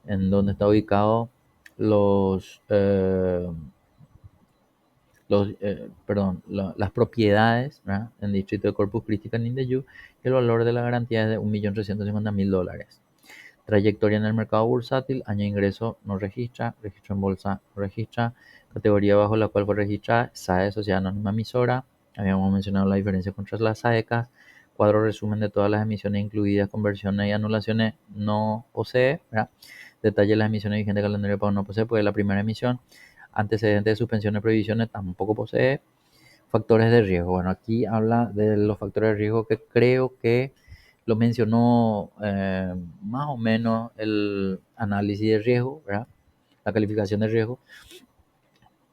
Speaker 1: en donde está ubicado los, las propiedades, ¿verdad? En el distrito de Corpus Christi, Canindeyú, y el valor de la garantía es de $1.350.000. Trayectoria en el mercado bursátil, año de ingreso no registra, registro en bolsa no registra, categoría bajo la cual fue registrada, SAE, Sociedad Anónima Emisora, habíamos mencionado la diferencia contra las SAECAS, cuadro resumen de todas las emisiones incluidas, conversiones y anulaciones no posee, ¿verdad? Detalle de las emisiones vigentes, calendario de pago no posee, pues la primera emisión, antecedentes de suspensiones, prohibiciones tampoco posee, factores de riesgo. Bueno, aquí habla de los factores de riesgo que creo que lo mencionó más o menos el análisis de riesgo, ¿verdad? La calificación de riesgo.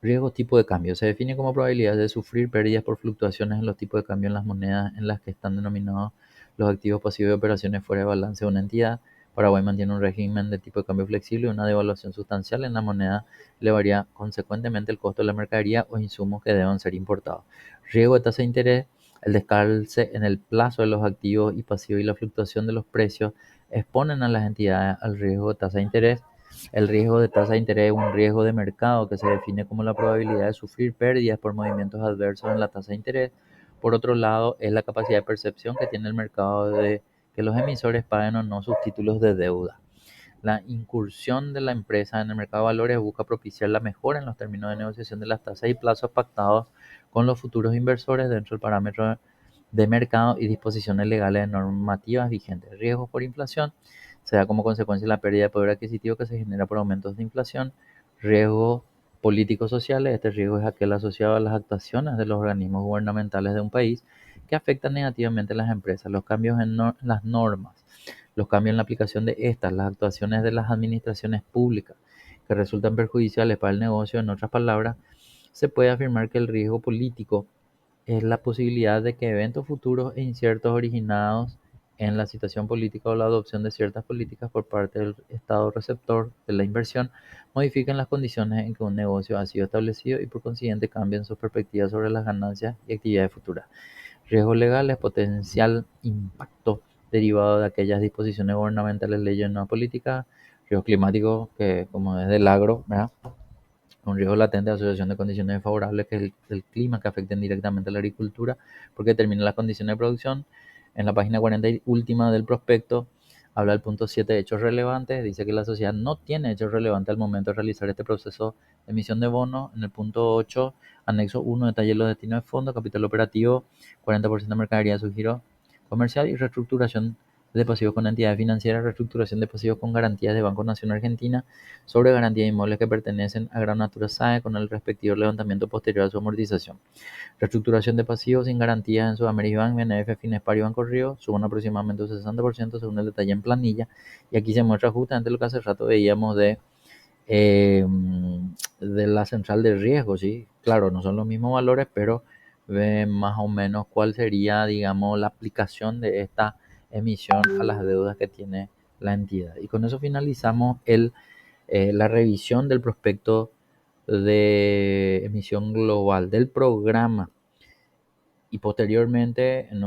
Speaker 1: Riesgo tipo de cambio. Se define como probabilidad de sufrir pérdidas por fluctuaciones en los tipos de cambio en las monedas en las que están denominados los activos pasivos de operaciones fuera de balance de una entidad. Paraguay mantiene un régimen de tipo de cambio flexible y una devaluación sustancial en la moneda le varía consecuentemente el costo de la mercadería o insumos que deban ser importados. Riesgo de tasa de interés. El descalce en el plazo de los activos y pasivos y la fluctuación de los precios exponen a las entidades al riesgo de tasa de interés. El riesgo de tasa de interés es un riesgo de mercado que se define como la probabilidad de sufrir pérdidas por movimientos adversos en la tasa de interés. Por otro lado, es la capacidad de percepción que tiene el mercado de que los emisores paguen o no sus títulos de deuda. La incursión de la empresa en el mercado de valores busca propiciar la mejora en los términos de negociación de las tasas y plazos pactados con los futuros inversores dentro del parámetro de mercado y disposiciones legales de normativas vigentes. Riesgos por inflación. Se da como consecuencia la pérdida de poder adquisitivo que se genera por aumentos de inflación. Riesgos políticos sociales. Este riesgo es aquel asociado a las actuaciones de los organismos gubernamentales de un país que afectan negativamente a las empresas. Los cambios en las normas, los cambios en la aplicación de estas, las actuaciones de las administraciones públicas que resultan perjudiciales para el negocio. En otras palabras, se puede afirmar que el riesgo político es la posibilidad de que eventos futuros e inciertos originados en la situación política o la adopción de ciertas políticas por parte del Estado receptor de la inversión modifiquen las condiciones en que un negocio ha sido establecido y por consiguiente cambien sus perspectivas sobre las ganancias y actividades futuras. Riesgos legales, potencial impacto derivado de aquellas disposiciones gubernamentales, leyes, no políticas. Riesgo climático, que como es del agro, ¿verdad? Un riesgo latente de asociación de condiciones desfavorables, que es el clima, que afecten directamente a la agricultura, porque determina las condiciones de producción. En la página 40 y última del prospecto, habla del punto 7 de hechos relevantes. Dice que la sociedad no tiene hechos relevantes al momento de realizar este proceso de emisión de bonos. En el punto 8, anexo 1, detalle los destinos de fondo, capital operativo, 40% de mercadería de su giro comercial y reestructuración de pasivos con entidades financieras, reestructuración de pasivos con garantías de Banco Nación Argentina, sobre garantía de inmuebles que pertenecen a Gran Natura SAE con el respectivo levantamiento posterior a su amortización. Reestructuración de pasivos sin garantías en Sudamérica Bank, BNF, Finespar y Banco Río suben aproximadamente un 60% según el detalle en planilla. Y aquí se muestra justamente lo que hace rato veíamos eh, de la central de riesgo, ¿sí? Claro, no son los mismos valores, pero ve más o menos cuál sería, digamos, la aplicación de esta emisión a las deudas que tiene la entidad. Y con eso finalizamos la revisión del prospecto de emisión global del programa y posteriormente en